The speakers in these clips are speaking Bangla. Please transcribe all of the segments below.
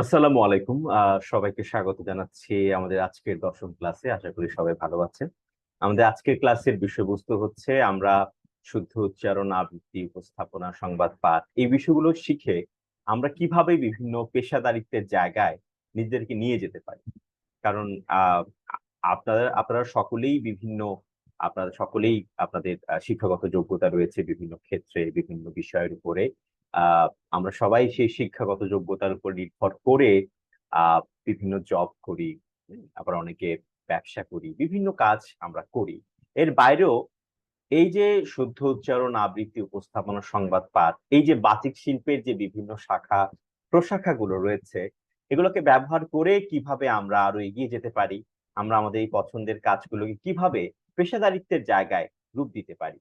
আসসালামু আলাইকুম। সবাইকে স্বাগত জানাচ্ছি আমাদের আজকের দশম ক্লাসে। আশা করি সবাই ভালো আছেন। আমাদের আজকের ক্লাসের বিষয়বস্তু হচ্ছে আমরা শুদ্ধ উচ্চারণ, আবৃত্তি, উপস্থাপনা, সংবাদ পাঠ এই বিষয়গুলো শিখে আমরা কিভাবে বিভিন্ন পেশাদারিত্বের জায়গায় নিজেদেরকে নিয়ে যেতে পারি। কারণ আহ আপনারা সকলেই আপনাদের শিক্ষাগত যোগ্যতা রয়েছে বিভিন্ন ক্ষেত্রে, বিভিন্ন বিষয়ের উপরে। আহ আমরা সবাই সেই শিক্ষাগত যোগ্যতার উপর নির্ভর করে বিভিন্ন জব করি। আবার অনেকে ব্যবসা করি, বিভিন্ন কাজ আমরা করি। এর বাইরেও এই যে শুদ্ধ উচ্চারণ, আবৃত্তি, উপস্থাপনা, সংবাদ পাঠ, এই যে বাচিক শিল্পের যে বিভিন্ন শাখা প্রশাখাগুলো রয়েছে, এগুলোকে ব্যবহার করে কিভাবে আমরা আরো এগিয়ে যেতে পারি, আমরা আমাদের এই পছন্দের কাজগুলোকে কিভাবে পেশাদারিত্বের জায়গায় রূপ দিতে পারি।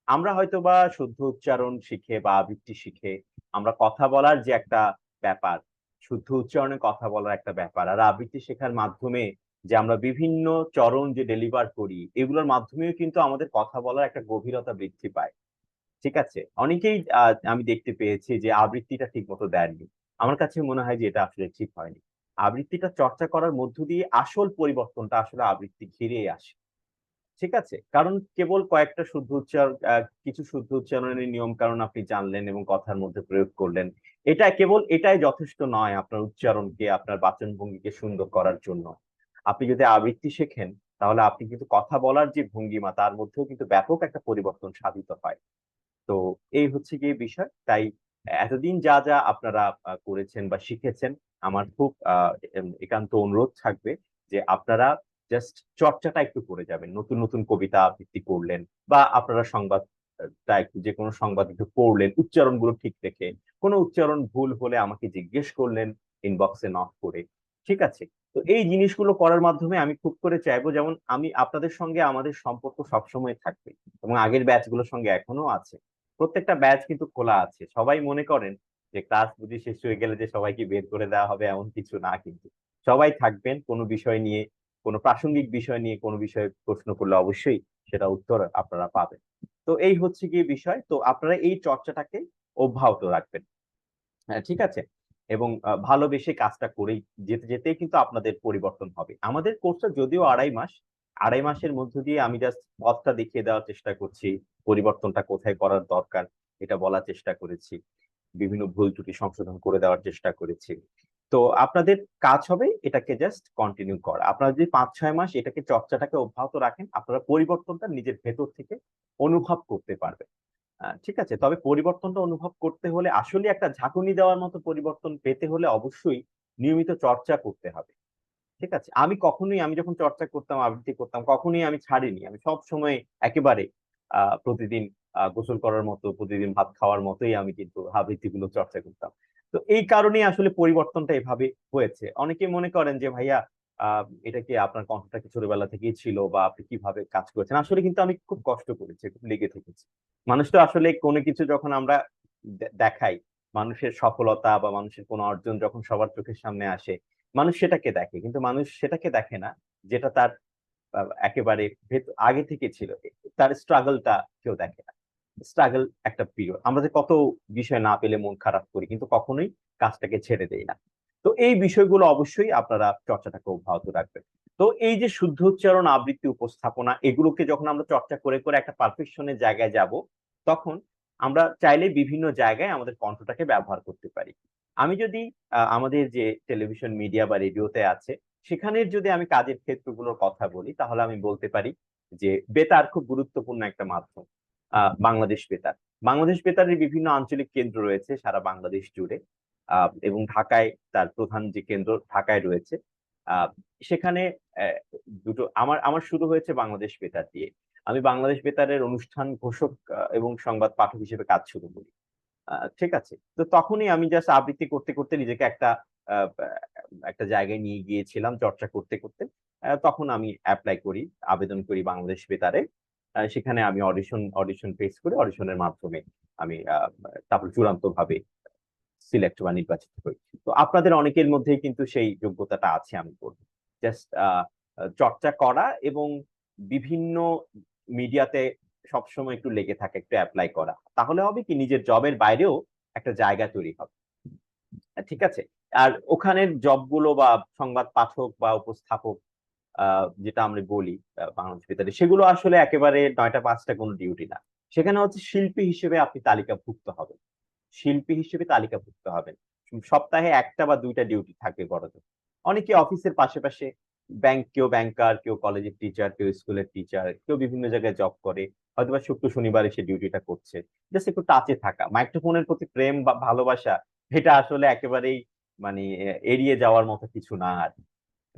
আমরা হয়তোবা শুদ্ধ উচ্চারণ শিখে বা আবৃত্তি শিখে আমরা কথা বলার যে একটা ব্যাপার, শুদ্ধ উচ্চারণে কথা বলার একটা ব্যাপার, আর আবৃত্তি শেখার মাধ্যমে যে আমরা বিভিন্ন চরণ যে ডেলিভার করি, এগুলোর মাধ্যমেও কিন্তু আমাদের কথা বলার একটা গভীরতা বৃদ্ধি পায়। ঠিক আছে? অনেকেই আমি দেখতে পেয়েছি যে আবৃত্তিটা ঠিক মতো দেননি। আমার কাছে মনে হয় যে এটা আসলে ঠিক হয়নি। আবৃত্তিটা চর্চা করার মধ্য দিয়ে আসল পরিবর্তনটা আসলে আবৃত্তি ঘিরেই আসে। ঠিক আছে? কারণ কেবল কয়েকটা শুদ্ধ উচ্চারণ, কিছু শুদ্ধ উচ্চারণের নিয়ম কানুন আপনি জানলেন এবং কথার মধ্যে প্রয়োগ করলেন। এটাই যথেষ্ট নয় আপনার উচ্চারণকে, আপনার বাচনভঙ্গিকে সুন্দর করার জন্য। আপনি যদি আবৃত্তি শেখেন, তাহলে আপনি কিন্তু কথা বলার যে ভঙ্গিমা, তার মধ্যেও কিন্তু ব্যাপক একটা পরিবর্তন সাধিত হয়। তো এই হচ্ছে গিয়ে বিষয়। তাই এতদিন যা যা আপনারা করেছেন বা শিখেছেন, আমার খুব একান্ত অনুরোধ থাকবে যে আপনারা জাস্ট চর্চাটা একটু করে যাবেন। নতুন নতুন কবিতা আবৃত্তি করলেন, বা আপনারা সংবাদটা একটু, যে কোনো সংবাদ একটু পড়লেন উচ্চারণগুলো ঠিক রেখে। কোনো উচ্চারণ ভুল হলে আমাকে জিজ্ঞেস করলেন ইনবক্সে নক করে। ঠিক আছে? তো এই জিনিসগুলো করার মাধ্যমে আমি খুব করে চাইবো, যেমন আমি আপনাদের সঙ্গে আমাদের সম্পর্ক সবসময় থাকবে এবং আগের ব্যাচগুলোর সঙ্গে এখনো আছে। প্রত্যেকটা ব্যাচ কিন্তু খোলা আছে। সবাই মনে করেন যে ক্লাস বুঝি শেষ হয়ে গেলে যে সবাইকে বের করে দেওয়া হবে, এমন কিছু না কিন্তু। সবাই থাকবেন, কোনো বিষয় নিয়ে, কোনো প্রাসঙ্গিক বিষয় নিয়ে কোনো বিষয়ে প্রশ্ন করলে অবশ্যই সেটা উত্তর আপনারা পাবেন। তো এই হচ্ছে গিয়ে বিষয়। তো আপনারা এই চর্চাটাকে অব্যাহত রাখবেন। হ্যাঁ, ঠিক আছে? এবং ভালোবেসে কাজটা করেই যেতে যেতেই কিন্তু আপনাদের পরিবর্তন হবে। আমাদের কোর্সটা যদিও ২.৫ মাস, ২.৫ মাসের মধ্য দিয়ে আমি জাস্ট পথটা দেখিয়ে দেওয়ার চেষ্টা করছি। পরিবর্তনটা কোথায় করার দরকার এটা বলার চেষ্টা করেছি। বিভিন্ন ভুল ত্রুটি সংশোধন করে দেওয়ার চেষ্টা করেছি। তো আপনাদের কাজ হবে এটাকে জাস্ট কন্টিনিউ করা। আপনারা যদি ৫-৬ মাস এটাকে, চর্চাটাকে অব্যাহত রাখেন, আপনারা পরিবর্তনটা নিজের ভেতর থেকে অনুভব করতে পারবেন। ঠিক আছে? তবে পরিবর্তনটা অনুভব করতে হলে, আসলে একটা ঝাঁকুনি দেওয়ার মতো পরিবর্তন পেতে হলে অবশ্যই নিয়মিত চর্চা করতে হবে। ঠিক আছে? আমি যখন চর্চা করতাম, আবৃত্তি করতাম, কখনোই আমি ছাড়িনি। আমি সবসময় একেবারে প্রতিদিন গোসল করার মতো, প্রতিদিন ভাত খাওয়ার মতোই আমি কিন্তু আবৃত্তিগুলো চর্চা করতাম। তো এই কারণেই আসলে পরিবর্তনটা এভাবে হয়েছে। অনেকে মনে করেন যে ভাইয়া, এটা কি আপনার কণ্ঠটা কি ছোটবেলা থেকেই ছিল, বা আপনি কিভাবে কাজ করেছেন? আসলে কিন্তু আমি খুব কষ্ট করেছি, খুব লেগে থেকেছি। মানুষ তো আসলে কোনো কিছু যখন আমরা দেখাই, মানুষের সফলতা বা মানুষের কোনো অর্জন যখন সবার চোখের সামনে আসে, মানুষ সেটাকে দেখে, কিন্তু মানুষ সেটাকে দেখে না যেটা তার একেবারে আগে থেকে ছিল। তার স্ট্রাগলটা কেউ দেখে না। স্ট্রাগল একটা পিরিয়ড, আমরা যে কত বিষয় না পেলে মন খারাপ করি, কিন্তু কখনোই কাজটাকে ছেড়ে দেই না। তো এই বিষয়গুলো অবশ্যই আপনারা চর্চাটাকে অব্যাহত রাখবেন। তো এই যে শুদ্ধ উচ্চারণ, আবৃত্তি, উপস্থাপনা, এগুলোকে যখন আমরা চর্চা করে করে একটা পারফেকশনের জায়গায় যাব, তখন আমরা চাইলে বিভিন্ন জায়গায় আমাদের কণ্ঠটাকে ব্যবহার করতে পারি। আমি যদি আমাদের যে টেলিভিশন মিডিয়া বা রেডিওতে আছে, সেখানের যদি আমি কাজের ক্ষেত্রগুলোর কথা বলি, তাহলে আমি বলতে পারি যে বেতার খুব গুরুত্বপূর্ণ একটা মাধ্যম। বাংলাদেশ বেতার, বাংলাদেশ বেতারের বিভিন্ন আঞ্চলিক কেন্দ্র রয়েছে সারা বাংলাদেশ জুড়ে। এবং ঢাকায় তার প্রধান যে কেন্দ্র ঢাকায় রয়েছে। আহ, সেখানে আহ, দুটো, আমার আমার শুরু হয়েছে বাংলাদেশ বেতার দিয়ে। আমি বাংলাদেশ বেতারের অনুষ্ঠান ঘোষক এবং সংবাদ পাঠক হিসেবে কাজ শুরু করি। ঠিক আছে? তো তখনই আমি জাস্ট আবৃত্তি করতে করতে নিজেকে আহ, একটা জায়গায় নিয়ে গিয়েছিলাম চর্চা করতে করতে। তখন আমি অ্যাপ্লাই করি, আবেদন করি বাংলাদেশ বেতারে। সেখানে আমি অডিশন ফেস করে, অডিশনের মাধ্যমে আমি তারপর চূড়ান্ত ভাবে সিলেক্ট বা নির্বাচিত হই। তো আপনাদের অনেকের মধ্যেই কিন্তু সেই যোগ্যতাটা আছে আমি বলবো। জাস্ট চর্চা করা এবং বিভিন্ন মিডিয়াতে সবসময় একটু লেগে থাকা, একটু অ্যাপ্লাই করা, তাহলে হবে কি নিজের জবের বাইরেও একটা জায়গা তৈরি হবে। ঠিক আছে। আর ওখানের জবগুলো বা সংবাদ পাঠক বা উপস্থাপক যেটা আমরা বলি বাংলাদেশ বেতারে, সেগুলো আসলে একেবারে 9টা 5টা কোনো ডিউটি না। সেখানে হচ্ছে শিল্পী হিসেবে আপনি তালিকাভুক্ত হবেন, শিল্পী হিসেবে তালিকাভুক্ত হবেন। সপ্তাহে 1টা বা 2টা ডিউটি থাকবে বড়দের। অনেকে অফিসের পাশে কেউ ব্যাংকার, কেউ কলেজের টিচার, কেউ স্কুলের টিচার, কেউ বিভিন্ন জায়গায় জব করে, হয়তোবা শুক্র শনিবার এসে ডিউটিটা করছে। জাস্ট একটু টাচে থাকা, মাইক্রোফোনের প্রতি প্রেম বা ভালোবাসা, এটা আসলে একেবারেই মানে এড়িয়ে যাওয়ার মতো কিছু না। আর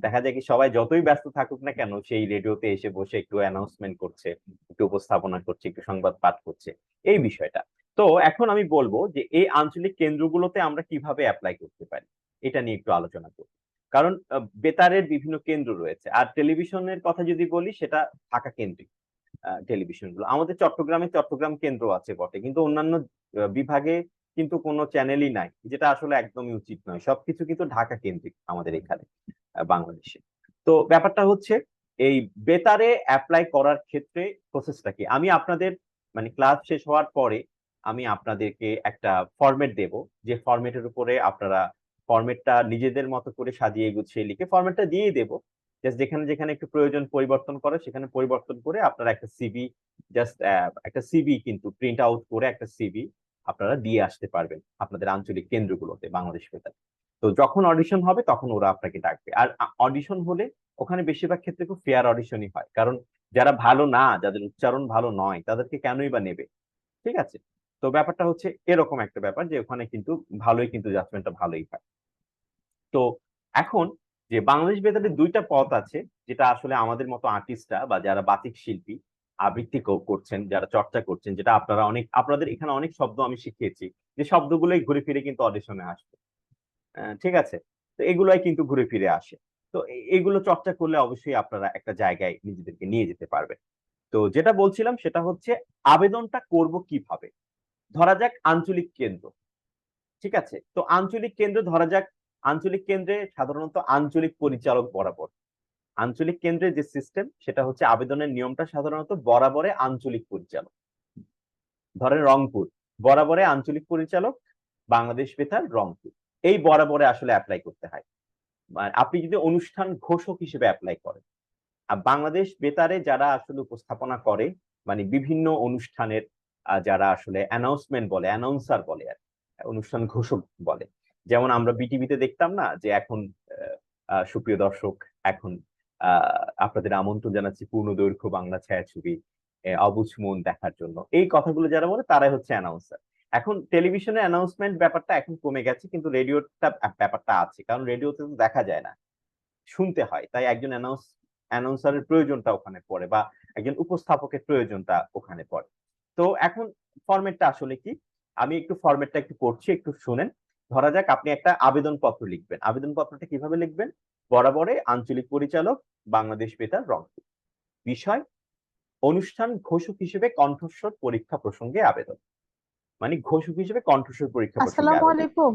দেখা যায় কি, সবাই যতই ব্যস্ত থাকুক না কেন, সেই রেডিওতে এসে বসে একটু অ্যানাউন্সমেন্ট করছে, একটু উপস্থাপনা করছে, একটু সংবাদ পাঠ করছে, এই বিষয়টা। তো এখন আমি বলবো যে এই আঞ্চলিক কেন্দ্রগুলোতে আমরা কিভাবে অ্যাপ্লাই করতে পারি, এটা নিয়ে একটু আলোচনা করব। কারণ বেতারের বিভিন্ন কেন্দ্র রয়েছে, আর টেলিভিশনের কথা যদি বলি, সেটা ঢাকা কেন্দ্রিক। টেলিভিশন গুলো আমাদের চট্টগ্রাম কেন্দ্র আছে বটে, কিন্তু অন্যান্য বিভাগে কিন্তু কোনো চ্যানেলই নাই, যেটা আসলে একদমই উচিত নয়। সবকিছু কিন্তু ঢাকা কেন্দ্রিক আমাদের এখানে বাংলাদেশে। তো ব্যাপারটা হচ্ছে, এই বেতারে অ্যাপ্লাই করার ক্ষেত্রে প্রসেসটা কি, আমি আপনাদের মানে ক্লাস শেষ হওয়ার পরে আমি আপনাদেরকে একটা ফরম্যাট দেব, যে ফরম্যাটের উপরে আপনারা ফরম্যাটটা নিজেদের মতো করে সাজিয়ে গুছিয়ে লিখে ফরম্যাটটা দিয়ে দেব। জাস্ট যেখানে যেখানে একটু প্রয়োজন পরিবর্তন করে, সেখানে পরিবর্তন করে আপনারা একটা সিভি, জাস্ট একটা সিভি কিন্তু প্রিন্ট আউট করে একটা সিভি আপনারা দিয়ে আসতে পারবেন আপনাদের আঞ্চলিক কেন্দ্রগুলোতে বাংলাদেশ বেতার। তো যখন অডিশন হবে তখন ওরা আপনাকে ডাকবে। আর অডিশন হলে ওখানে বেশিরভাগ ক্ষেত্রে খুব ফেয়ার অডিশনই হয়, কারণ যারা ভালো না, যাদের উচ্চারণ ভালো নয়, তাদেরকে কেনই বা নেবে? ঠিক আছে। তো ব্যাপারটা হচ্ছে এরকম একটা ব্যাপার, যে ওখানে কিন্তু ভালোই, কিন্তু জাজমেন্টটা ভালোই হয়। তো এখন যে বাংলাদেশ বেতারে 2টা পথ আছে, যেটা আসলে আমাদের মতো আর্টিস্টরা বা যারা বাচিক শিল্পী আবৃত্তি করছেন, যারা চর্চা করছেন, যেটা আপনারা অনেক, আপনাদের এখানে অনেক শব্দ আমি শিখিয়েছি, যে শব্দগুলোই ঘুরে ফিরে কিন্তু অডিশনে আসবে। ঠিক আছে। তো এগুলাই কিন্তু ঘুরে ফিরে আসে। তো এগুলো চর্চা করলে অবশ্যই আপনারা একটা জায়গায় নিজেদেরকে নিয়ে যেতে পারবেন। তো যেটা বলছিলাম সেটা হচ্ছে, আবেদনটা করব কিভাবে। ধরা যাক আঞ্চলিক কেন্দ্র, ঠিক আছে। তো আঞ্চলিক কেন্দ্র ধরা যাক, আঞ্চলিক কেন্দ্রে সাধারণত আঞ্চলিক পরিচালক বরাবর, আঞ্চলিক কেন্দ্রের যে সিস্টেম সেটা হচ্ছে, আবেদনের নিয়মটা সাধারণত বরাবরে আঞ্চলিক পরিচালক। ধরেন রংপুর, বরাবরে আঞ্চলিক পরিচালক বাংলাদেশ বেতার রংপুর, এই বরাবরে আসলে অ্যাপ্লাই করতে হয়। মানে আপনি যদি অনুষ্ঠান ঘোষক হিসেবে অ্যাপ্লাই করেন, আর বাংলাদেশ বেতারে যারা আসলে উপস্থাপনা করে, মানে বিভিন্ন অনুষ্ঠানের যারা আসলে অ্যানাউন্সমেন্ট বলে, অ্যানাউন্সার বলে আর অনুষ্ঠান ঘোষক বলে, যেমন আমরা বিটিভিতে দেখতাম না যে এখন, সুপ্রিয় দর্শক, এখন আপনাদের আমন্ত্রণ জানাচ্ছি পূর্ণ দৈর্ঘ্য বাংলা ছায়াছবি অবুঝ মন দেখার জন্য, এই কথাগুলো যারা বলে তারাই হচ্ছে অ্যানাউন্সার। এখন টেলিভিশনে অ্যানাউন্সমেন্ট ব্যাপারটা এখন কমে গেছে, কিন্তু রেডিওটা ব্যাপারটা আছে, কারণ রেডিওতে তো দেখা যায় না, শুনতে হয়, তাই একজন অ্যানাউন্সারের প্রয়োজনটা ওখানে পড়ে, বা একজন উপস্থাপকের প্রয়োজনটা ওখানে পড়ে। তো এখন ফরম্যাটটা আসলে কি, আমি একটু ফরম্যাটটা একটু করছি, একটু শুনেন। ধরা যাক আপনি একটা আবেদন পত্র লিখবেন। আবেদন পত্রটা কিভাবে লিখবেন? বরাবরে আঞ্চলিক পরিচালক বাংলাদেশ বেতার রংপুর, বিষয় অনুষ্ঠান ঘোষক হিসেবে কণ্ঠস্বর পরীক্ষা প্রসঙ্গে আবেদন। মানে ঘোষক হিসেবে কণ্ঠস্বর পরীক্ষা প্রসঙ্গে আসসালামু আবেদন। আলাইকুম।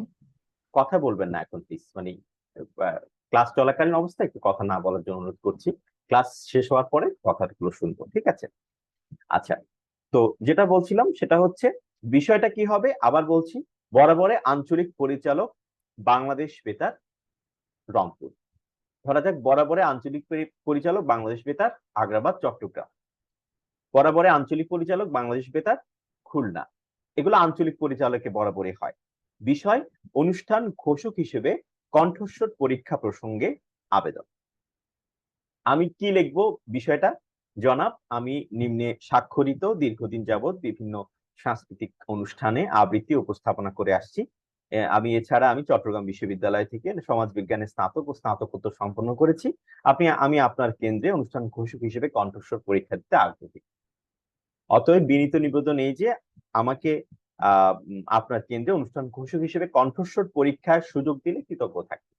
কথা বলবেন না এখন প্লিজ, মানে ক্লাস চলাকালীন অবস্থায় একটু কথা না বলার জন্য অনুরোধ করছি। ক্লাস শেষ হওয়ার পরে কথাগুলো শুনবো, ঠিক আছে? আচ্ছা। তো যেটা বলছিলাম সেটা হচ্ছে, বিষয়টা কি হবে আবার বলছি, বরাবরে আঞ্চলিক পরিচালক বাংলাদেশ বেতার রংপুর। ধরা যাক বরাবরে আঞ্চলিক পরিচালক বাংলাদেশ বেতার আগ্রাবাদ চট্টগ্রাম, বরাবরে আঞ্চলিক পরিচালক বাংলাদেশ বেতার খুলনা, এগুলো আঞ্চলিক পরিচালকে বরাবরই হয়। বিষয় অনুষ্ঠান ঘোষক হিসেবে কণ্ঠস্বর পরীক্ষা প্রসঙ্গে আবেদন। আমি কি লিখবো বিষয়টা? জনাব, আমি নিম্নে স্বাক্ষরিত দীর্ঘদিন যাবৎ বিভিন্ন সাংস্কৃতিক অনুষ্ঠানে আবৃত্তি উপস্থাপনা করে আসছি। আমি চট্টগ্রাম বিশ্ববিদ্যালয় থেকে সমাজ বিজ্ঞানে স্নাতক ও স্নাতকোত্তর সম্পন্ন করেছি। আমি আপনার কেন্দ্রে অনুষ্ঠান ঘোষক হিসেবে কণ্ঠস্বর পরীক্ষা দিতে আগ্রহী। অতএব বিনীত নিবেদন এই যে, আমাকে আপনার কেন্দ্রে অনুষ্ঠান ঘোষক হিসেবে কণ্ঠস্বর পরীক্ষার সুযোগ দিলে কৃতজ্ঞ থাকবে।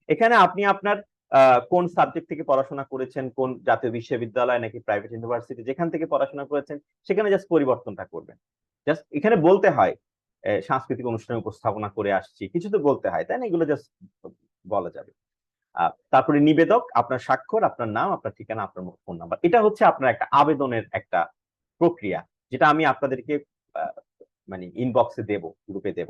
এখানে আপনি আপনার কোন সাবজেক্ট থেকে পড়াশোনা করেছেন, কোন জাতীয় বিশ্ববিদ্যালয় নাকি প্রাইভেট ইউনিভার্সিটি, যেখান থেকে পড়াশোনা করেছেন সেখানে জাস্ট পরিবর্তনটা করবেন। জাস্ট এখানে বলতে হয় সাংস্কৃতিক অনুষ্ঠানে উপস্থাপনা করে আসছি, কিছু তো বলতে হয়, তাই না? এগুলো জাস্ট বলা যাবে। তারপরে নিবেদক, আপনার স্বাক্ষর, আপনার নাম, আপনার ঠিকানা, আপনার ফোন নাম্বার, এটা হচ্ছে আপনার একটা আবেদনের একটা প্রক্রিয়া, যেটা আমি আপনাদেরকে আহ, মানে ইনবক্সে দেব, গ্রুপে দেব।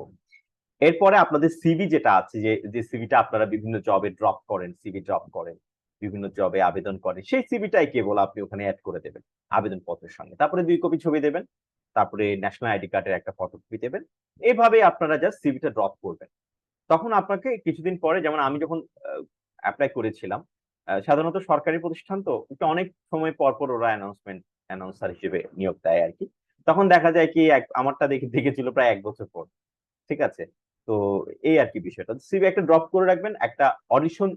এরপরে আপনাদের সিভি যেটা আছে, যে সিভিটা আপনারা বিভিন্ন জবে ড্রপ করেন, সিভি ড্রপ করেন, বিভিন্ন জবে আবেদন করেন, সেই সিভিটাই কেবল আপনি ওখানে অ্যাড করে দেবেন আবেদন পত্রের সঙ্গে। তারপরে 2 কপি ছবি দেবেন, তারপরে ন্যাশনাল আইডি কার্ডের একটা ফটোকপি দেবেন। এভাবে আপনারা জাস্ট সিভিটা ড্রপ করবেন। তখন আপনাকে কিছুদিন পরে, যেমন আমি যখন অ্যাপ্লাই করেছিলাম, সাধারণত সরকারি প্রতিষ্ঠান তো একটু অনেক সময় পর পর ওরা অ্যানাউন্সার হিসেবে নিয়োগ দেয় আর কি। তখন দেখা যায় কি আমারটা দেখেছিল প্রায় 1 বছর পর। ঠিক আছে? তো এই আর কি বিষয়টা। সিভি একটা ড্রপ করে রাখবেন, একটা অডিশন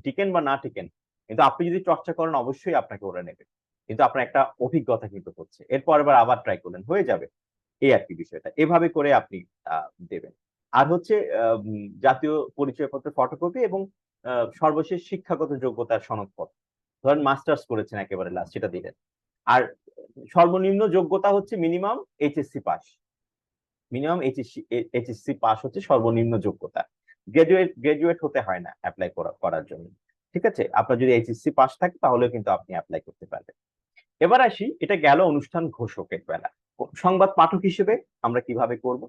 টিকেন বা না টিকেন, কিন্তু আপনি যদি চর্চা করেন অবশ্যই আপনাকে ওরা নেবে। কিন্তু আপনার একটা অভিজ্ঞতা কিন্তু হচ্ছে, এরপর আবার ট্রাই করলেন, হয়ে যাবে। এই আর কি বিষয়টা, এভাবে করে আপনি দেবেন। আর হচ্ছে জাতীয় পরিচয়পত্রের ফটোকপি এবং সর্বশেষ শিক্ষাগত যোগ্যতার সনদপত্র। ধরেন মাস্টার্স করেছেন একেবারে লাস্ট, সেটা দিলেন। আর সর্বনিম্ন যোগ্যতা হচ্ছে minimum HSC pass. Minimum HSC pass হচ্ছে সর্বনিম্ন যোগ্যতা। গ্রাজুয়েট হতে হয় না অ্যাপ্লাই করার জন্য। ঠিক আছে? আপনার যদি এইচএসসি পাস থাকে তাহলে কিন্তু আপনি অ্যাপ্লাই করতে পারবেন। এবার আসি, এটা গেল অনুষ্ঠান ঘোষকের বেলা। সংবাদ পাঠক হিসেবে আমরা কিভাবে করব?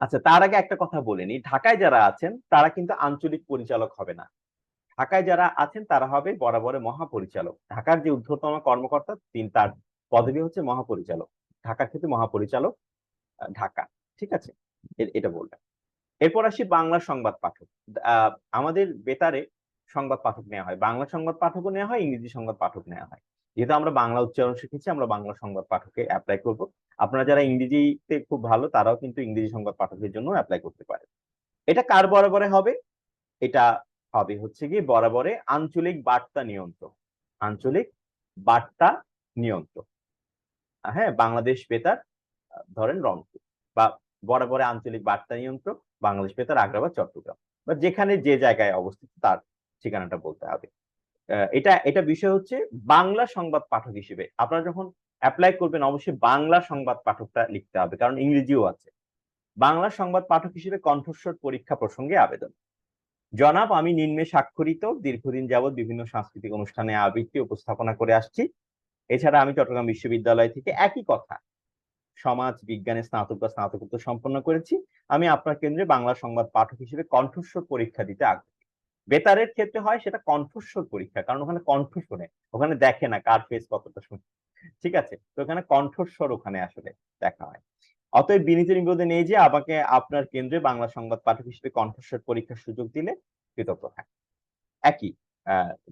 আচ্ছা, তার আগে একটা কথা বলে নিই, ঢাকায় যারা আছেন তারা কিন্তু আঞ্চলিক পরিচালক হবে না। ঢাকায় যারা আছেন তারা হবে বরাবরের মহাপরিচালক। ঢাকার যে ঊর্ধ্বতন কর্মকর্তা, তার পদবি হচ্ছে মহাপরিচালক। ঢাকার ক্ষেত্রে মহাপরিচালক ঢাকা। ঠিক আছে? এটা বলবেন। এরপর আসি বাংলা সংবাদ পাঠক। আহ, আমাদের বেতারে সংবাদ পাঠক নেওয়া হয়, বাংলা সংবাদ পাঠকও নেওয়া হয়, ইংরেজি সংবাদ পাঠক নেওয়া হয়। যেহেতু আমরা বাংলা উচ্চারণ শিখেছি, আমরা বাংলা সংবাদ পাঠকে অ্যাপ্লাই করব। আপনারা যারা ইংরেজিতে খুব ভালো তারাও কিন্তু ইংরেজি সংবাদ পাঠকের জন্য অ্যাপ্লাই করতে পারে। এটা কার বরাবরে হবে? এটা হবে হচ্ছে কি বরাবরে আঞ্চলিক বার্তা নিয়ন্ত্রক। আঞ্চলিক বার্তা নিয়ন্ত্রক। হ্যাঁ, বাংলাদেশ বেতার ধরেন রংপুর, বা বরাবরে আঞ্চলিক বার্তা নিয়ন্ত্রক বাংলাদেশ বেতার আগ্রা বা চট্টগ্রাম, বা যেখানে যে জায়গায় অবস্থিত তার ঠিকানাটা বলতে হবে। এটা এটা বিষয় হচ্ছে বাংলা সংবাদ পাঠক হিসেবে আপনারা যখন অ্যাপ্লাই করবেন অবশ্যই বাংলা সংবাদ পাঠকটা লিখতে হবে, কারণ ইংরেজিও আছে। বাংলা সংবাদ পাঠক হিসেবে কণ্ঠস্বর পরীক্ষা প্রসঙ্গে আবেদন। জনাব, আমি নিম্নে স্বাক্ষরিত দীর্ঘদিন যাবৎ বিভিন্ন সাংস্কৃতিক অনুষ্ঠানে আবৃত্তি উপস্থাপনা করে আসছি। এছাড়া আমি চট্টগ্রাম বিশ্ববিদ্যালয় থেকে একই কথা সমাজ বিজ্ঞানে স্নাতক বা স্নাতকোত্তর সম্পন্ন করেছি। আমি আপনার কেন্দ্রে বাংলা সংবাদ পাঠক হিসেবে কণ্ঠস্বর পরীক্ষা দিতে আগ্রহী। বেতারের ক্ষেত্রে হয় সেটা কণ্ঠস্বর পরীক্ষা, কারণ ওখানে কণ্ঠ শুনে, ওখানে দেখে না কার ফেস কতটা শুনে। ঠিক আছে? তো ওখানে কণ্ঠস্বর ওখানে আসলে দেখা হয়। অতএব বিনীত নিবেদন নেই যে আমাকে আপনার কেন্দ্রে বাংলা সংবাদ পাঠক হিসেবে কণ্ঠস্বর পরীক্ষার সুযোগ দিলে কৃতজ্ঞ থাকবেন। একই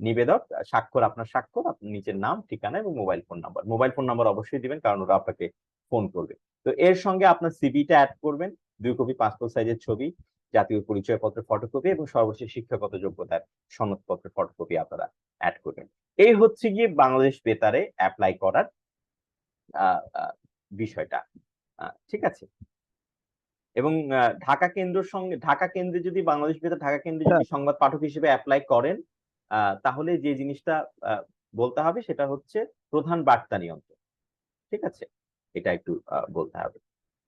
নিবেদক, স্বাক্ষর, আপনার স্বাক্ষর, আপনার নিচের নাম, ঠিকানা এবং mobile phone number. Mobile phone number অবশ্যই দিবেন, কারণ ওরা আপনাকে ফোন করবে। তো এর সঙ্গে আপনার সিভিটা অ্যাড করবেন, 2 কপি পাসপোর্ট সাইজের ছবি, জাতীয় পরিচয়পত্রের ফটোকপি এবং সর্বশেষ শিক্ষাগত যোগ্যতার সনদপত্রের ফটোকপি আপনারা অ্যাড করবেন। এই হচ্ছে গিয়ে বাংলাদেশ বেতারে অ্যাপ্লাই করার আহ, আহ, বিষয়টা। ঠিক আছে? এবং ঢাকা কেন্দ্রে যদি বাংলাদেশ বেতার ঢাকা কেন্দ্রে যদি সংবাদ পাঠক হিসেবে অ্যাপ্লাই করেন, তাহলে যে জিনিসটা বলতে হবে সেটা হচ্ছে প্রধান বার্তা নিয়ন্ত্রক। ঠিক আছে? এটা একটু বলতে হবে।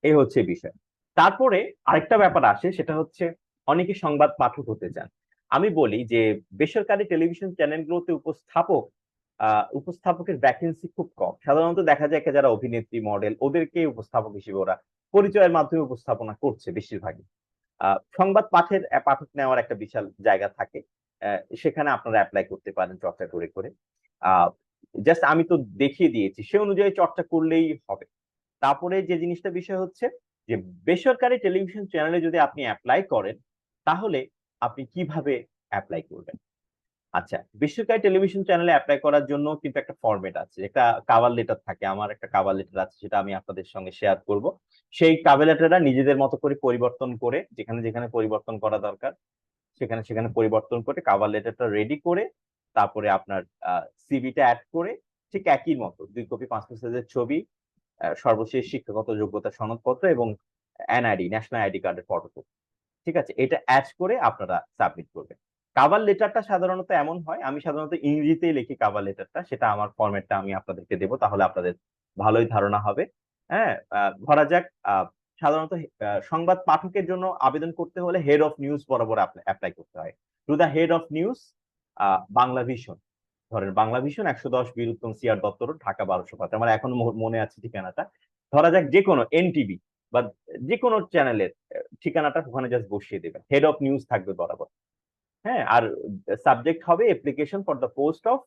এই হচ্ছে বিষয়। তারপরে আরেকটা ব্যাপার আসে, সেটা হচ্ছে অনেকে সংবাদ পাঠক হতে চান। আমি বলি যে বেসরকারি টেলিভিশন চ্যানেলগুলোতে উপস্থাপকের ভ্যাকেন্সি খুব কম। সাধারণত দেখা যায় যারা অভিনেত্রী, মডেল, ওদেরকে উপস্থাপক হিসেবে ওরা পরিচয়ের মাধ্যমে উপস্থাপনা করছে বেশিরভাগই। সংবাদ পাঠক নেওয়ার একটা বিশাল জায়গা থাকে। সেখানে আপনারা অ্যাপ্লাই করতে পারেন চর্চা করে করে। জাস্ট আমি তো দেখিয়ে দিয়েছি, সে অনুযায়ী চর্চা করলেই হবে। তারপরে যে জিনিসটা বিষয় হচ্ছে যে বেসরকারি টেলিভিশন চ্যানেলে যদি আপনি অ্যাপ্লাই করেন, তাহলে আপনি কিভাবে অ্যাপ্লাই করবেন? আচ্ছা, বেসরকারি টেলিভিশন চ্যানেলে অ্যাপ্লাই করার জন্য কিন্তু একটা ফরম্যাট আছে, একটা কাভার লেটার থাকে। আমার একটা কাভার লেটার আছে, সেটা আমি আপনাদের সঙ্গে শেয়ার করব। সেই কাভার লেটারটা নিজেদের মতো করে পরিবর্তন করে, যেখানে যেখানে পরিবর্তন করা দরকার সেখানে সেখানে পরিবর্তন করে কাভার লেটারটা রেডি করে, তারপরে আপনার সিভিটা অ্যাড করে, ঠিক একই মতো 2 কপি পাসপোর্ট সাইজের ছবি, সর্বশেষ শিক্ষাগত যোগ্যতা সনদপত্র এবং এনআইডি ন্যাশনাল আইডি কার্ডের ফটোকপি। ঠিক আছে? এটা অ্যাড করে আপনারা সাবমিট করবেন। কাভার লেটারটা সাধারণত এমন হয়, আমি সাধারণত ইংরেজিতেই লিখি কাভার লেটারটা, সেটা আমার ফরম্যাটটা আমি আপনাদেরকে দেবো, তাহলে আপনাদের ভালোই ধারণা হবে। হ্যাঁ, ধরা যাক সাধারণত সংবাদ পাঠকের জন্য আবেদন করতে হলে হেড অফ নিউজ বরাবর অ্যাপ্লাই করতে হয়। To the head of news, Bangla vision. ধরেন Bangla vision, 110 Bir Uttam C R Dutta road, Dhaka 1205। আমার এখন মনে আছে ঠিকানাটা। ধরা যাক যে কোনো এনটিভি, বা যে কোনো চ্যানেলের ঠিকানাটা ওখানে জাস্ট বসিয়ে দেবেন, হেড অফ নিউজ থাকবে বরাবর। হ্যাঁ, আর সাবজেক্ট হবে application for the post of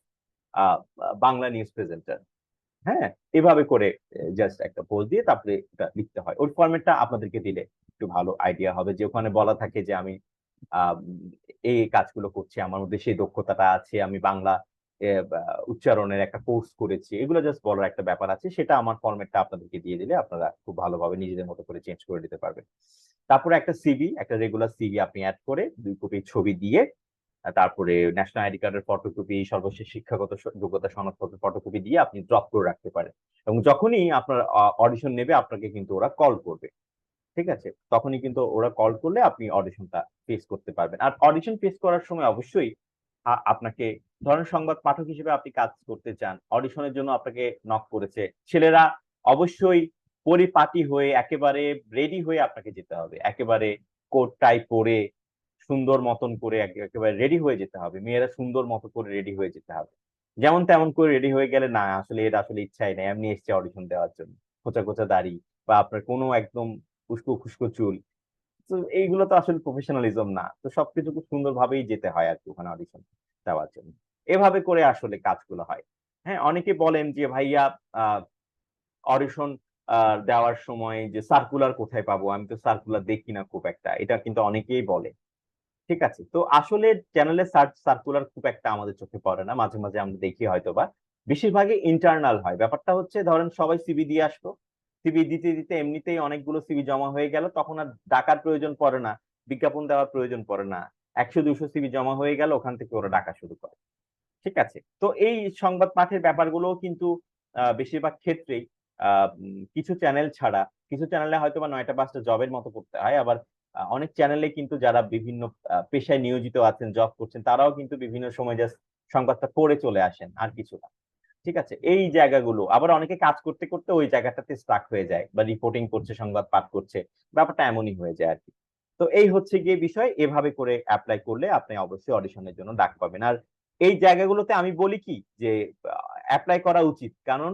Bangla news presenter. হ্যাঁ, এভাবে করে জাস্ট একটা পোস্ট দিয়ে তারপরে এটা লিখতে হয়। ওই ফরম্যাটটা আপনাদেরকে দিলে একটু ভালো আইডিয়া হবে, যে ওখানে বলা থাকে যে আমি আহ, এই কাজগুলো করছি, আমার মধ্যে সেই দক্ষতাটা আছে, আমি বাংলা উচ্চারণের একটা কোর্স করেছি, এগুলো জাস্ট বলার একটা ব্যাপার আছে। সেটা আমার ফরম্যাটটা আপনাদেরকে দিয়ে দিলে আপনারা খুব ভালোভাবে নিজেদের মতো করে চেঞ্জ করে দিতে পারবেন। তারপরে একটা সিভি, একটা রেগুলার সিভি আপনি অ্যাড করে 2 কপি ছবি দিয়ে, তারপরে ন্যাশনাল আইডি কার্ডের ফটোকপি, সর্বশেষ শিক্ষাগত যোগ্যতা সনদপত্রের ফটোকপি দিয়ে আপনি ড্রপ করে রাখতে পারেন। এবং যখনই আপনার অডিশন নেবে আপনাকে কিন্তু ওরা কল করবে। ঠিক আছে, তখনই কিন্তু ওরা কল করলে আপনি অডিশনটা ফেস করতে পারবেন। আর অডিশন ফেস করার সময় অবশ্যই আপনাকে, ধরেন সংবাদ পাঠক হিসেবে আপনি কাজ করতে চান, অডিশনের জন্য আপনাকে নক করেছে, ছেলেরা অবশ্যই পরিপাটি হয়ে একেবারে রেডি হয়ে আপনাকে যেতে হবে, একেবারে কোট টাই পরে সুন্দর মতন করে একেবারে রেডি হয়ে যেতে হবে। মেয়েরা সুন্দর মতো করে রেডি হয়ে যেতে হবে। যেমন তেমন করে রেডি হয়ে গেলে না, আসলে এর আসলে ইচ্ছাই নেই, এমনি এসছে অডিশন দেওয়ার জন্য, খোঁচা খোঁচা দাড়ি বা আপনার কোনো একদম উস্কো খুস্কো চুল, তো এইগুলো তো আসলে প্রফেশনালিজম না। তো সবকিছু খুব সুন্দরভাবেই যেতে হয় আর কি ওখানে অডিশন দেওয়ার জন্য। এভাবে করে আসলে কাজগুলো হয়। হ্যাঁ, অনেকে বলেন যে ভাইয়া অডিশন দেওয়ার সময় যে সার্কুলার কোথায় পাবো, আমি তো সার্কুলার দেখি না খুব একটা, এটা কিন্তু অনেকেই বলে। ঠিক আছে, তো আসলে চ্যানেলে সার্কুলার খুব একটা আমাদের চোখে পড়ে না, মাঝে মাঝে আমরা দেখি হয়তো বা, বেশিরভাগই ইন্টারনাল হয়। ব্যাপারটা হচ্ছে ধরেন সবাই সিভি দিয়ে আসলো, সিভি দিতে দিতে এমনিতেই অনেকগুলো সিভি জমা হয়ে গেল, তখন আর ডাকার প্রয়োজন পড়ে না, বিজ্ঞাপন দেওয়ার প্রয়োজন পড়ে না। 100 200 সিভি জমা হয়ে গেল, ওখান থেকে ওরা ডাকা শুরু করে। ঠিক আছে, তো এই সংবাদ পাঠের ব্যাপারগুলো কিন্তু বেশিরভাগ ক্ষেত্রেই কিছু চ্যানেল ছাড়া, কিছু চ্যানেলে হয়তো বা 9টা 5টা জবের মতো করতে হয়, আবার অনেক চ্যানেলে কিন্তু যারা বিভিন্ন পেশায় নিয়োজিত আছেন, জব করছেন, তারাও কিন্তু বিভিন্ন সময় জাস্ট সংবাদটা পড়ে চলে আসেন, আর কিছু না। ঠিক আছে, এই জায়গাগুলো আবার অনেকে কাজ করতে করতে ওই জায়গাটাতে স্টাক হয়ে যায়, বা রিপোর্টিং করছে, সংবাদ পাঠ করছে, ব্যাপারটা এমনই হয়ে যায় আর কি। তো এই হচ্ছে গিয়ে বিষয়, এভাবে করে অ্যাপ্লাই করলে আপনি অবশ্যই অডিশনের জন্য ডাক পাবেন। আর এই জায়গাগুলোতে আমি বলি কি যে অ্যাপ্লাই করা উচিত, কারণ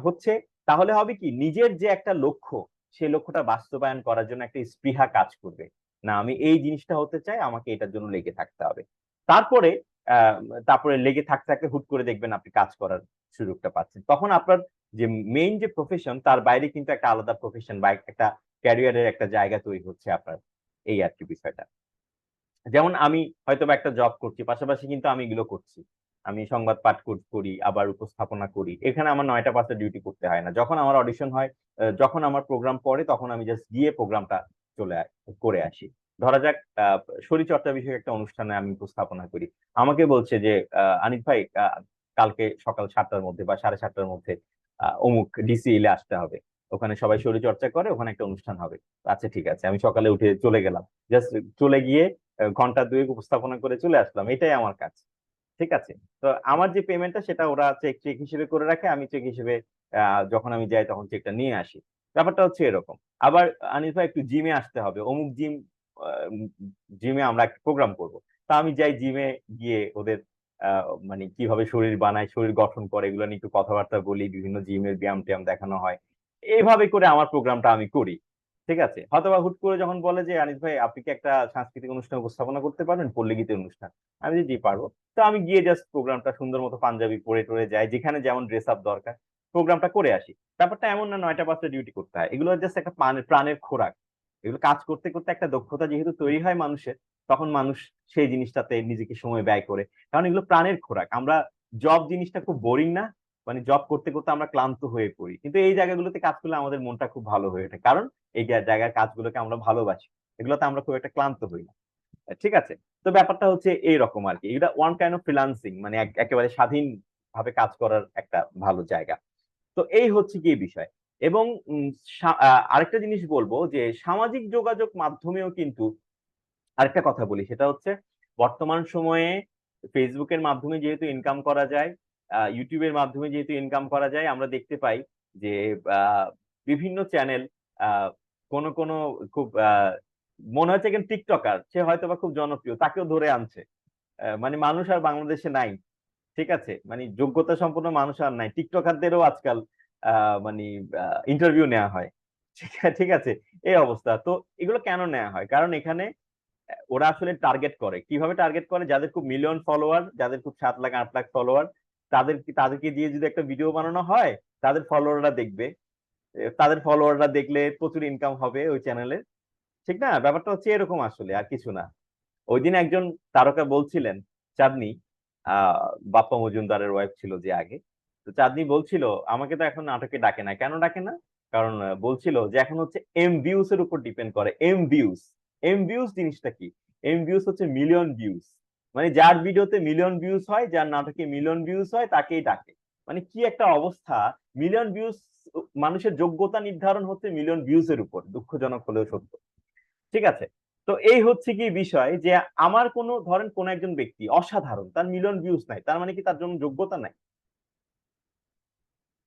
হচ্ছে তাহলে হবে কি, নিজের যে একটা লক্ষ্য, সেই লক্ষ্যটা বাস্তবায়ন করার জন্য একটা স্পৃহা কাজ করবে। না, আমি এই জিনিসটা হতে চাই, আমাকে এটার জন্য লেগে থাকতে হবে। তারপরে আহ তারপরে লেগে থাকতে থাকতে হুট করে দেখবেন আপনি কাজ করার সুযোগটা পাচ্ছেন, তখন আপনার যে মেইন যে প্রফেশন তার বাইরে কিন্তু একটা আলাদা প্রফেশন বা একটা ক্যারিয়ারের একটা জায়গা তৈরি হচ্ছে আপনার। এই আর কি বিষয়টা। যেমন আমি হয়তো বা একটা জব করছি, পাশাপাশি কিন্তু আমি এগুলো করছি, আমি সংবাদ পাঠ করি, আবার উপস্থাপনা করি। এখানে আমার 9টা 5টা ডিউটি করতে হয় না। যখন আমার অডিশন হয়, যখন আমার প্রোগ্রাম পড়ে, তখন আমি জাস্ট গিয়ে প্রোগ্রামটা করে আসি। ধরা যাক শরীরচর্চা বিষয়ক একটা অনুষ্ঠানে আমি উপস্থাপনা করি, আমাকে বলছে যে আনিক ভাই, কালকে সকাল 7টার মধ্যে বা 7:30টার মধ্যে অমুক ডিসি এলে আসতে হবে, ওখানে সবাই শরীরচর্চা করে, ওখানে একটা অনুষ্ঠান হবে। আচ্ছা ঠিক আছে, আমি সকালে উঠে চলে গেলাম, জাস্ট চলে গিয়ে ঘন্টা দুয়েক উপস্থাপনা করে চলে আসলাম, এটাই আমার কাজ। ঠিক আছে, তো আমার যে পেমেন্টটা সেটা ওরা চেক চেক হিসেবে করে রাখে, আমি চেক হিসেবে যখন আমি যাই তখন চেকটা নিয়ে আসি। ব্যাপারটা হচ্ছে এরকম। আবার আনিস ভাই একটু জিমে আসতে হবে, অমুক জিমে আমরা একটা প্রোগ্রাম করব, তা আমি যাই জিমে, গিয়ে ওদের মানে কিভাবে শরীর বানায়, শরীর গঠন করে, এগুলো নিয়ে একটু কথাবার্তা বলি, বিভিন্ন জিমের ব্যায়াম ট্যায়াম দেখানো হয়, এইভাবে করে আমার প্রোগ্রামটা আমি করি। ঠিক আছে, হয়তোবা হুট করে যখন বলে যে আনিস ভাই আপনি কি একটা সাংস্কৃতিক অনুষ্ঠান উপস্থাপনা করতে পারবেন, পল্লী গীতের অনুষ্ঠান, আমি যে জি পারবো। তো আমি গিয়ে জাস্ট প্রোগ্রামটা সুন্দর মতো পাঞ্জাবি পরে টরে যাই, যেখানে যেমন ড্রেস আপ দরকার, প্রোগ্রামটা করে আসি। ব্যাপারটা এমন না 9টা 5টা ডিউটি করতে হয়, এগুলো জাস্ট একটা প্রাণের খোরাক। এগুলো কাজ করতে করতে একটা দক্ষতা যেহেতু তৈরি হয় মানুষের, তখন মানুষ সেই জিনিসটাতে নিজেকে সময় ব্যয় করে, কারণ এগুলো প্রাণের খোরাক। আমরা জব জিনিসটা খুব বোরিং না, মানে জব করতে করতে আমরা ক্লান্ত হয়ে পড়ি, কিন্তু এই জায়গাগুলোতে কাজ করলে আমাদের মনটা খুব ভালো হয়ে ওঠে, কারণ এই জায়গার কাজগুলোকে আমরা ভালোবাসি, এগুলোতে আমরা খুব একটা ক্লান্ত হই না। ঠিক আছে, তো ব্যাপারটা হচ্ছে এইরকম আর কি, এটা ওয়ান কাইন্ড অফ ফ্রিল্যান্সিং, মানে একেবারে স্বাধীন ভাবে কাজ করার একটা ভালো জায়গা। তো এই হচ্ছে কি বিষয়। এবং আরেকটা জিনিস বলবো যে সামাজিক যোগাযোগ মাধ্যমেও কিন্তু আরেকটা কথা বলি, সেটা হচ্ছে বর্তমান সময়ে ফেসবুকের মাধ্যমে যেহেতু ইনকাম করা যায়, ইউটিউবের মাধ্যমে যেহেতু ইনকাম করা যায়, আমরা দেখতে পাই যে আহ, বিভিন্ন চ্যানেল, কোন কোন খুব মনে হচ্ছে কিন্তু টিকটকার, সে হয়তো বা খুব জনপ্রিয়, তাকেও ধরে আনছে। মানে মানুষ আর বাংলাদেশে নাই। ঠিক আছে, মানে যোগ্যতা সম্পন্ন মানুষ আর নাই, টিকটকারদেরও আজকাল মানে ইন্টারভিউ নেওয়া হয়। ঠিক আছে, এই অবস্থা। তো এগুলো কেন নেওয়া হয়? কারণ এখানে ওরা আসলে টার্গেট করে, কিভাবে টার্গেট করে, যাদের খুব মিলিয়ন ফলোয়ার, যাদের খুব 7 লাখ 8 লাখ ফলোয়ার, তাদেরকে দিয়ে যদি একটা ভিডিও বানানো হয়, তাদের ফলোয়াররা দেখবে, তাদের ফলোয়াররা দেখলে প্রচুর ইনকাম হবে ওই চ্যানেলে। ঠিক না? ব্যাপারটা হচ্ছে এরকম আসলে, আর কিছু না। ওই দিন একজন তারকা বলছিলেন, চাঁদনী, বাপ্পা মজুমদারের ওয়াইফ ছিল যে আগে, তো চাঁদনী বলছিল আমাকে তো এখন নাটকে ডাকে না, কেন ডাকে না? কারণ বলছিল যে এখন হচ্ছে এম ভিউস এর উপর ডিপেন্ড করে। এম ভিউস, এম ভিউস জিনিসটা কি? এম ভিউস হচ্ছে মিলিয়ন ভিউস, মানে যার ভিডিওতে মিলিয়ন ভিউজ হয়, যার নাটকে মিলিয়ন ভিউজ হয়, তাকেই ডাকে। মানে কি একটা অবস্থা! মিলিয়ন ভিউজ, মানুষের যোগ্যতা নির্ধারণ হচ্ছে মিলিয়ন ভিউজ এর উপর, দুঃখজনক হলেও সত্য। ঠিক আছে, তো এই হচ্ছে কি বিষয়, যে আমার কোনো, ধরেন কোন একজন ব্যক্তি অসাধারণ, তার মিলিয়ন ভিউজ নাই, তার মানে কি তার জন্য যোগ্যতা নাই?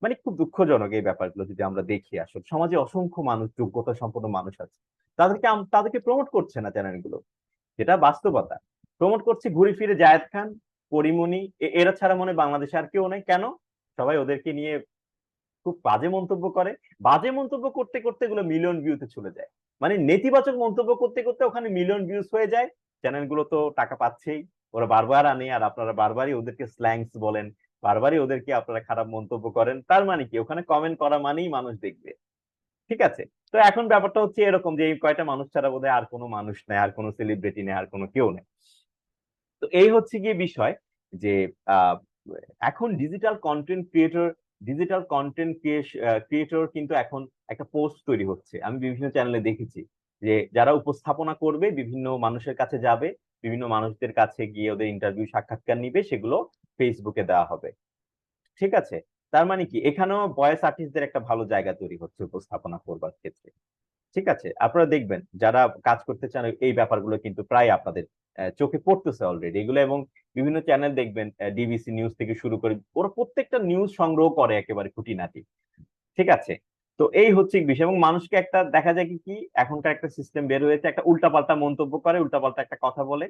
মানে খুব দুঃখজনক এই ব্যাপারগুলো যদি আমরা দেখি। আসলে সমাজে অসংখ্য মানুষ, যোগ্যতা সম্পন্ন মানুষ আছে, তাদেরকে প্রমোট করছে না চ্যানেলগুলো, যেটা বাস্তবতা। প্রমোট করছে ঘুরে ফিরে জায়েদ খান, পরিমণি, এরা ছাড়া মনে হয় বাংলাদেশে আর কেউ নেই। কেন? সবাই ওদেরকে নিয়ে খুব বাজে মন্তব্য করে। বাজে মন্তব্য করতে করতে এগুলো মিলিয়ন ভিউতে চলে যায়। মানে নেতিবাচক মন্তব্য করতে করতে ওখানে মিলিয়ন ভিউজ হয়ে যায়। চ্যানেলগুলো তো টাকা পাচ্ছেই, ওরা বারবার আনে, আর আপনারা বারবারই ওদেরকে স্ল্যাংস বলেন, বারবারই ওদেরকে আপনারা খারাপ মন্তব্য করেন। তার মানে কি, ওখানে কমেন্ট করা মানেই মানুষ দেখবে। ঠিক আছে, তো এখন ব্যাপারটা হচ্ছে এরকম যে এই কয়টা মানুষ ছাড়া বোধহয় আর কোনো মানুষ নেই, আর কোনো সেলিব্রিটি নেই, আর কোনো কেউ নেই। তো এই হচ্ছে গিয়ে বিষয়, যে আহ, এখন ডিজিটাল কন্টেন্ট ক্রিয়েটর কিন্তু এখন একটা পোস্ট তৈরি হচ্ছে, আমি বিভিন্ন চ্যানেলে দেখেছি, যে যারা উপস্থাপনা করবে, বিভিন্ন মানুষের কাছে যাবে, বিভিন্ন মানুষদের কাছে গিয়ে ওদের ইন্টারভিউ সাক্ষাৎকার নিবে, সেগুলো ফেসবুকে দেওয়া হবে। ঠিক আছে, তার মানে কি এখানেও ভয়েস আর্টিস্টদের একটা ভালো জায়গা তৈরি হচ্ছে উপস্থাপনা করবার ক্ষেত্রে। ঠিক আছে, আপনারা দেখবেন যারা কাজ করতে চান এই ব্যাপারগুলো কিন্তু প্রায় আপনাদের চোখে পড়তেছে অলরেডি এগুলো। এবং বিভিন্ন চ্যানেল দেখবেন, ডিবিসি নিউজ থেকে শুরু করে, ওরা প্রত্যেকটা নিউজ সংগ্রহ করে একেবারে খুঁটিনাটি। ঠিক আছে, তো এই হচ্ছে বিষয়। এবং মানুষকে একটা দেখা যায় কি কি, এখনকার একটা সিস্টেম বের হয়েছে, একটা উল্টাপাল্টা মন্তব্য করে, উল্টাপাল্টা একটা কথা বলে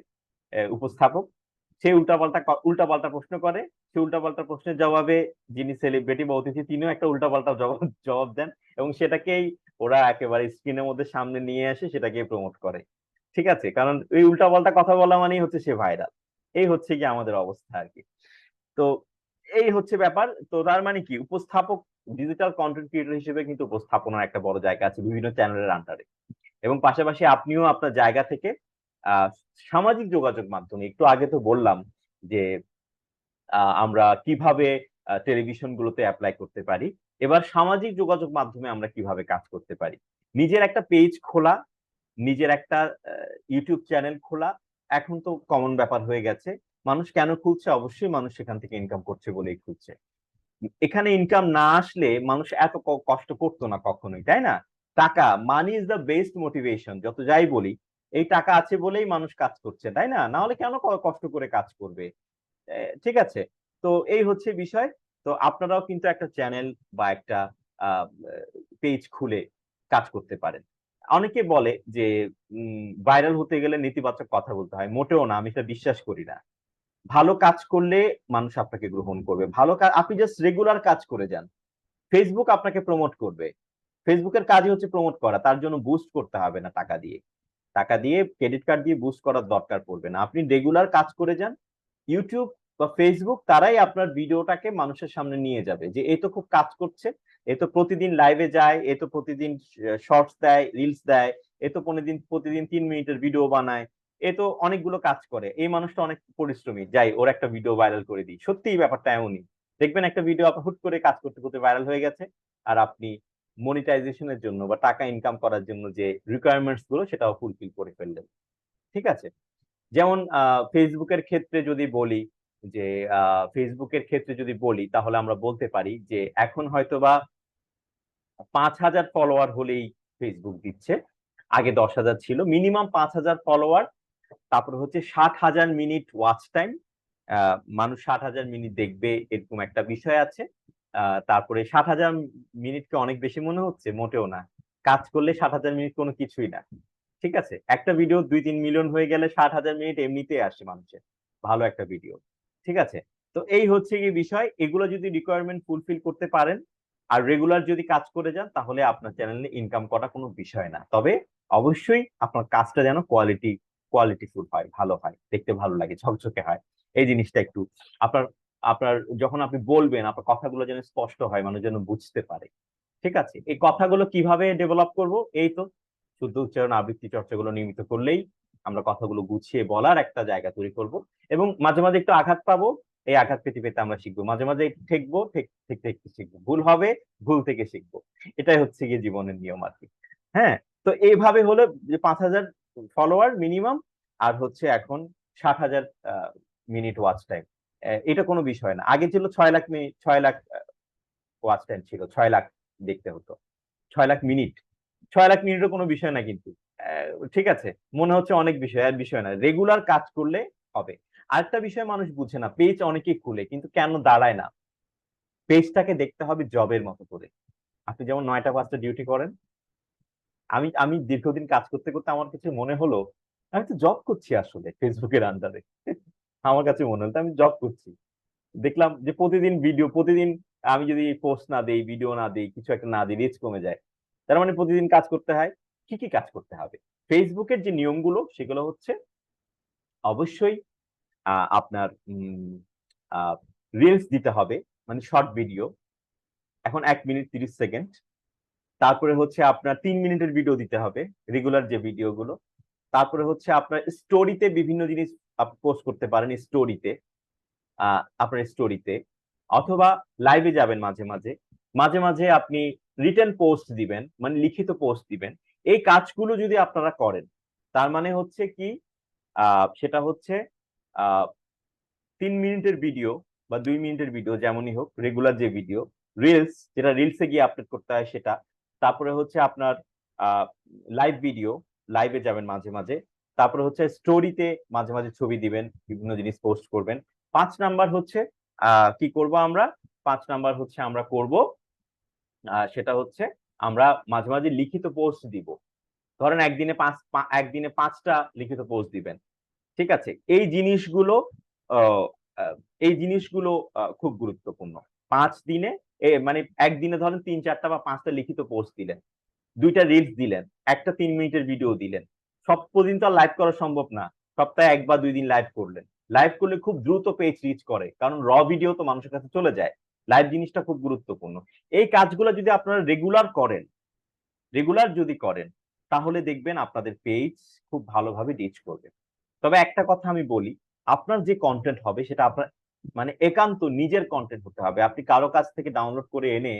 উপস্থাপক, সে উল্টাপাল্টা প্রশ্ন করে, সে উল্টাপাল্টা প্রশ্নের জবাবে যিনি সেলিব্রিটি বা অতিথি, তিনিও একটা উল্টাপাল্টা জবাব জবাব দেন, এবং সেটাকেই ওরা একেবারে স্ক্রিনের মধ্যে সামনে নিয়ে আসে, সেটাকে প্রমোট করে। ঠিক আছে, কারণ এই উল্টাপাল্টা কথা বলা মানেই হচ্ছে সে ভাইরাল। এই হচ্ছে কি আমাদের অবস্থা আর কি। তো এই হচ্ছে ব্যাপার। তো তার মানে কি, উপস্থাপক, ডিজিটাল কন্টেন্ট ক্রিয়েটর হিসেবে কিন্তু উপস্থাপনার একটা বড় জায়গা আছে বিভিন্ন চ্যানেলের আন্ডারে। এবং পাশাপাশি আপনিও আপনার জায়গা থেকে আহ সামাজিক যোগাযোগ মাধ্যমে, একটু আগে তো বললাম যে আমরা কিভাবে টেলিভিশন গুলোতে অ্যাপ্লাই করতে পারি, এবার সামাজিক যোগাযোগ মাধ্যমে আমরা কিভাবে কাজ করতে পারি। নিজের একটা পেজ খোলা, নিজের একটা ইউটিউব চ্যানেল খোলা, এখন তো কমন ব্যাপার হয়ে গেছে। মানুষ কেন খুলছে? অবশ্যই মানুষ সেখান থেকে ইনকাম করছে বলেই খুলছে। এখানে ইনকাম না আসলে মানুষ এত কষ্ট করতো না কখনোই, তাই না? টাকা, money is the best motivation, যত যাই বলি, এই টাকা আছে বলেই মানুষ কাজ করছে, তাই না? না হলে কেন কষ্ট করে কাজ করবে? ঠিক আছে, তো এই হচ্ছে বিষয়। তো আপনারাও কিন্তু একটা চ্যানেল বা একটা পেজ খুলে কাজ করতে পারেন। অনেকে বলে যে ভাইরাল হতে গেলে নেতিবাচক কথা বলতে হয়, মোটেও না, আমি এটা বিশ্বাস করি না। ভালো কাজ করলে মানুষ আপনাকে গ্রহণ করবে। ভালো কাজ, আপনি জাস্ট রেগুলার কাজ করে যান, ফেসবুক আপনাকে প্রমোট করবে। ফেসবুকের কাজই হচ্ছে প্রমোট করা, তার জন্য বুস্ট করতে হবে না টাকা দিয়ে। টাকা দিয়ে, ক্রেডিট কার্ড দিয়ে বুস্ট করার দরকার পড়বে না, আপনি রেগুলার কাজ করে যান। ইউটিউব বা ফেসবুক তারাই আপনার ভিডিওটাকে মানুষের সামনে নিয়ে যাবে, যে এই তো খুব কাজ করছে, এ তো প্রতিদিন লাইভে যায়, এ তো প্রতিদিন শর্টস দেয়, রিলস দেয়, এ তো প্রতিদিন প্রতিদিন 3 মিনিটের ভিডিও বানায়, এ তো অনেকগুলো কাজ করে, এই মানুষটা অনেক পরিশ্রমী, যাই ওর একটা ভিডিও ভাইরাল করে দিই। সত্যি ব্যাপারটা এমনই। দেখবেন একটা ভিডিও আপনার হুট করে কাজ করতে করতে ভাইরাল হয়ে গেছে, আর আপনি মনিটাইজেশনের জন্য বা টাকা ইনকাম করার জন্য যে রিকোয়ারমেন্টস গুলো, সেটাও ফুলফিল করে ফেললেন। ঠিক আছে, যেমন ফেসবুকের ক্ষেত্রে যদি বলি, তাহলে আমরা বলতে পারি যে এখন হয়তোবা 5,000 ফলোয়ার হলেই ফেসবুক দিচ্ছে। আগে 10,000 ছিল, মিনিমাম 5,000 ফলোয়ার, তারপর হচ্ছে 60,000 মিনিট ওয়াচ টাইম, মানুষ 60,000 মিনিট দেখবে, এরকম একটা বিষয় আছে। তারপরে 60,000 মিনিটকে অনেক বেশি মনে হচ্ছে, মোটেও না। কাজ করলে 60,000 মিনিট কোনো কিছুই না। ঠিক আছে, একটা ভিডিও 2-3 মিলিয়ন হয়ে গেলে 60,000 মিনিট এমনিতেই আসে মানুষের, ভালো একটা ভিডিও। ঠিক আছে, তো এই হচ্ছে কি বিষয়, এগুলো যদি রিকোয়ারমেন্ট ফুলফিল করতে পারেন, আর রেগুলার যদি কাজ করে যান তাহলে আপনার চ্যানেলে ইনকাম করা কোনো বিষয় না। তবে অবশ্যই আপনার কাজটা যেন কোয়ালিটিফুল হয়, ভালো হয়, দেখতে ভালো লাগে, ঝকঝকে হয়। এই জিনিসটা একটু আপনার আপনার যখন আপনি বলবেন আপনার কথাগুলো যেন স্পষ্ট হয়, মানুষ যেন বুঝতে পারে। ঠিক আছে, এই কথাগুলো কিভাবে ডেভেলপ করব? এই তো শুদ্ধ উচ্চারণ আবৃত্তি চর্চাগুলো নিয়মিত করলেই আমরা কথাগুলো গুছিয়ে বলার একটা জায়গা তৈরি করব। এবং মাঝে মাঝে একটু আঘাত পাবো, এই আঘাত পেতে পেতে আমরা শিখবো। মাঝে মাঝে একটু ঠেকবো, ঠেকতে একটু শিখবো। ভুল হবে, ভুল থেকে শিখবো। এটাই হচ্ছে গিয়ে জীবনের নিয়ম আর কি। হ্যাঁ, তো এইভাবে হলো যে 5,000 ফলোয়ার মিনিমাম, আর হচ্ছে এখন 60,000 মিনিট ওয়াচ টাইম। এটা কোনো বিষয় না। আগে ছিল 6 lakh minute, 6 lakh watch time ছিল, 6 লাখ দেখতে হতো। 6 লাখ মিনিট, 6 লাখ মিনিটও কোনো বিষয় না কিন্তু। ঠিক আছে, মনে হচ্ছে অনেক বিষয়, আর বিষয় না, রেগুলার কাজ করলে হবে। আরেকটা বিষয় মানুষ বুঝে না, পেজ অনেকেই খুলে কিন্তু কেন দাঁড়ায় না। পেজটাকে দেখতে হবে জবের মতো করে। আপনি যেমন 9টা 5টা ডিউটি করেন, আমি আমি দীর্ঘদিন কাজ করতে করতে আমার কাছে মনে হলো আমি তো জব করছি আসলে ফেসবুকের আন্ডারে। আমার কাছে মনে হলো আমি জব করছি। দেখলাম যে প্রতিদিন আমি যদি পোস্ট না দেই, ভিডিও না দেই, কিছু একটা না দিই, রিচ কমে যায়। তার মানে প্রতিদিন কাজ করতে হয়। কি কি কাজ করতে হবে? ফেসবুকের যে নিয়মগুলো সেগুলো হচ্ছে অবশ্যই আপনার রিলস দিতে হবে, মানে শর্ট ভিডিও। এখন 1 মিনিট 30 সেকেন্ড। তারপরে হচ্ছে আপনার 3 মিনিটের ভিডিও দিতে হবে, রেগুলার যে ভিডিও গুলো। তারপরে হচ্ছে আপনার স্টোরিতে বিভিন্ন জিনিস আপনি পোস্ট করতে পারেন স্টোরিতে, আপনার স্টোরিতে, অথবা লাইভে যাবেন মাঝে মাঝে। মাঝে মাঝে আপনি রিটেন পোস্ট দিবেন, মানে লিখিত পোস্ট দিবেন। এই কাজগুলো যদি আপনারা করেন, তার মানে হচ্ছে কি, সেটা হচ্ছে আহ 3 মিনিটের ভিডিও বা 2 মিনিটের ভিডিও, যেমনই হোক, রেগুলার যে ভিডিও, রিলস যেটা রিলসে গিয়ে আপলোড করতে হয় সেটা। তারপরে হচ্ছে আপনার লাইভ ভিডিও, লাইভে যাবেন মাঝে মাঝে। তারপরে হচ্ছে স্টোরিতে মাঝে মাঝে ছবি দিবেন, বিভিন্ন জিনিস পোস্ট করবেন। 5 নাম্বার হচ্ছে কি করব আমরা, 5 নাম্বার হচ্ছে আমরা করব সেটা হচ্ছে আমরা মাঝে মাঝে লিখিত পোস্ট দিব। ধরেন একদিনে 5টা লিখিত পোস্ট দিবেন। ঠিক আছে, এই জিনিসগুলো আহ, আহ, এই জিনিসগুলো খুব গুরুত্বপূর্ণ। 5 দিনে মানে একদিনে ধরেন 3 4টা বা 5টা লিখিত পোস্ট দিলেন, 2টা রিলস দিলেন, একটা 3 মিনিটের ভিডিও দিলেন। সব প্রতিদিন তো লাইভ করা সম্ভব না। সপ্তাহে 1 বা 2 দিন লাইভ করলেন। লাইভ করলে খুব দ্রুত পেজ রিচ করে, কারণ ভিডিও তো মানুষের কাছে চলে যায়। লাইভ জিনিসটা খুব গুরুত্বপূর্ণ। এই কাজগুলো যদি আপনারা রেগুলার যদি করেন তাহলে দেখবেন আপনাদের পেজ খুব ভালোভাবে রিচ করবে। তবে একটা কথা আমি বলি, আপনার যে কন্টেন্ট হবে সেটা আপনার মানে একান্ত নিজের কন্টেন্ট হতে হবে। আপনি কারো কাছ থেকে ডাউনলোড করে এনে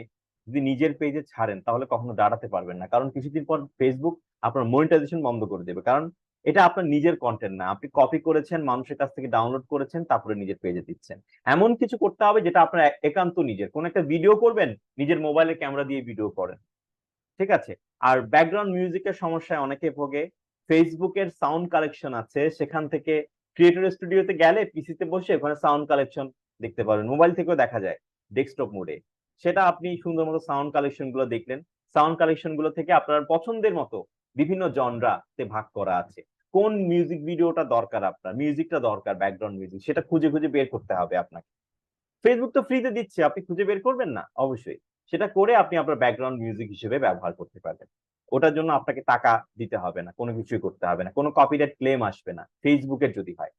যদি নিজের পেজে ছাড়েন তাহলে কখনো দাঁড়াতে পারবেন না, কারণ কিছুদিন পর ফেসবুক আপনার মনিটাইজেশন বন্ধ করে দেবে। কারণ এটা আপনার নিজের কন্টেন্ট না, আপনি কপি করেছেন, মানুষের কাছ থেকে ডাউনলোড করেছেন, তারপরে নিজের পেজে দিচ্ছেন। এমন কিছু করতে হবে যেটা আপনার একান্ত নিজের। কোন একটা ভিডিও করবেন, নিজের মোবাইলের ক্যামেরা দিয়ে ভিডিও করেন। ঠিক আছে। আর ব্যাকগ্রাউন্ড মিউজিকের সমস্যায় অনেকে ভোগে। ফেসবুকের সাউন্ড কালেকশন আছে, সেখান থেকে ক্রিয়েটর স্টুডিওতে গেলে পিসিতে বসে ওখানে সাউন্ড কালেকশন দেখতে পারবেন, মোবাইল থেকেও দেখা যায় ডেস্কটপ মোডে। সেটা আপনি সুন্দর মতো সাউন্ড কালেকশন গুলো দেখলেন। সাউন্ড কালেকশন গুলো থেকে আপনার পছন্দের মতো বিভিন্ন জনরাতে ভাগ করা আছে। কোন মিউজিক ভিডিওটা দরকার, আপনার মিউজিকটা দরকার, ব্যাকগ্রাউন্ড মিউজিক, সেটা খুঁজে খুঁজে বের করতে হবে আপনাকে। ফেসবুক তো ফ্রিতে দিচ্ছে, আপনি খুঁজে বের করবেন না? অবশ্যই। সেটা করে আপনি আপনার ব্যাকগ্রাউন্ড মিউজিক হিসেবে ব্যবহার করতে পারবেন। ওটার জন্য আপনাকে টাকা দিতে হবে না, কোনো কিছুই করতে হবে না, কোনো কপিরাইট ক্লেম আসবে না ফেসবুকের যদি হয়।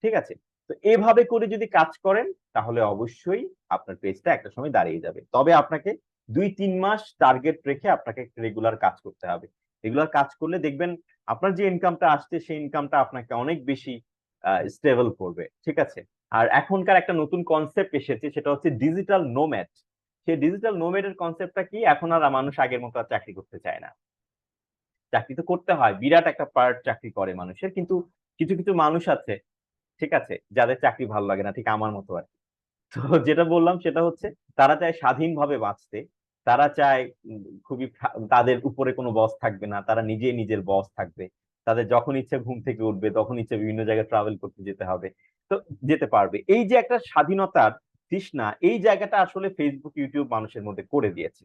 ঠিক আছে। তো এভাবে করে যদি কাজ করেন তাহলে অবশ্যই আপনার পেজটা একটা সময় দাঁড়িয়ে যাবে। তবে আপনাকে 2-3 মাস টার্গেট রেখে আপনাকে রেগুলার কাজ করতে হবে। রেগুলার কাজ করলে দেখবেন আপনার যে ইনকামটা আসছে সেই ইনকামটা আপনাকে অনেক বেশি স্টেবল করবে। ঠিক আছে। আর এখনকার একটা নতুন কনসেপ্ট এসেছে, সেটা হচ্ছে ডিজিটাল নোম্যাড। সেই ডিজিটাল নোম্যাডের কনসেপ্টটা কি, এখন আর মানুষ আগের মতো আর চাকরি করতে চায় না। চাকরি তো করতে হয়, বিরাট একটা পার্ট চাকরি করে মানুষের, কিন্তু কিছু কিছু মানুষ আছে, ঠিক আছে, যাদের চাকরি ভালো লাগে না, ঠিক আমার মতো আর কি। তো যেটা বললাম সেটা হচ্ছে তারা চায় স্বাধীনভাবে বাঁচতে। তারা চায় তাদের উপরে কোনো বস থাকবে না, তারা নিজে নিজের বস থাকবে। তাদের যখন ইচ্ছে ঘুম থেকে উঠবে, তখন ইচ্ছে বিভিন্ন জায়গায় ট্রাভেল করতে যেতে হবে। তো যেতে পারবে। এই যে একটা স্বাধীনতার তৃষ্ণা, এই জায়গাটা আসলে ফেসবুক ইউটিউব মানুষের মধ্যে করে দিয়েছে।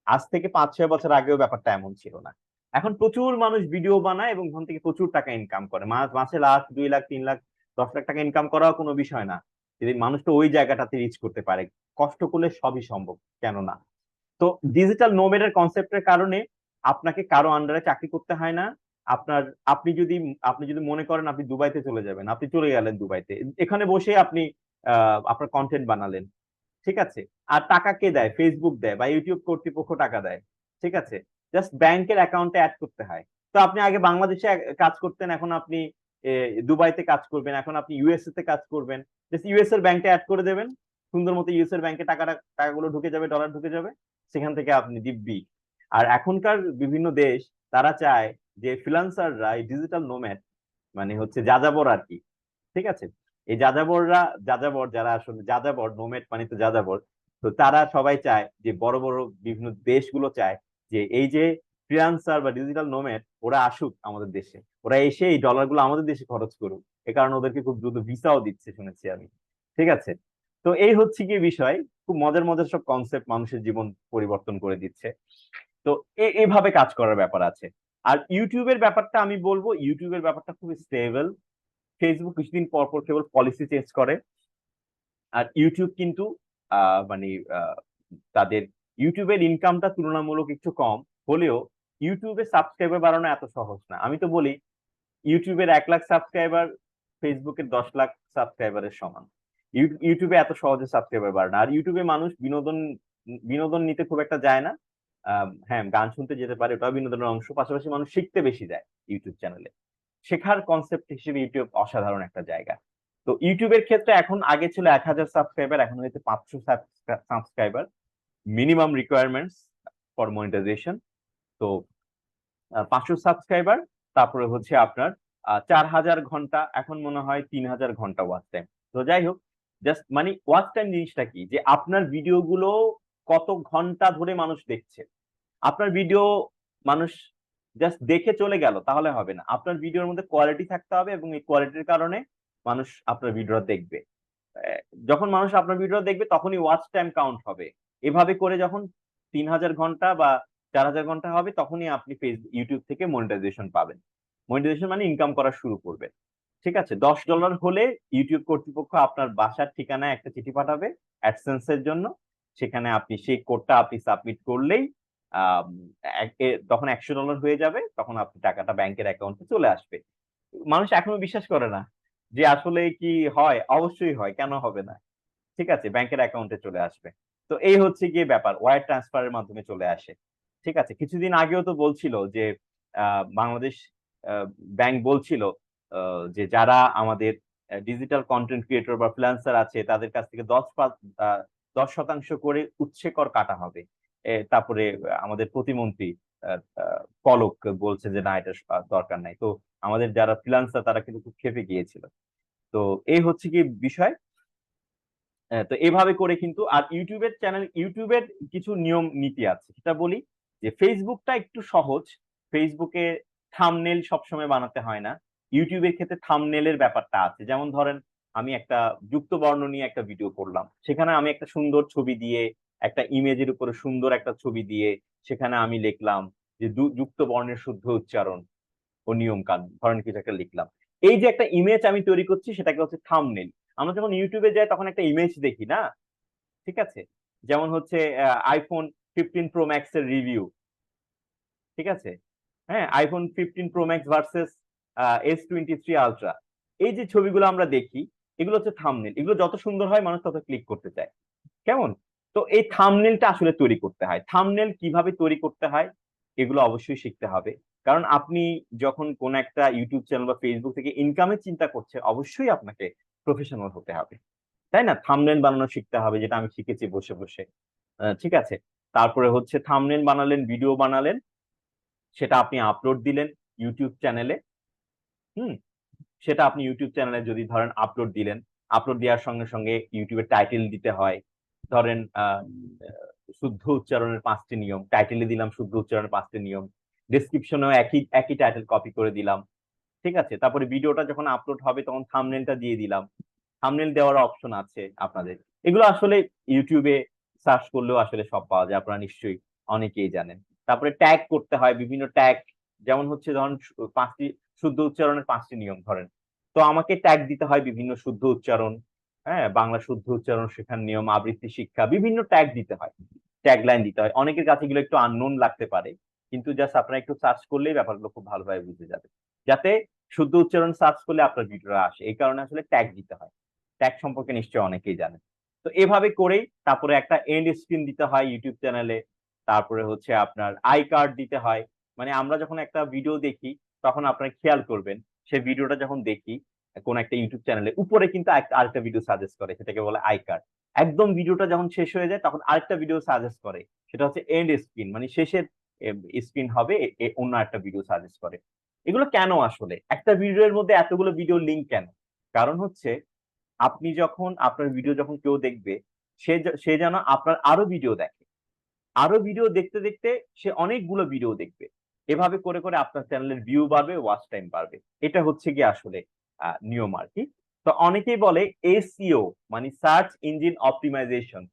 আজ থেকে 5-6 বছর আগেও ব্যাপারটা এমন ছিল না। এখন প্রচুর মানুষ ভিডিও বানায় এবং ওখান থেকে প্রচুর টাকা ইনকাম করে। মাসে লাখ, 2 লাখ, 3 লাখ, 10 লাখ টাকা ইনকাম করাও কোনো বিষয় না, যদি মানুষ তো ওই জায়গাটাতে রিচ করতে পারে। কষ্ট করলে সবই সম্ভব, কেন না? তো ডিজিটাল নোমেডের কনসেপ্টের কারণে আপনাকে কারো আন্ডারে চাকরি করতে হয় না। আপনার আপনি যদি মনে করেন আপনি দুবাইতে চলে যাবেন, আপনি চলে গেলেন দুবাইতে, এখানে বসে আপনি আপনার কন্টেন্ট বানালেন, ঠিক আছে। আর টাকা কে দেয়? ফেসবুক দেয় বা ইউটিউব কর্তৃপক্ষ টাকা দেয়, ঠিক আছে। জাস্ট ব্যাংকের অ্যাকাউন্টে অ্যাড করতে হয়। তো আপনি আগে বাংলাদেশে কাজ করতেন, এখন আপনি দুবাইতে কাজ করবেন, এখন আপনি ইউএসএ তে কাজ করবেন। জাস্ট ইউএস এর ব্যাংকে অ্যাড করে দেবেন, সুন্দর মতো ইউএস এর ব্যাংকে টাকাগুলো ঢুকে যাবে, ডলার ঢুকে যাবে, সেখান থেকে আপনি দিব্যি। আর এখনকার বিভিন্ন দেশ তারা চায় যে ফ্রিল্যান্সাররা, এই ডিজিটাল নোম্যাড মানে হচ্ছে যাযাবর আর কি, ঠিক আছে। এই যাযাবররা, যাযাবর যারা আসলে যাযাবর, নোমেড মানে তো যাযাবর, তো তারা সবাই চায় যে বড় বড় বিভিন্ন দেশগুলো চায় যে এই যে ফ্রিল্যান্সার বা ডিজিটাল নোমেড ওরা আসুক আমাদের দেশে, ওরা এসে এই ডলার গুলো আমাদের দেশে খরচ করুক। এ কারণে ওদেরকে খুব দ্রুত ভিসাও দিচ্ছে শুনেছি আমি, ঠিক আছে। তো এই হচ্ছে কি বিষয়, খুব মজার মজার সব কনসেপ্ট মানুষের জীবন পরিবর্তন করে দিচ্ছে। তো এইভাবে কাজ করার ব্যাপার আছে। আর ইউটিউবের ব্যাপারটা আমি বলবো, ইউটিউবের ব্যাপারটা খুব স্টেবল। ফেসবুক কিছুদিন পর পর কেবল পলিসি চেঞ্জ করে। আর ইউটিউব কিন্তু মানে তাদের ইউটিউবের ইনকামটা তুলনামূলক একটু কম হলেও ইউটিউবে সাবস্ক্রাইবার বাড়ানো এত সহজ না। আমি তো বলি ইউটিউবের 1 লাখ সাবস্ক্রাইবার ফেসবুকের 10 লাখ সাবস্ক্রাইবারের সমান। ইউটিউবে এত সহজে সাবস্ক্রাইবার বাড়ে না। আর ইউটিউবে মানুষ বিনোদন বিনোদন নিতে খুব একটা যায় না। হ্যাঁ, গান শুনতে যেতে পারে, ওটাও বিনোদনের অংশ। পাশাপাশি মানুষ শিখতে বেশি যায় ইউটিউব চ্যানেলে। শেখার কনসেপ্ট হিসেবে ইউটিউব অসাধারণ একটা জায়গা। তো ইউটিউবের ক্ষেত্রে এখন, আগে ছিল 1,000 সাবস্ক্রাইবার, এখন হয়েছে 500 subscriber minimum requirements for monetization. তো 500 সাবস্ক্রাইবার, তারপরে হচ্ছে আপনার 4,000 ঘন্টা, এখন মনে হয় 3,000 ঘন্টা ওয়াচ টাইম। তো যাই হোক, জাস্ট মানে ওয়াচ টাইম জিনিসটা কি, যে আপনার ভিডিও গুলো কত ঘন্টা ধরে মানুষ দেখছে। আপনার ভিডিও মানুষ জাস্ট দেখে চলে গেল তাহলে হবে না, আপনার ভিডিওর মধ্যে কোয়ালিটি থাকতে হবে, এবং এই কোয়ালিটির কারণে মানুষ আপনার ভিডিও দেখবে। যখন মানুষ আপনার ভিডিও দেখবে তখনই ওয়াচ টাইম কাউন্ট হবে। এভাবে করে যখন 3,000 ঘন্টা বা 4,000 ঘন্টা হবে, তখনই আপনি ইউটিউব থেকে মনিটাইজেশন পাবেন। মনিটাইজেশন মানে ইনকাম করা শুরু করবে, ঠিক আছে। $10 হলে ইউটিউব কর্তৃপক্ষ আপনার বাসার ঠিকানায় একটা চিঠি পাঠাবে অ্যাডসেন্স এর জন্য। সেখানে আপনি সেই কোডটা আপনি সাবমিট করলেই আহ, তখন $100 হয়ে যাবে, তখন আপনি টাকাটা ব্যাংকের অ্যাকাউন্টে চলে আসবে। মানুষ এখনো বিশ্বাস করে না যে আসলে কি হয়। অবশ্যই হয়, কেন হবে না, ঠিক আছে, ব্যাংকের অ্যাকাউন্টে চলে আসবে। তো এই হচ্ছে গিয়ে ব্যাপার, ওয়্যার ট্রান্সফারের মাধ্যমে চলে আসে, ঠিক আছে। কিছুদিন আগেও তো বলছিল যে বাংলাদেশ ব্যাংক বলছিল যে যারা আমাদের ডিজিটাল কন্টেন্ট ক্রিয়েটর বা ফ্রিল্যান্সার আছে তাদের কাছ থেকে 10% করে উৎসে কর কাটা হবে। তারপরে আমাদের প্রতিমন্ত্রী পলক বলছে যে না, এটা দরকার নাই। তো আমাদের যারা ফ্রিল্যান্সার তারা কিন্তু খুব ক্ষেপে গিয়েছিল। তো এই হচ্ছে কি বিষয়। তো এভাবে করে কিন্তু, আর ইউটিউবের চ্যানেল, ইউটিউবের কিছু নিয়ম নীতি আছে সেটা বলি। যে ফেসবুকটা একটু সহজ, ফেসবুকে থাম্বনেল সবসময় বানাতে হয় না। ইউটিউবের ক্ষেত্রে থাম্বনেলের ব্যাপারটা আছে। যেমন ধরেন আমি একটা যুক্ত বর্ণ নিয়ে একটা ভিডিও করলাম, সেখানে আমি একটা সুন্দর ছবি দিয়ে, একটা ইমেজের উপরে সুন্দর একটা ছবি দিয়ে সেখানে আমি লিখলাম যে যুক্ত বর্ণের শুদ্ধ উচ্চারণ ও নিয়ম কানুন, ধরেন কিছু একটা লিখলাম। এই যে একটা ইমেজ আমি তৈরি করছি সেটাকে হচ্ছে থাম্বনেল। আমরা যখন ইউটিউবে যাই তখন একটা ইমেজ দেখি না, ঠিক আছে। যেমন হচ্ছে iPhone 15 Pro Max এর রিভিউ, ঠিক আছে। হ্যাঁ, iPhone 15 Pro Max versus S23 Ultra, এই যে ছবিগুলো আমরা দেখি, এগুলো হচ্ছে থাম্বনেল। এগুলো যত সুন্দর হয় মানুষ তত ক্লিক করতে চায়, কেমন। তো এই থাম্বনেলটা আসলে তৈরি করতে হয়, থাম্বনেল কিভাবে তৈরি করতে হয় এগুলো অবশ্যই শিখতে হবে। কারণ আপনি যখন কোন একটা ইউটিউব চ্যানেল বা ফেসবুক থেকে ইনকামের চিন্তা করছেন, অবশ্যই আপনাকে প্রফেশনাল হতে হবে, তাই না। থাম্বনেল বানানো শিখতে হবে, যেটা আমি শিখেছি বসে বসে, ঠিক আছে। তারপরে হচ্ছে থাম্বনেল বানালেন, ভিডিও বানালেন, সেটা আপনি আপলোড দিলেন ইউটিউব চ্যানেলে। হুম, সেটা আপনি ইউটিউব চ্যানেলে যদি ধরেন আপলোড দিলেন, আপলোড দেওয়ার সঙ্গে সঙ্গে ইউটিউবের টাইটেল দিতে হয়। ধরেন শুদ্ধ উচ্চারণের 5টি নিয়ম, টাইটেলে দিলাম শুদ্ধ উচ্চারণের 5টি নিয়ম, ডেসক্রিপশনেও একই একই টাইটেল কপি করে দিলাম, ঠিক আছে। তারপরে ভিডিওটা যখন আপলোড হবে তখন থাম্বনেলটা দিয়ে দিলাম। থাম্বনেল দেওয়ার অপশন আছে আপনাদের। এগুলো আসলে ইউটিউবে সার্চ করলেও আসলে সব পাওয়া যায়, আপনারা নিশ্চয়ই অনেকেই জানেন। তারপরে ট্যাগ করতে হয়, বিভিন্ন ট্যাগ। যেমন হচ্ছে ধরুন 5টি শুদ্ধ উচ্চারণের 5টি নিয়ম ধরেন, তো আমাকে ট্যাগ দিতে হয় বিভিন্ন শুদ্ধ উচ্চারণ, হ্যাঁ, বাংলা শুদ্ধ উচ্চারণ শেখার নিয়ম, আবৃত্তি শিক্ষা, বিভিন্ন ট্যাগ দিতে হয়। ট্যাগলাইন দিতে হয়। অনেকের কাছে এগুলো একটু আননোন লাগতে পারে, কিন্তু জাস্ট আপনারা একটু সার্চ করলেই ব্যাপারগুলো খুব ভালোভাবে বুঝে যাবে। যাতে শুদ্ধ উচ্চারণ সার্চ করলে আপনার ভিডিওটা আসে, এই কারণে আসলে ট্যাগ দিতে হয়। ট্যাগ সম্পর্কে নিশ্চয়ই অনেকেই জানেন। তো এভাবে করেই তারপরে একটা এন্ড স্ক্রিন দিতে হয় ইউটিউব চ্যানেলে। তারপরে হচ্ছে আপনার আই কার্ড দিতে হয়। মানে আমরা যখন একটা ভিডিও দেখি তখন আপনারা খেয়াল করবেন, সেই ভিডিওটা যখন দেখি কোন একটা ইউটিউব চ্যানেলে, উপরে কিন্তু আরেকটা ভিডিও সাজেস্ট করে, সেটাকে বলে আই কার্ড। একদম ভিডিওটা যখন শেষ হয়ে যায় তখন আরেকটা ভিডিও সাজেস্ট করে, সেটা হচ্ছে এন্ড স্ক্রিন, মানে শেষের স্ক্রিন হবে, অন্য একটা ভিডিও সাজেস্ট করে। এগুলো কেন আসলে একটা ভিডিওর মধ্যে এতগুলো ভিডিও লিঙ্ক কেন? কারণ হচ্ছে আপনি যখন আপনার ভিডিও যখন কেউ দেখবে, সে যেন আপনার আরো ভিডিও দেখে, আরো ভিডিও দেখতে দেখতে সে অনেকগুলো ভিডিও দেখবে। এভাবে করে করে আপনার চ্যানেলের ভিউ বাড়বে, ওয়াচ টাইম বাড়বে। এটা হচ্ছে কি আসলে নিয়ম আর কি। তো অনেকেই বলে এসইও মানে সার্চ ইঞ্জিন অপটিমাইজেশন।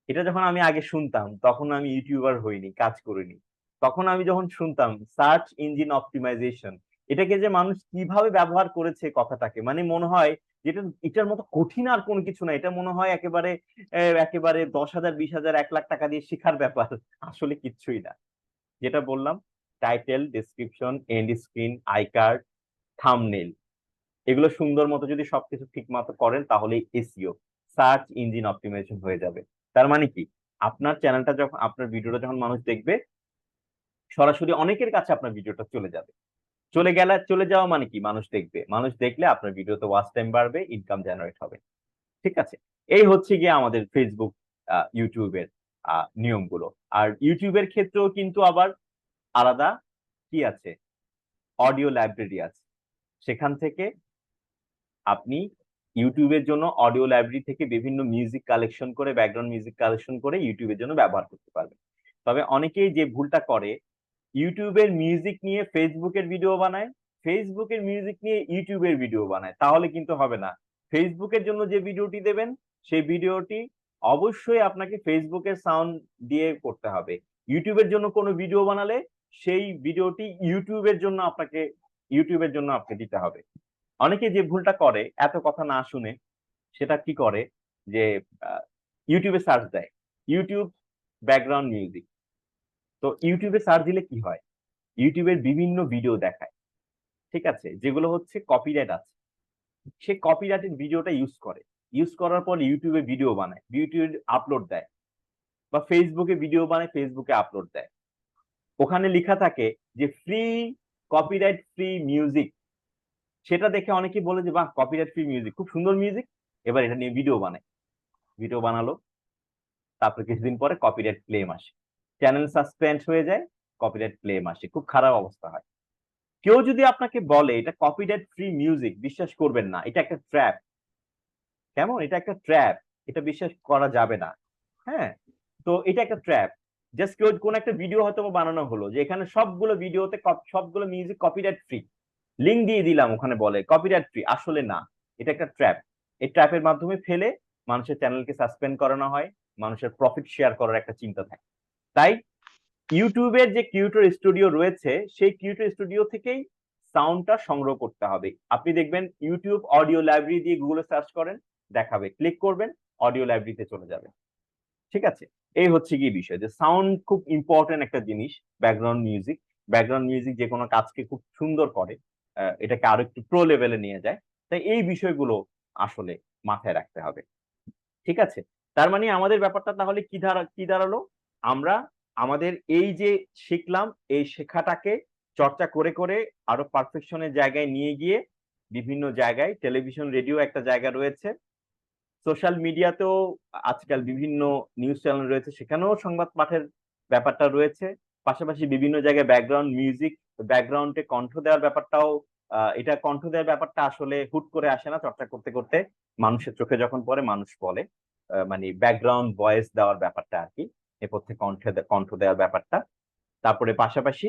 এটা যখন আমি আগে শুনতাম তখন আমি ইউটিউবার হইনি, কাজ করিনি। তখন আমি যখন শুনতাম সার্চ ইঞ্জিন অপটিমাইজেশন, এটাকে যে মানুষ কিভাবে ব্যবহার করেছে কথাটাকে, মানে মনে হয় যেটা এটার মতো কঠিন আর কোনো কিছু না, এটা মনে হয় একেবারে একেবারে 10,000 20,000 1 লাখ টাকা দিয়ে শেখার ব্যাপার। আসলে কিচ্ছুই না। যেটা বললাম, title, description, and screen, I card, thumbnail, এগুলো সুন্দর মতো যদি সবকিছু ঠিক মতো করেন তাহলে এসইও, সার্চ ইঞ্জিন অপটিমাইজেশন হয়ে যাবে। তার মানে কি, আপনার চ্যানেলটা যখন, আপনার ভিডিওটা যখন মানুষ দেখবে, সরাসরি অনেকের কাছে আপনার ভিডিওটা চলে যাবে। চলে যাওয়া মানে কি, মানুষ দেখবে, মানুষ দেখলে আপনার ভিডিওতে ওয়াচ টাইম বাড়বে, ইনকাম জেনারেট হবে। ঠিক আছে, এই হচ্ছে গিয়ে আমাদের ফেসবুক, ইউটিউবের নিয়মগুলো। আর ইউটিউবের ক্ষেত্রেও কিন্তু আবার আলাদা কি আছে, অডিও লাইব্রেরি আছে। সেখান থেকে আপনি ইউটিউবের জন্য অডিও লাইব্রেরি থেকে বিভিন্ন মিউজিক কালেকশন করে, ব্যাকগ্রাউন্ড মিউজিক কালেকশন করে ইউটিউবের জন্য ব্যবহার করতে পারবেন। তবে অনেকেই যে ভুলটা করে, ইউটিউবের মিউজিক নিয়ে ফেসবুকের ভিডিও বানায়, ফেসবুকের মিউজিক নিয়ে ইউটিউবের ভিডিও বানায়, তাহলে কিন্তু হবে না। ফেসবুকের জন্য যে ভিডিওটি দেবেন, সেই ভিডিওটি অবশ্যই আপনাকে ফেসবুকের সাউন্ড দিয়ে করতে হবে। ইউটিউবের জন্য কোনো ভিডিও বানালে সেই ভিডিওটি ইউটিউবের জন্য আপনাকে দিতে হবে। অনেকে যে ভুলটা করে, এত কথা না শুনে সেটা কি করে, যে ইউটিউবে সার্চ দেয়, ইউটিউব ব্যাকগ্রাউন্ড মিউজিক। তো ইউটিউবে সার্চ দিলে কি হয়, ইউটিউবের বিভিন্ন ভিডিও দেখায়, ঠিক আছে, যেগুলো হচ্ছে কপিরাইট আছে। সে কপিরাইটেড ভিডিওটা ইউজ করার পর ইউটিউবে ভিডিও বানায়, ইউটিউবে আপলোড দেয়, বা ফেসবুকে ভিডিও বানায়, ফেসবুকে আপলোড দেয়। ওখানে লেখা থাকে যে ফ্রি, কপিরাইট ফ্রি মিউজিক। সেটা দেখে অনেকে বলে যে বাহ, কপিরাইট ফ্রি মিউজিক, খুব সুন্দর মিউজিক, এবার এটা নিয়ে ভিডিও বানায়। ভিডিও বানালো, তারপর কিছুদিন পরে কপিরাইট ক্লেম আসে, চ্যানেল সাসপেন্ড হয়ে যায়, কপিরাইট ক্লেম আসে, খুব খারাপ অবস্থা হয়। কেউ যদি আপনাকে বলে এটা কপিরাইট ফ্রি মিউজিক, বিশ্বাস করবেন না, এটা একটা ট্র্যাপ। কেমন, এটা একটা ট্র্যাপ, এটা বিশ্বাস করা যাবে না। হ্যাঁ, তো এটা একটা ট্র্যাপ। জাস্ট কেউ কোন একটা ভিডিও হয়তো বানানো হলো যে এখানে সবগুলো ভিডিওতে সবগুলো মিউজিক কপিরাইট ফ্রি, লিঙ্ক দিয়ে দিলাম, ওখানে বলে কপিরাইট ফ্রি, আসলে না, এটা একটা ট্র্যাপ। এই ট্র্যাপের মাধ্যমে ফেলে মানুষের চ্যানেলকে সাসপেন্ড করানো হয়, মানুষের প্রফিট শেয়ার করার একটা চিন্তা থাকে। তাই ইউটিউবের যে কিউটোর স্টুডিও রয়েছে, সেই কিউটোর স্টুডিও থেকেই সাউন্ডটা সংগ্রহ করতে হবে। আপনি দেখবেন ইউটিউব অডিও লাইব্রেরি দিয়ে গুগলে সার্চ করেন, দেখাবে, ক্লিক করবেন, অডিও লাইব্রেরিতে চলে যাবে। ঠিক আছে, এই হচ্ছে কি বিষয়, যে সাউন্ড খুব ইম্পর্টেন্ট একটা জিনিস। ব্যাকগ্রাউন্ড মিউজিক যে কোনো কাজকে খুব সুন্দর করে, এটাকে আরো একটু প্রো লেভেলে নিয়ে যায়। তাই এই বিষয়গুলো আসলে মাথায় রাখতে হবে। ঠিক আছে, তার মানে আমাদের ব্যাপারটা তাহলে কি দাঁড়ালো, আমরা আমাদের এই যে শিখলাম, এই শেখাটাকে চর্চা করে করে আরো পারফেকশনের জায়গায় নিয়ে গিয়ে, বিভিন্ন জায়গায়, টেলিভিশন, রেডিও একটা জায়গা রয়েছে, সোশ্যাল মিডিয়াতেও আজকাল বিভিন্ন নিউজ চ্যানেল রয়েছে, সেখানেও সংবাদ পাঠের ব্যাপারটা রয়েছে। পাশাপাশি বিভিন্ন জায়গায় ব্যাকগ্রাউন্ড মিউজিক, ব্যাকগ্রাউন্ডে কণ্ঠ দেওয়ার ব্যাপারটাও, এটা কণ্ঠ দেওয়ার ব্যাপারটা আসলে হুট করে আসে না, চর্চা করতে করতে মানুষের চোখে যখন পড়ে মানুষ বলে, মানে ব্যাকগ্রাউন্ড ভয়েস দেওয়ার ব্যাপারটা আর কি, নেপথ্যে কণ্ঠ দেওয়ার ব্যাপারটা। তারপরে পাশাপাশি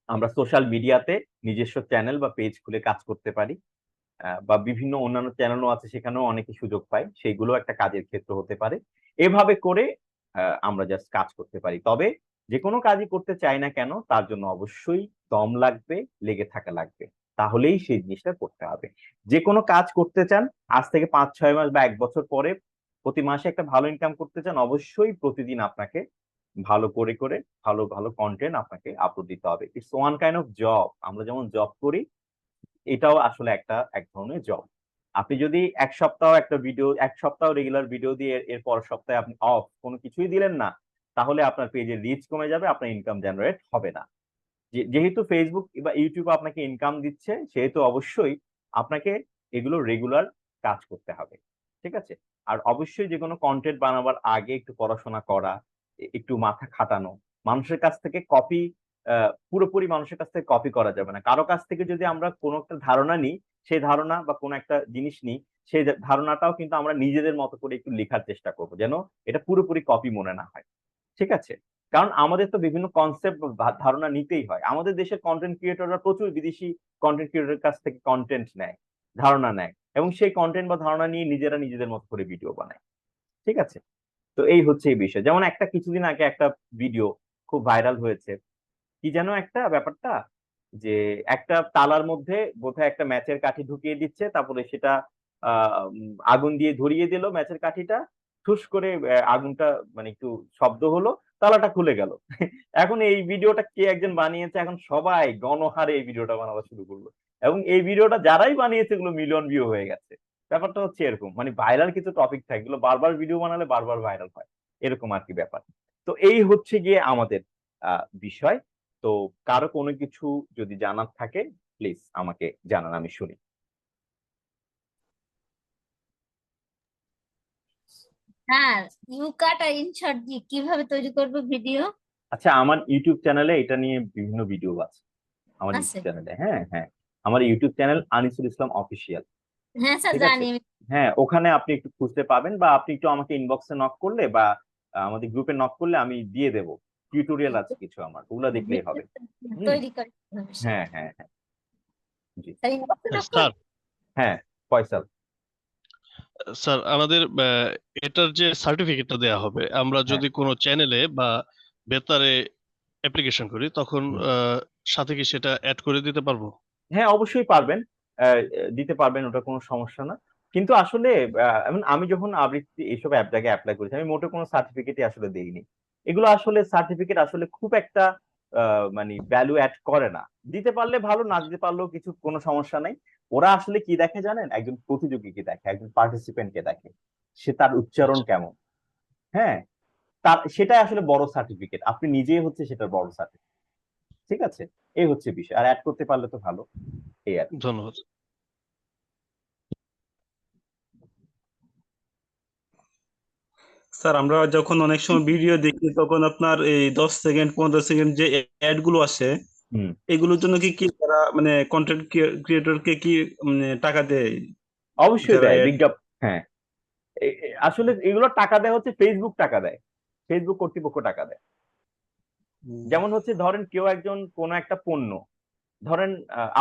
আমরা সোশ্যাল মিডিয়াতে নিজস্ব চ্যানেল বা পেজ খুলে কাজ করতে পারি, বা বিভিন্ন অন্যান্য চ্যানেলও আছে, সেখানেও অনেকে সুযোগ পায়, সেগুলো একটা কাজের ক্ষেত্র হতে পারে। এভাবে করে আমরা জাস্ট কাজ করতে পারি। তবে যে কোনো কাজই করতে চাই না কেন, তার জন্য অবশ্যই দম লাগবে, লেগে থাকা লাগবে, তাহলেই সেই জিনিসটা করতে হবে। যে কোনো কাজ করতে চান, আজ থেকে 5-6 মাস বা 1 বছর পরে প্রতি মাসে একটা ভালো ইনকাম করতে চান, অবশ্যই প্রতিদিন আপনাকে ভালো করে করে ভালো ভালো কন্টেন্ট আপনাকে আপলোড দিতে হবে। It's one kind of job. আমরা যেমন জব করি, এটাও আসলে এক ধরনের জব। আপনি যদি এক সপ্তাহ রেগুলার ভিডিও দিয়ে এর পর সপ্তাহে আপনি অফ কোনো কিছুই দিলেন না, তাহলে আপনার পেজের রিচ কমে যাবে, আপনার ইনকাম জেনারেট হবে না। যেহেতু ফেসবুক বা ইউটিউব আপনাকে ইনকাম দিচ্ছে, সেহেতু অবশ্যই আপনাকে এগুলো রেগুলার কাজ করতে হবে। ঠিক আছে? আর অবশ্যই যে কোনো কন্টেন্ট বানাবার আগে একটু পড়াশোনা করা, একটু মাথা খাটানো। মানুষের কাছ থেকে পুরোপুরি মানুষের কাছ থেকে কপি করা যাবে না। কারো কাছ থেকে যদি আমরা কোনো একটা ধারণা নিই, সেই ধারণা বা কোনো একটা জিনিস নিই, সেই ধারণাটাও কিন্তু আমরা নিজেদের মতো করে একটু লেখার চেষ্টা করবো, যেন এটা পুরোপুরি কপি মনে না হয়। ঠিক আছে? কারণ আমাদের তো বিভিন্ন কনসেপ্ট ধারণা নিতেই হয়। আমাদের দেশের কন্টেন্ট ক্রিয়েটররা প্রচুর বিদেশি কন্টেন্ট ক্রিয়েটরের কাছ থেকে কন্টেন্ট নেয়, ধারণা নেয়, এবং সেই কন্টেন্ট বা ধারণা নিয়ে নিজেরা নিজেদের মতো করে ভিডিও বানায়। ঠিক আছে? তো এই হচ্ছে এই বিষয়। যেমন একটা কিছুদিন আগে একটা ভিডিও খুব ভাইরাল হয়েছে। কি যেন একটা ব্যাপারটা, যে একটা তালার মধ্যে বোধহয় একটা ম্যাচের কাঠি ঢুকিয়ে দিচ্ছে, তারপরে সেটা আগুন দিয়ে ধরিয়ে দিল ম্যাচের কাঠিটা, ঠুস করে আগুনটা মানে একটু শব্দ হলো, তালাটা খুলে গেল। এখন এই ভিডিওটা কে একজন বানিয়েছে, এখন সবাই গণহারে এই ভিডিওটা বানানো শুরু করলো, এবং এই ভিডিওটা যারাই বানিয়েছে এগুলো মিলিয়ন ভিউ হয়ে গেছে। ব্যাপারটা হচ্ছে এরকম, মানে ভাইরাল কিছু টপিক থাকে, এগুলো বারবার ভিডিও বানালে বারবার ভাইরাল হয়, এরকম আর কি ব্যাপার। তো এই হচ্ছে গিয়ে আমাদের বিষয়। তো কারো কোনো কিছু যদি জানার থাকে, প্লিজ আমাকে জানান, আমি শুনি। হ্যাঁ, ইউকাট আর ইনশর্ট দিয়ে কিভাবে তৈরি করবো ভিডিও? আচ্ছা, আমার ইউটিউব চ্যানেলে এটা নিয়ে বিভিন্ন ভিডিও আছে। আমার আছে। ইউটিউব চ্যানেলে, হ্যাঁ হ্যাঁ, আমার ইউটিউব চ্যানেল আনিসুল ইসলাম অফিসিয়াল। হ্যাঁ স্যার, ঠিক আছে? জানি। হ্যাঁ, ওখানে আপনি একটু খুঁজতে পাবেন, বা আপনি একটু আমাকে ইনবক্সে নক করলে বা আমাদের গ্রুপে নক করলে আমি দিয়ে দেবো। টিউটোরিয়াল আছে কিছু আমার, ওগুলা দেখলেই হবে। হুম। তৈরি করে কিভাবে হ্যাঁ সেটা। হ্যাঁ হ্যাঁ। জি। স্যার, ইনবক্সে নক স্যার, করবো? হ্যাঁ, ফয়সাল। স্যার আমাদের এটার যে সার্টিফিকেটটা দেয়া হবে, আমরা হ্যাঁ। যদি কোনো চ্যানেলে বা বেতারে অ্যাপ্লিকেশন করি, তখন হুম। সাথে কি সেটা অ্যাড করে দিতে পারবো? হ্যাঁ, অবশ্যই পারবেন। আহ, দিতে পারবেন, ওটা কোনো সমস্যা না। কিন্তু আসলে আমি যখন আবৃত্তি এইসব জায়গায় অ্যাপ্লাই করেছি, আমি মোটে কোনো সার্টিফিকেটই আসলে দেইনি। এগুলো আসলে সার্টিফিকেট আসলে খুব একটা মানে ভ্যালু অ্যাড করে না। দিতে পারলে ভালো, না দিতে পারলেও কিছু কোনো সমস্যা নাই। ওরা আসলে কি দেখে জানেন? একজন প্রতিযোগীকে দেখে, একজন পার্টিসিপেন্টকে দেখে, সে তার উচ্চারণ আচ্ছা। কেমন। হ্যাঁ, তার সেটাই আসলে বড় সার্টিফিকেট, আপনি নিজেই হচ্ছে সেটার বড় সার্টিফিকেট। ঠিক আছে? এই হচ্ছে বিষয়, আর অ্যাড করতে পারলে তো ভালো, এই আর কি। ধন্যবাদ। স্যার, আমরা যখন অনেক সময় ভিডিও দেখি তখন আপনার এই 10 সেকেন্ড 15 সেকেন্ড যে অ্যাড গুলো আসে, হুম। এগুলোর জন্য কি কি তারা মানে কন্টেন্ট ক্রিয়েটরকে কি মানে টাকা দেয় অবশ্যই যারা দেয় অ্যাড? বিজ্ঞাপন। হ্যাঁ, আসলে এগুলো টাকা দেয় হচ্ছে ফেসবুক টাকা দেয়, ফেসবুক কর্তৃপক্ষ টাকা দেয়। যেমন হচ্ছে ধরেন কেউ একজন কোন একটা পণ্য, ধরেন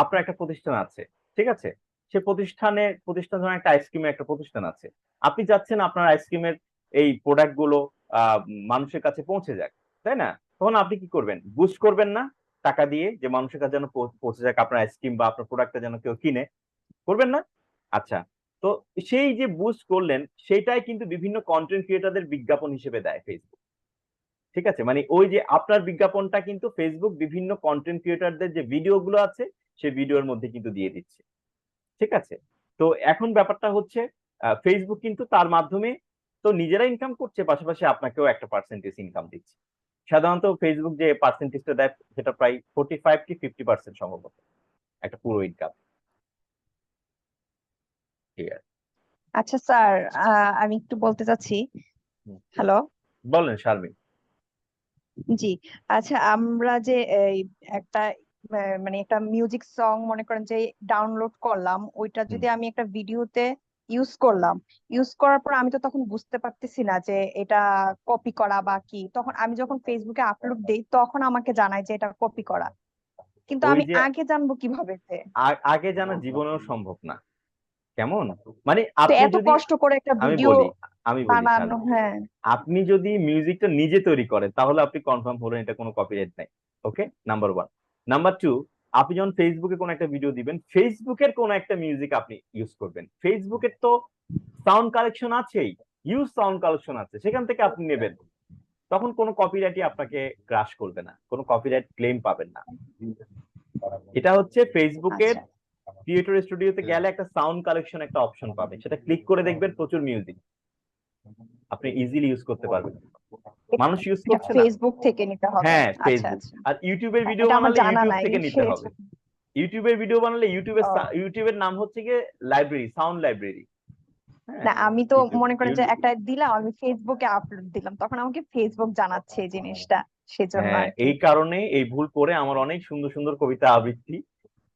আপনার একটা প্রতিষ্ঠান আছে, ঠিক আছে? সে প্রতিষ্ঠান ধরেন একটা আইসক্রিমের একটা প্রতিষ্ঠান আছে। আপনি চাচ্ছেন আপনার আইসক্রিমের এই প্রোডাক্ট গুলো আহ মানুষের কাছে পৌঁছে যাক, তাই না? তখন আপনি কি করবেন? বুস্ট করবেন না টাকা দিয়ে, যে মানুষের কাছে যেন পৌঁছে যাক আপনার আইসক্রিম বা আপনার প্রোডাক্টটা যেন কেউ কিনে, করবেন না? আচ্ছা, তো সেই যে বুস্ট করলেন, সেটাই কিন্তু বিভিন্ন কন্টেন্ট ক্রিয়েটরদের বিজ্ঞাপন হিসেবে দেয় ফেসবুক। ঠিক আছে? মানে ওই যে আপনার বিজ্ঞাপনটা কিন্তু ফেসবুক বিভিন্ন কন্টেন্ট ক্রিয়েটরদের যে ভিডিও গুলো আছে, সেই ভিডিওর মধ্যে কিন্তু দিয়ে দিচ্ছে। ঠিক আছে? তো এখন ব্যাপারটা হচ্ছে ফেসবুক কিন্তু তার মাধ্যমে তো নিজেরা ইনকাম করছে, পাশাপাশি আপনাকেও একটা পার্সেন্টেজ ইনকাম দিচ্ছে। সাধারণত ফেসবুক যে পার্সেন্টেজটা দেয়, সেটা প্রায় 45 কি 50% সম্ভবত, একটা পুরো ইনকাম। ঠিক আছে? আচ্ছা স্যার, আমি একটু বলতে চাচ্ছি। হ্যালো। বলেন শারমিন। জি। আচ্ছা, আমরা যে এই একটা মানে একটা মিউজিক সং মনে করেন যে ডাউনলোড করলাম, ওইটা হুম। যদি আমি একটা ভিডিওতে ইউজ করলাম, ইউজ করার পর আমি তো তখন বুঝতে পারতেছি না যে এটা কপি করা বা কি। তখন আমি যখন ফেসবুকে আপলোড দেই তখন আমাকে জানায় যে এটা কপি করা, কিন্তু ওই আমি যে আগে জানবো কিভাবে যে? আগে জানা জীবনেও সম্ভব না। কেমন? মানে তো আপনি এত যদি, কষ্ট করে একটা আমি ভিডিও বলি আমি বলি বানানো, শারমিন, হ্যাঁ। আপনি যদি মিউজিকটা নিজে তৈরি করেন, তাহলে আপনি কনফার্ম হলেন এটা কোনো কপিরাইট নাই। ওকে, নাম্বার ওয়ান। নাম্বার টু, আপনি যখন ফেসবুকে কোনো একটা ভিডিও দিবেন, ফেসবুকের কোনো একটা মিউজিক আপনি ইউজ করবেন, ফেসবুকের তো সাউন্ড কালেকশন আছেই। ইউজ সাউন্ড কালেকশন আছে, সেখান থেকে আপনি নেবেন, তখন কোনো কপিরাইটই আপনাকে গ্রাস করবে না, কোনো কপিরাইট ক্লেম পাবেন না। এটা হচ্ছে ফেসবুকের আচ্ছা ক্রিয়েটর স্টুডিওতে গেলে একটা সাউন্ড কালেকশন একটা অপশন পাবেন, সেটা ক্লিক করে দেখবেন প্রচুর মিউজিক আপনি ইজিলি ইউজ করতে পারবেন। মানুষ ইউজ এটা করছে না। ফেসবুক থেকে নিতে হবে। হ্যাঁ, আচ্ছা ফেসবুক। আচ্ছা, আর ইউটিউবের ভিডিও এটা আমার বানালে জানা ইউটিউব নাই থেকে নিতে হবে। সেজন্য। ইউটিউবের ভিডিও বানালে ও, ইউটিউবের নাম হচ্ছে গিয়ে লাইব্রেরি, সাউন্ড লাইব্রেরি। হ্যাঁ, না আমি তো ইউটিউব মনে করেন যে ইউটিউব একটা দিলাম, আমি ফেসবুকে আপলোড দিলাম, তখন আমাকে ফেসবুক জানাচ্ছে এই জিনিসটা, সেজন্য হ্যাঁ, আর কি। এই কারণে এই ভুল করে আমার অনেক সুন্দর সুন্দর কবিতা আবৃত্তি,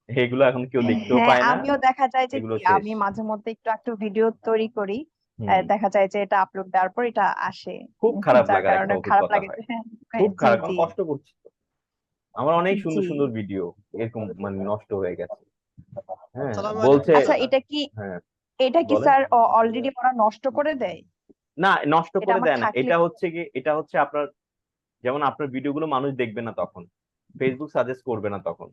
এগুলো এখন কেউ দেখতেও হ্যাঁ, পায় না, আমিও দেখা যায় যে এগুলো শেষ। আমি মাঝে মধ্যে একটু একটু ভিডিও তৈরি করি, হুম, দেখা যায় যে এটা আপলোড দেওয়ার পর এটা আসে, খুব খারাপ যার লাগার একটা কারণে খারাপ অভিজ্ঞতা লাগে হয়, যে হ্যাঁ খুব জি খারাপ, জি কষ্ট করছি তো। আমার অনেক সুন্দর জি। সুন্দর ভিডিও এরকম মানে নষ্ট হয়ে গেছে। হ্যাঁ, আসসালামু বলছে। আলাইকুম আচ্ছা স্যার। এটা কি, হ্যাঁ, এটা কি বলেন। স্যার অলরেডি ওরা নষ্ট করে দেয়? না, নষ্ট এটা করে আমার দেয় না, থাকলে এটা হচ্ছে আপনার, যেমন আপনার ভিডিওগুলো মানুষ দেখবে না তখন, ফেসবুক সাজেস্ট করবে না তখন,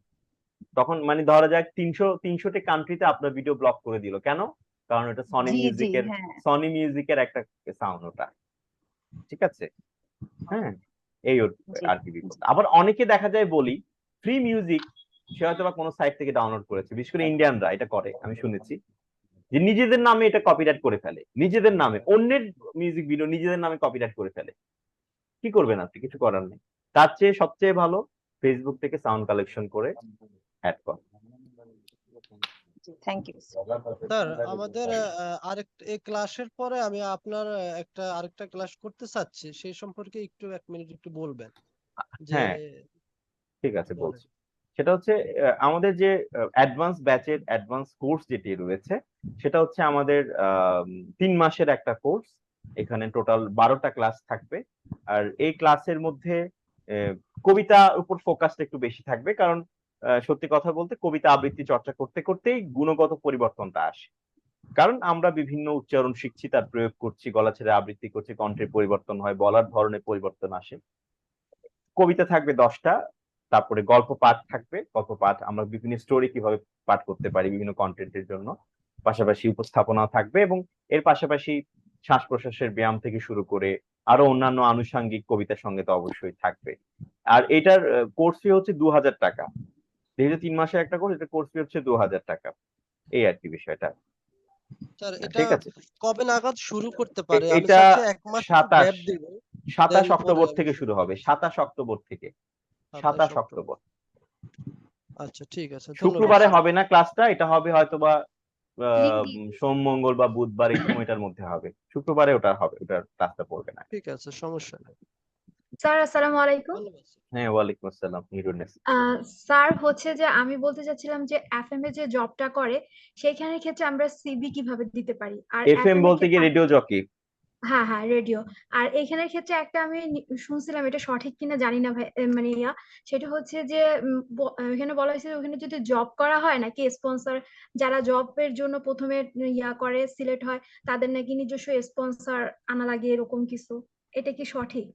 তখন মানে ধরা যাক 300টি কান্ট্রিতে আপনার ভিডিও ব্লক করে দিল, কেন? কারণ এটা জি জি হ্যাঁ সনি মিউজিকের একটা সাউন্ড ওটা, ঠিক আছে? হ্যাঁ, এই জি আর কি জি বিপদ। আবার অনেকে দেখা যায় বলি ফ্রি মিউজিক সে হয়তো বা কোনো সাইট থেকে ডাউনলোড করেছে, বিশেষ করে ইন্ডিয়ানরা এটা করে, আমি শুনেছি যে নিজেদের নামে এটা কপিরাইট করে ফেলে, নিজেদের নামে অন্যের মিউজিক ভিডিও নিজেদের নামে কপিরাইট করে ফেলে। কি করবেন আপনি? কিছু করার নেই। তার চেয়ে সবচেয়ে ভালো ফেসবুক থেকে সাউন্ড কালেকশন করে অ্যাড কর। Thank you. স্যার আমাদের আরেকটা এই ক্লাসের পরে আমি আপনার আরেকটা ক্লাস করতে চাচ্ছি, সেই সম্পর্কে একটু 1 মিনিট একটু বলবেন যে হ্যাঁ, ঠিক আছে, বলেন। বলছি। সেটা হচ্ছে আমাদের যে অ্যাডভান্স ব্যাচের অ্যাডভান্স কোর্স যেটি রয়েছে, সেটা হচ্ছে আমাদের 3 মাসের একটা কোর্স। এখানে টোটাল 12টা ক্লাস থাকবে। আর এই ক্লাসের মধ্যে কবিতার উপর ফোকাসটা একটু বেশি থাকবে, কারণ সত্যি কথা বলতে কবিতা আবৃত্তি চর্চা করতে করতেই গুণগত পরিবর্তনটা আসে। কারণ আমরা বিভিন্ন উচ্চারণ শিখছি, তার প্রয়োগ করছি, গলা ছেড়ে আবৃত্তি করছি, কণ্ঠের পরিবর্তন হয়, বলার ধরনের পরিবর্তন আসে। কবিতা থাকবে 10টা, তারপরে গল্প পাঠ থাকবে, গল্প পাঠ আমরা বিভিন্ন স্টোরি কিভাবে পাঠ করতে পারি বিভিন্ন কন্টেন্টের জন্য, পাশাপাশি উপস্থাপনাও থাকবে, এবং এর পাশাপাশি শ্বাস প্রশ্বাসের ব্যায়াম থেকে শুরু করে আরো অন্যান্য আনুষঙ্গিক কবিতার সঙ্গে তো অবশ্যই থাকবে। আর এটার কোর্স ফি হচ্ছে 2000 টাকা, যেহেতু 3 মাসের একটা কোর্স, এটা কোর্স ফি হচ্ছে 2000 টাকা, এই আর কি বিষয়টা। স্যার এটা ঠিক আছে, কবে নাগাদ শুরু করতে পারে? আমি এটা চাচ্ছি 1 মাস একটু 27 গ্যাপ দিব, 27 দেন পরে অক্টোবর আমি থেকে শুরু শুরু হবে, করব। 27 অক্টোবর থেকে, 27 27 অক্টোবর। অক্টোবর। আচ্ছা ঠিক আছে, ধন্যবাদ শুক্রবারে স্যার। হবে না ক্লাসটা, এটা হবে হয়তোবা লিঙ্ক দিয়ে সোম মঙ্গল বা বুধবার এই সময়টার মধ্যে হবে, শুক্রবারে ওটা হবে, ওটার ক্লাসটা পড়বে না। ঠিক আছে, সমস্যা নেই। স্যার আসসালামু আলাইকুম। ধন্যবাদ স্যার। হ্যাঁ, ওয়ালাইকুম আসসালাম হিরুন্নেস। স্যার হচ্ছে যে আমি বলতে চাচ্ছিলাম যে এফএম এ যে জবটা করে সেইখানের ক্ষেত্রে আমরা সিভি কিভাবে দিতে পারি, আর এফএম এফএম এর বলতে কি ক্ষেত্রে রেডিও জকি? হ্যাঁ হ্যাঁ রেডিও। আর এখানের ক্ষেত্রে একটা আমি শুনছিলাম, এটা সঠিক কিনা জানি না ভাই, মানে সেটা হচ্ছে যে এখানে বলা হয়েছে যে ওখানে যদি জব করা হয় নাকি স্পন্সর, যারা জবের জন্য প্রথমে করে সিলেক্ট হয় তাদের নাকি নিজস্ব স্পন্সর আনা লাগে এরকম কিছু, এটা কি সঠিক?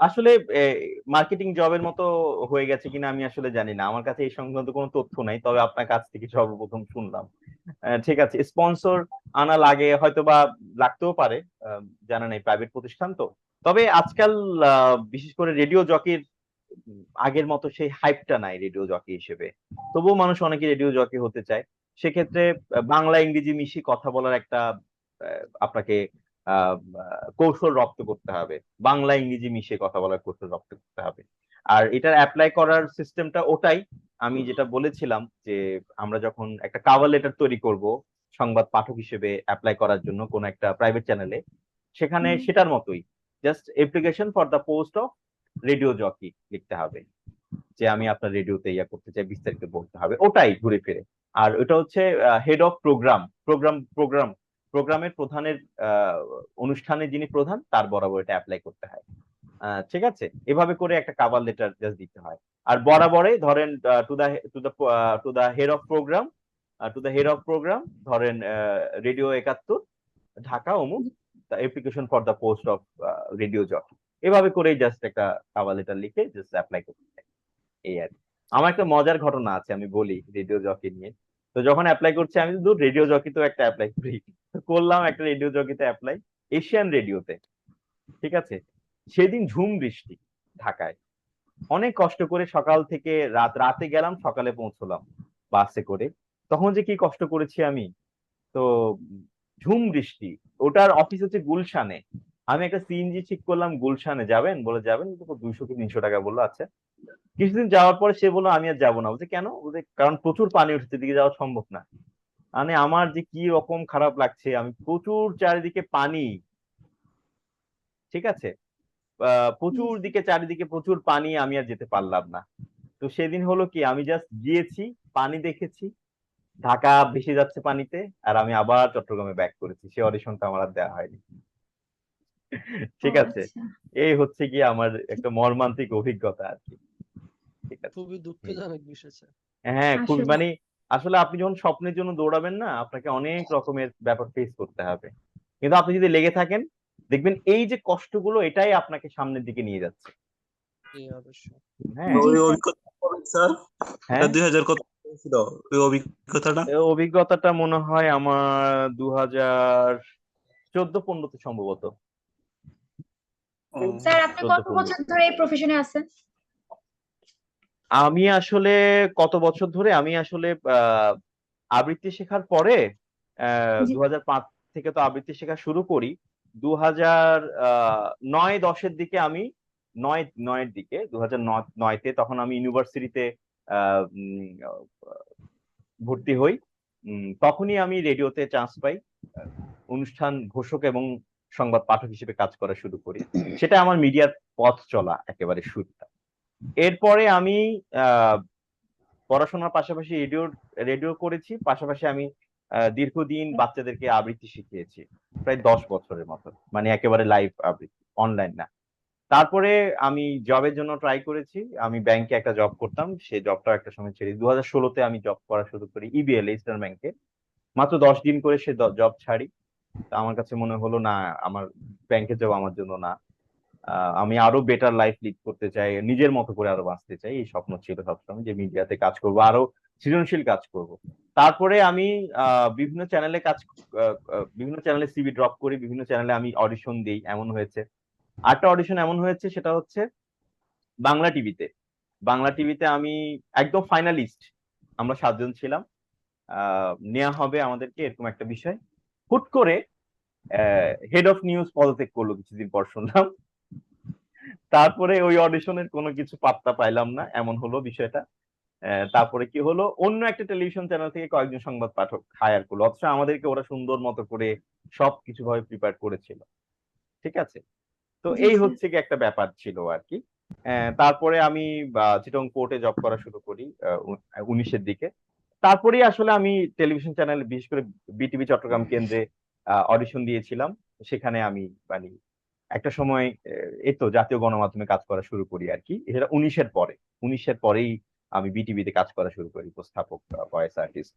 আসলে মার্কেটিং জবের মতো হয়ে গেছে কিনা আমি আসলে জানি না, আমার কাছে এই সংক্রান্ত কোনো তথ্য নাই, তবে আপনার কাছ থেকে সর্বপ্রথম শুনলাম। ঠিক আছে, স্পন্সর আনা লাগে হয়তো বা, লাগতেও পারে, জানা নেই, প্রাইভেট প্রতিষ্ঠান তো। তবে আজকাল বিশেষ করে রেডিও জকির আগের মতো সেই হাইপটা নাই রেডিও জকি হিসেবে, তবুও মানুষ অনেকে রেডিও জকি হতে চায়। সেক্ষেত্রে বাংলা ইংরেজি মিশিয়ে কথা বলার একটা আপনাকে কৌশল রপ্ত করতে হবে, বাংলা ইংরেজি মিশিয়ে কথা বলার কৌশল রপ্ত করতে হবে। আর এটার অ্যাপ্লাই করার সিস্টেমটা ওটাই আমি যেটা বলেছিলাম, যে আমরা যখন একটা কাভার লেটার তৈরি করব সংবাদ পাঠক হিসেবে অ্যাপ্লাই করার জন্য কোন একটা প্রাইভেট চ্যানেলে, সেখানে সেটার মতোই just application for the post of radio jockey লিখতে হবে, যে আমি আপনার রেডিওতে ইয়া করতে চাই, বিস্তারিত বলতে হবে, ওটাই ঘুরে ফিরে। আর ওটা হচ্ছে হেড অফ প্রোগ্রামের প্রধানের অনুষ্ঠানে যিনি প্রধান তার বরাবর এটা অ্যাপ্লাই করতে হয়। ঠিক আছে, এভাবে করে একটা কাভার লেটার জাস্ট দিতে হয়। আর বরাবরে ধরেন to the head of program ধরেন রেডিও 71 ঢাকা অমুক, application for the post of radio job, এভাবে করেই জাস্ট একটা কাভার লেটার লিখে জাস্ট অ্যাপ্লাই করতে হয়, এই আর কি। আমার একটা মজার ঘটনা আছে, আমি বলি রেডিও জকি নিয়ে। তো যখন অ্যাপ্লাই করছি আমি তো রেডিও জকিতেও একটা অ্যাপ্লাই করি, তো করলাম একটা রেডিও জকিতে অ্যাপ্লাই, এশিয়ান রেডিওতে। ঠিক আছে, সেদিন ঝুম বৃষ্টি ঢাকায়, অনেক কষ্ট করে সকাল থেকে রাতে গেলাম, সকালে পৌঁছলাম বাসে করে। তখন যে কি কষ্ট করেছি আমি, তো ঝুম বৃষ্টি। ওটার অফিস হচ্ছে গুলশানে। আমি একটা সিএনজি ঠিক করলাম, গুলশানে যাবেন বলে, যাবেন, 200 কি 300 টাকা বললো। আচ্ছা, কিছুদিন যাওয়ার পরে সে বললো আমি আর যাবো না। বলছে কেন? বলছে কারণ প্রচুর পানি উঠছে, দিকে যাওয়া সম্ভব না। মানে আমার যে কি রকম খারাপ লাগছে, আমি প্রচুর চারিদিকে পানি। ঠিক আছে, প্রচুর দিকে চারিদিকে প্রচুর পানি, আমি আর যেতে পারলাম না। তো সেদিন হলো কি, আমি জাস্ট গিয়েছি, পানি দেখেছি, ঢাকা ভেসে যাচ্ছে পানিতে, আর আমি আবার চট্টগ্রামে ব্যাক করেছি। সে অডিশনটা আমার আর দেওয়া হয়নি। ও ঠিক আছে, আচ্ছা। এই হচ্ছে কি আমার একটা মর্মান্তিক অভিজ্ঞতা আর কি। ঠিক আছে। খুবই দুঃখজনক বিষয় স্যার। হ্যাঁ, খুব আসলে মানে আসলে আপনি যখন স্বপ্নের জন্য দৌড়াবেন না, আপনাকে অনেক রকমের ব্যাপার ফেস করতে হবে। কিন্তু আপনি যদি লেগে থাকেন, দেখবেন এই যে কষ্টগুলো, এটাই আপনাকে সামনের দিকে নিয়ে যাচ্ছে। জি অবশ্যই। হ্যাঁ। জি ওই স্যার। অভিজ্ঞতা বলেন স্যার, হ্যাঁ, 2000 কত ছিল ওই অভিজ্ঞতাটা? এই অভিজ্ঞতাটা মনে হয় আমার 2014-15 সম্ভবত। ও, স্যার আপনি কত 14-15। বছর ধরে এই প্রফেশনে আছেন? আমি আসলে কত বছর ধরে, আমি আসলে আবৃত্তি শেখার পরে জি 2005 থেকে তো আবৃত্তি শেখা শুরু করি। 2009-10-এর দিকে আমি, নয়ের দিকে, 2009-তে তখন আমি ইউনিভার্সিটিতে ভর্তি হই। তখনই আমি রেডিওতে চান্স পাই, অনুষ্ঠান ঘোষক এবং সংবাদ পাঠক হিসেবে কাজ করা শুরু করি। সেটা আমার মিডিয়ার পথ চলা একেবারে শুরুটা। এরপরে আমি আহ পড়াশোনার পাশাপাশি রেডিও করেছি, পাশাপাশি আমি দীর্ঘদিন বাচ্চাদেরকে আবৃত্তি শিখিয়েছি, প্রায় 10 বছরের মতো, মানে একেবারে লাইভ আবৃত্তি, অনলাইন না। তারপরে আমি জবের জন্য ট্রাই করেছি। আমি ব্যাংকে একটা জব করতাম, সেই জবটা একটা সময় ছেড়ে 2016-তে আমি জব করা শুরু করি ইবিএল, ইস্টার্ন ব্যাংকে। মাত্র 10 দিন করে সে জব ছাড়ি। তা আমার কাছে মনে হলো না, আমার ব্যাংকের জব আমার জন্য না। আমি আরো বেটার লাইফ লিড করতে চাই, নিজের মতো করে আরো বাঁচতে চাই। এই স্বপ্ন ছিল সবসময় যে মিডিয়াতে কাজ করব, আরো সৃজনশীল কাজ করব। তারপরে আমি বিভিন্ন চ্যানেলে বিভিন্ন চ্যানেলে সিভি ড্রপ করি, বিভিন্ন চ্যানেলে আমি অডিশন দিই, এমন হয়েছে। আরেকটা অডিশন এমন হয়েছে, সেটা হচ্ছে বাংলা টিভিতে। বাংলা টিভিতে আমি একদম ফাইনালিস্ট, আমরা 7 জন ছিলাম, নেওয়া হবে আমাদেরকে, এরকম একটা বিষয়। হুট করে হেড অফ নিউজ পদত্যাগ করলো কিছুদিন পর শুনলাম। তারপরে ওই অডিশনের কোনো কিছু পাত্তা পাইলাম না, এমন হলো বিষয়টা। তারপরে কি হলো, অন্য একটা টেলিভিশন চ্যানেল থেকে কয়েকজন সংবাদ পাঠক হায়ার করলো, অথচ আমাদেরকে ওরা সুন্দর মতো করে সবকিছু ভাবে প্রিপেয়ার করেছিল। ঠিক আছে, তো জি এই স্যার। হচ্ছে কি একটা ব্যাপার ছিল আর কি। তারপরে আমি চিটং কোর্টে জব করা শুরু করি 19-এর দিকে। তারপরেই আসলে আমি টেলিভিশন চ্যানেল, বিশেষ করে বিটিভি চট্টগ্রাম কেন্দ্রে অডিশন দিয়েছিলাম। সেখানে আমি মানে একটা সময় এই তো জাতীয় গণমাধ্যমে কাজ করা শুরু করি আর কি। এটা 19-এর পরে, 19-এর পরেই আমি বিটিভিতে কাজ করা শুরু করি, উপস্থাপক, ভয়েস আর্টিস্ট,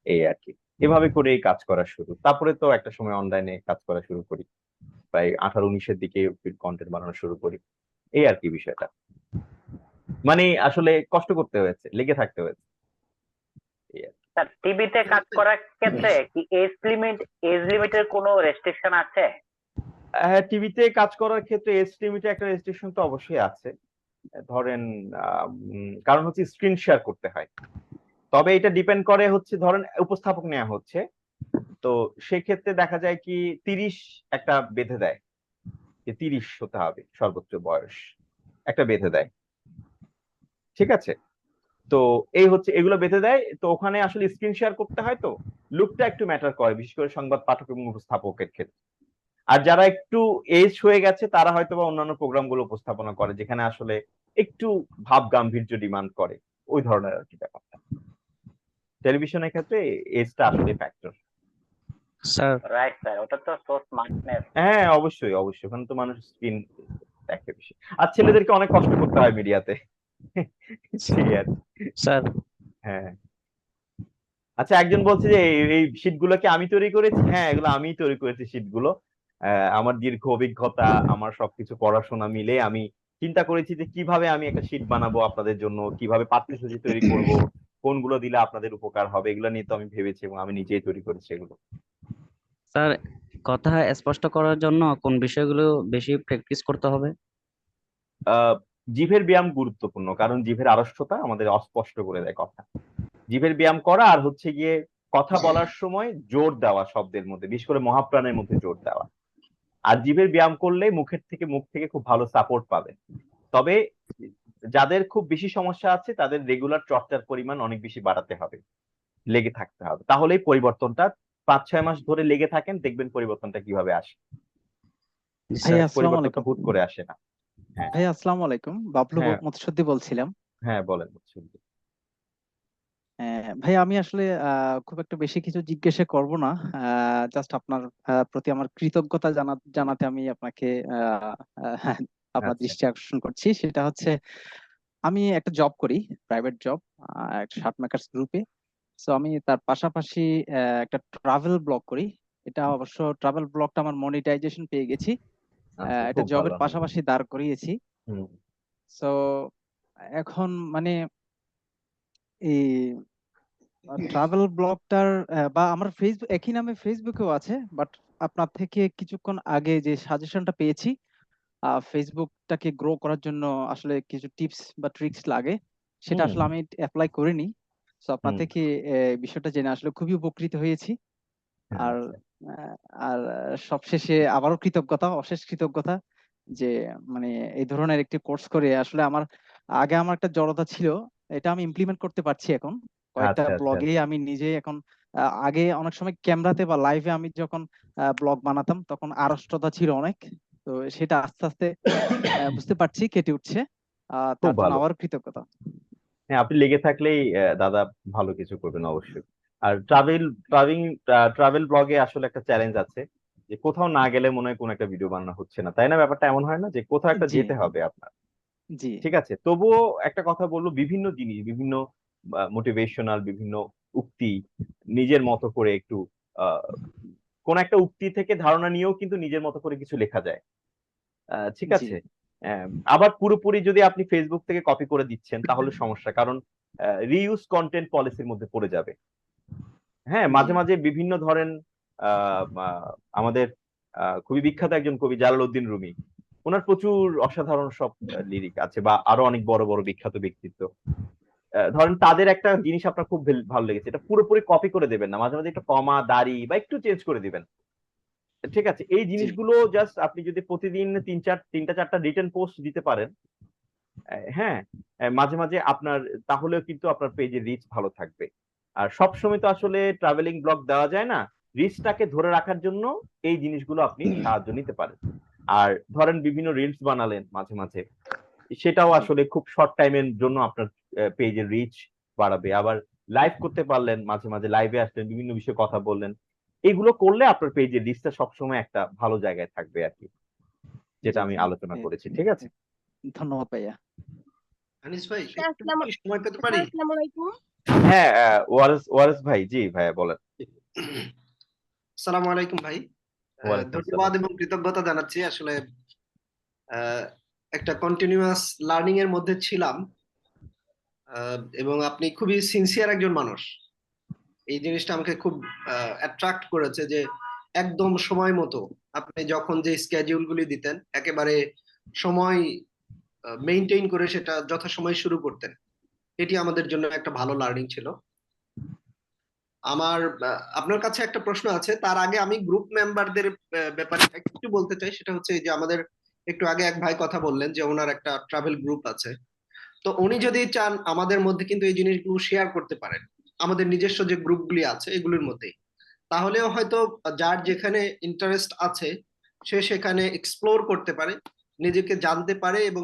এই আর কি। এভাবে করেই কাজ করা শুরু। তারপরে তো একটা সময় অনলাইনে কাজ করা শুরু করি, প্রায় 18-19-এর দিকে কন্টেন্ট বানানো শুরু করি, এই আর কি বিষয়টা। মানে আসলে কষ্ট করতে হয়েছে, লেগে থাকতে হয়েছে, এই আর কি। স্যার টিভিতে কাজ করার ক্ষেত্রে কি এজ লিমিটের কোনো রেস্ট্রিকশন আছে? হ্যাঁ, টিভিতে কাজ করার ক্ষেত্রে এজ লিমিটে একটা রেস্ট্রিকশন তো অবশ্যই আছে। ধরেন কারণ হচ্ছে স্ক্রিন শেয়ার করতে হয়। তবে এটা ডিপেন্ড করে হচ্ছে, ধরেন উপস্থাপক নেওয়া হচ্ছে, তো সেক্ষেত্রে দেখা যায় কি 30 একটা বেঁধে দেয়, যে 30 হতে হবে সর্বোচ্চ বয়স, একটা বেঁধে দেয়। ঠিক আছে, তো এই হচ্ছে, এগুলো বেঁধে দেয়। তো ওখানে আসলে স্ক্রিন শেয়ার করতে হয়, তো লুকটা একটু ম্যাটার করে, বিশেষ করে সংবাদ পাঠক এবং উপস্থাপকের ক্ষেত্রে। আর যারা একটু এজ হয়ে গেছে, তারা হয়তো বা অন্যান্য প্রোগ্রাম গুলো উপস্থাপনা করে, যেখানে আসলে একটু ভাব গাম্ভীর্য ডিমান্ড করে, ওই ধরনের আর কি ব্যাপারটা। টেলিভিশনের ক্ষেত্রে এজটা আসলে ফ্যাক্টর। স্যার রাইট স্যার, ওটা তো সো স্মার্টনেস। হ্যাঁ, অবশ্যই অবশ্যই, ওখানে তো মানুষ স্ক্রিন দেখে বেশি। আর ছেলেদেরকে অনেক কষ্ট করতে হয় মিডিয়াতে, সেই আর কি। স্যার হ্যাঁ, আচ্ছা, একজন বলছে যে এই শীট গুলোকে আমি তৈরি করেছি। হ্যাঁ, এগুলো আমি তৈরি করেছি শীট গুলো। আমার দীর্ঘ অভিজ্ঞতা, আমার সবকিছু পড়াশোনা মিলে আমি চিন্তা করেছি যে কিভাবে আমি একটা শীট বানাবো আপনাদের জন্য, কিভাবে পাঠ্যসূচি তৈরি করব, কোনগুলো দিলে আপনাদের উপকার হবে, এগুলো নিয়ে তো আমি ভেবেছি এবং আমি নিজেই তৈরি করেছি এগুলো। স্যার, কথা স্পষ্ট করার জন্য কোন বিষয়গুলো বেশি প্র্যাকটিস করতে হবে? আহ জিভের ব্যায়াম গুরুত্বপূর্ণ, কারণ জিভের আড়ষ্টতা আমাদের অস্পষ্ট করে দেয় কথা। জিভের ব্যায়াম করা আর হচ্ছে গিয়ে কথা বলার সময় জোর দেওয়া, শব্দের মধ্যে বিশেষ করে মহাপ্রাণের মধ্যে জোর দেওয়া। আর জিভের ব্যায়াম করলে মুখ থেকে খুব ভালো সাপোর্ট পাবেন। তবে যাদের খুব বেশি সমস্যা আছে তাদের রেগুলার চর্চার পরিমাণ অনেক বেশি বাড়াতে হবে, লেগে থাকতে হবে, তাহলেই পরিবর্তনটা 5-6 মাস ধরে লেগে থাকেন, দেখবেন পরিবর্তনটা কিভাবে আসে। ভাই আসসালামু পরিবর্তনটা আলাইকুম। হুট করে আসে না। হ্যাঁ ভাই আসসালামু আলাইকুম, বাবলু হ্যাঁ মধুসূদন বলছিলাম। হ্যাঁ, বলেন। ভাই আমি আসলে খুব একটা বেশি কিছু জিজ্ঞাসা করব না, জাস্ট আপনার প্রতি আমার কৃতজ্ঞতা জানাতে আমি আপনাকে আপনার আচ্ছা দৃষ্টি আকর্ষণ করছি। সেটা হচ্ছে আমি একটা জব করি, প্রাইভেট জব, একটা শার্ট মেকার্স গ্রুপে। সো আমি তার পাশাপাশি একটা ট্রাভেল ব্লগ করি। এটা অবশ্য ট্রাভেল ব্লগটা আমার মনিটাইজেশন পেয়ে গেছি, আচ্ছা, এটা খুব ভালো। জবের পাশাপাশি দাঁড় করিয়েছি। হুম সো এখন মানে এই ট্রাভেল ব্লগটার বা আমার ফেসবুক একই নামে ফেসবুকেও আছে, বাট আপনার থেকে কিছুক্ষণ আগে যে সাজেশনটা পেয়েছি, ফেসবুকটাকে গ্রো করার জন্য আসলে কিছু টিপস বা ট্রিক্স লাগে, সেটা হুম আসলে আমি অ্যাপ্লাই করিনি। তো আপনার হুম থেকে বিষয়টা জেনে আসলে খুবই উপকৃত হয়েছি। আর আচ্ছা। আহ, আর সবশেষে আবারও কৃতজ্ঞতা, অশেষ কৃতজ্ঞতা যে মানে এই ধরনের একটি কোর্স করে আসলে আমার একটা জড়তা ছিল, এটা আমি ইমপ্লিমেন্ট করতে পারছি এখন কয়েকটা আচ্ছা আচ্ছা ব্লগে। আমি নিজে এখন আগে অনেক সময় ক্যামেরাতে বা লাইভে আমি যখন ব্লগ বানাতাম তখন আড়ষ্টতা ছিল অনেক, তো সেটা আস্তে আস্তে বুঝতে পারছি, কেটে উঠছে। খুব তার জন্য ভালো। আবারও কৃতজ্ঞতা। হ্যাঁ, আপনি লেগে থাকলেই দাদা ভালো কিছু করবেন অবশ্যই। আর ট্রাভেল ব্লগে আসলে একটা চ্যালেঞ্জ আছে, যে কোথাও না গেলে মনে হয় কোনো একটা ভিডিও বানানো হচ্ছে না, তাই না? ব্যাপারটা এমন হয় না যে কোথাও একটা জি যেতে হবে আপনার? জি ঠিক আছে, তবুও একটা কথা বলবো, বিভিন্ন জিনিস, বিভিন্ন মোটিভেশনাল বিভিন্ন উক্তি নিজের মতো করে একটু আহ কোন একটা উক্তি থেকে ধারণা নিয়েও কিন্তু নিজের মতো করে কিছু লেখা যায়। ঠিক জি আছে। আহ, আবার পুরোপুরি যদি আপনি ফেসবুক থেকে কপি করে দিচ্ছেন তাহলে সমস্যা, কারণ রিইউজ কন্টেন্ট পলিসির মধ্যে পড়ে যাবে। হ্যাঁ, জি মাঝে মাঝে বিভিন্ন ধরেন আমাদের খুবই বিখ্যাত একজন কবি জালালউদ্দিন রুমি, ওনার প্রচুর অসাধারণ সব লিরিক আছে, বা আরো অনেক বড় বড় বিখ্যাত ব্যক্তিত্ব। ধরেন তাদের একটা জিনিস আপনার খুব ভালো লেগেছে, এটা পুরোপুরি কপি করে দেবেন না, মাঝে মাঝে একটু কমা দাড়ি বা একটু চেঞ্জ করে দিবেন। ঠিক আছে, এই জি জিনিসগুলো জাস্ট আপনি যদি প্রতিদিন তিনটা চারটা রিটেন পোস্ট দিতে পারেন, হ্যাঁ, মাঝে মাঝে আপনার, তাহলেও কিন্তু আপনার পেজের রিচ ভালো থাকবে। আর সবসময় তো আসলে ট্রাভেলিং ব্লগ দেওয়া যায় না, রিচটাকে ধরে রাখার জন্য এই জিনিসগুলো আপনি সাহায্য নিতে পারেন। আর ধরেন বিভিন্ন রিলস বানালেন মাঝে মাঝে, সেটাও জি আসলে খুব শর্ট টাইমের জন্য আপনার পেজের রিচ বাড়াবে। আবার লাইভ করতে পারলেন, মাঝে মাঝে লাইভে আসলেন, বিভিন্ন বিষয়ে কথা বললেন, এগুলো করলে আপনার পেজের রিচটা সবসময় একটা ভালো জায়গায় থাকবে আর কি, যেটা জি আমি জি আলোচনা এ- করেছি। ঠিক আছে। ধন্যবাদ ভাইয়া। আনিস ভাই স্যার একটু কি সময় পেতে পারি? আসসালামু আলাইকুম। হ্যাঁ, ওয়ারেস ওয়ারেস ভাই, জি ভাইয়া বলেন। সালাম আলাইকুম ভাই। ওয়ালাইকুম ধন্যবাদ আসসালাম। এবং কৃতজ্ঞতা জানাচ্ছি। আসলে আহ, একটা কন্টিনিউয়াস লার্নিং এর মধ্যে ছিলাম, এবং আপনি খুবই সিনসিয়ার একজন মানুষ। এই জিনিসটা আমাকে খুব অ্যাট্রাক্ট করেছে যে একদম সময় মতো আপনি যখন যে স্কেডিউল গুলি দিতেন একেবারে সময় মেইনটেইন করে সেটা যথাসময়ে শুরু করতেন। এটি আমাদের জন্য একটা ভালো লার্নিং ছিল। আমার আপনার কাছে একটা প্রশ্ন আছে, তার আগে আমি গ্রুপ মেম্বারদের ব্যাপারে একটু বলতে চাই। সেটা হচ্ছে এই যে আমাদের একটু আগে এক ভাই কথা বললেন যে ওনার একটা ট্রাভেল গ্রুপ আছে। তো উনি যদি চান আমাদের মধ্যে কিন্তু এই জিনিসগুলো শেয়ার করতে পারেন আমাদের নিজস্ব যে গ্রুপগুলি আছে এগুলোর মধ্যেই। তাহলেও হয়তো যার যেখানে ইন্টারেস্ট আছে সে সেখানে এক্সপ্লোর করতে পারে, নিজেকে জানতে পারে এবং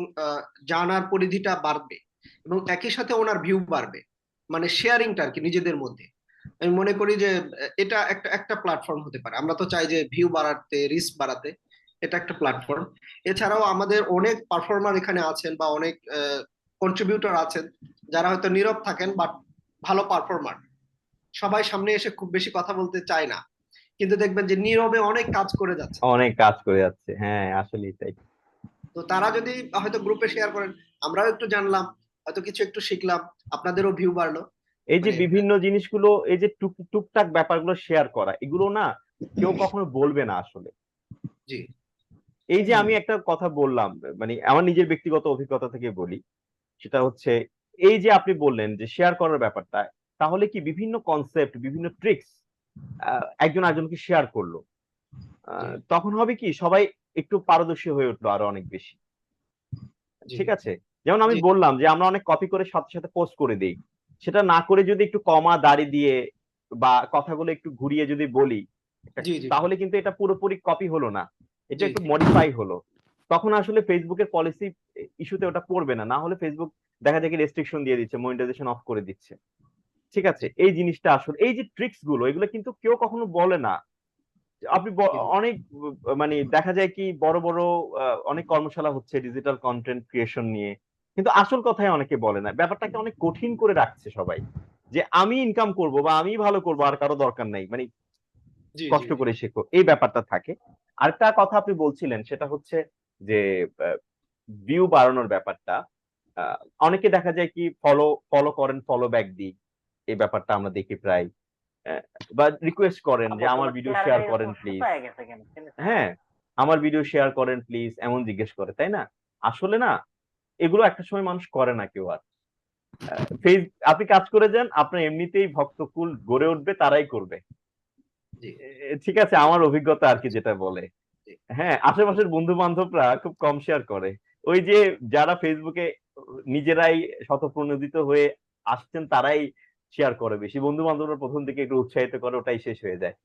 জানার পরিধিটা বাড়বে এবং একই সাথে ওনার ভিউ বাড়বে, মানে শেয়ারিংটা আর কি নিজেদের মধ্যে। আমি মনে করি যে এটা একটা একটা প্ল্যাটফর্ম হতে পারে। আমরা তো চাই যে ভিউ বাড়াতে, রিচ বাড়াতে, এটা একটা প্ল্যাটফর্ম। এছাড়াও আমাদের অনেক পারফর্মার এখানে আছেন বা অনেক কন্ট্রিবিউটর আছেন যারা হয়তো নীরব থাকেন বাট ভালো পারফর্মার। সবাই সামনে এসে খুব বেশি কথা বলতে চায় না, কিন্তু দেখবেন যে নীরবে অনেক কাজ করে যাচ্ছে। অনেক কাজ করে যাচ্ছে, হ্যাঁ আসলে তাই। তো তারা যদি হয়তো গ্রুপে শেয়ার করেন, আমরাও একটু জানলাম, হয়তো কিছু একটু শিখলাম, আপনাদেরও ভিউ বাড়লো। এই যে মানে বিভিন্ন জিনিসগুলো, এই যে টুকটাক ব্যাপারগুলো শেয়ার করা, এগুলো না কেউ কখনো বলবে না আসলে। জি এই যে আমি একটা কথা বললাম, মানে আমার নিজের ব্যক্তিগত অভিজ্ঞতা থেকে বলি, সেটা হচ্ছে এই যে আপনি বললেন যে শেয়ার করার ব্যাপারটা, তাহলে কি বিভিন্ন কনসেপ্ট, বিভিন্ন ট্রিক্স একজন আরেকজনকে শেয়ার করলো, তখন হবে কি সবাই একটু পারদর্শী হয়ে উঠলো আরো অনেক বেশি। জি ঠিক আছে, যেমন আমি জি বললাম যে আমরা অনেক কপি করে সাথে সাথে পোস্ট করে দিই, সেটা না করে যদি একটু কমা দাড়ি দিয়ে বা কথাগুলো একটু ঘুরিয়ে যদি বলি, জি জি তাহলে কিন্তু এটা পুরোপুরি কপি হলো না, এটা জি একটু মডিফাই হলো। তখন আসলে ফেসবুকের পলিসি ইস্যুতে ওটা পড়বে না, না হলে ফেসবুক দেখা যায় কি রেস্ট্রিকশন দিয়ে দিচ্ছে, মনিটাইজেশন অফ করে দিচ্ছে। ঠিক আছে, এই জিনিসটা আসলে এই যে ট্রিক্স গুলো, এগুলো কিন্তু কেউ কখনো বলে না। আপনি অনেক মানে দেখা যায় কি বড় বড় অনেক কর্মশালা হচ্ছে ডিজিটাল কন্টেন্ট ক্রিয়েশন নিয়ে, কিন্তু আসল কথাই অনেকে বলে না, ব্যাপারটাকে অনেক কঠিন করে রাখছে সবাই, যে আমি ইনকাম করব বা আমি ভালো করব, আর কারো দরকার নাই, মানে জি জি কষ্ট করে শেখো, এই ব্যাপারটা থাকে। আরেকটা কথা আপনি বলছিলেন, সেটা হচ্ছে যে ভিউ বাড়ানোর ব্যাপারটা, অনেকে দেখা যায় কি ফলো ফলো করেন, ফলো ব্যাক দিই, এই ব্যাপারটা আমরা দেখি প্রায়, বা রিকোয়েস্ট করেন যে আপু আমার তোমার ভিডিও চেহারাটা শেয়ার এরকম করেন প্লিজ, শুকায় গেছে কেন চিনেছো? হ্যাঁ আমার ভিডিও শেয়ার করেন প্লিজ, এমন জিজ্ঞেস করে, তাই না? আসলে না, এগুলো একটা সময় মানুষ করে না কেউ আর। ফেস আপনি কাজ করে যান, আপনার এমনিতেই ভক্তকুল গড়ে উঠবে, তারাই করবে। জি ঠিক আছে, আমার অভিজ্ঞতা আর কি যেটা বলে। জি হ্যাঁ, আশেপাশের বন্ধু বান্ধবরা খুব কম শেয়ার করে। ওই যে যারা ফেসবুকে নিজেরাই স্বতঃপ্রণোদিত হয়ে আসছেন, তারাই শেয়ার করে বেশি, বন্ধু বান্ধবরা প্রথম দিকে একটু উৎসাহিত করে, ওটাই শেষ হয়ে যায়।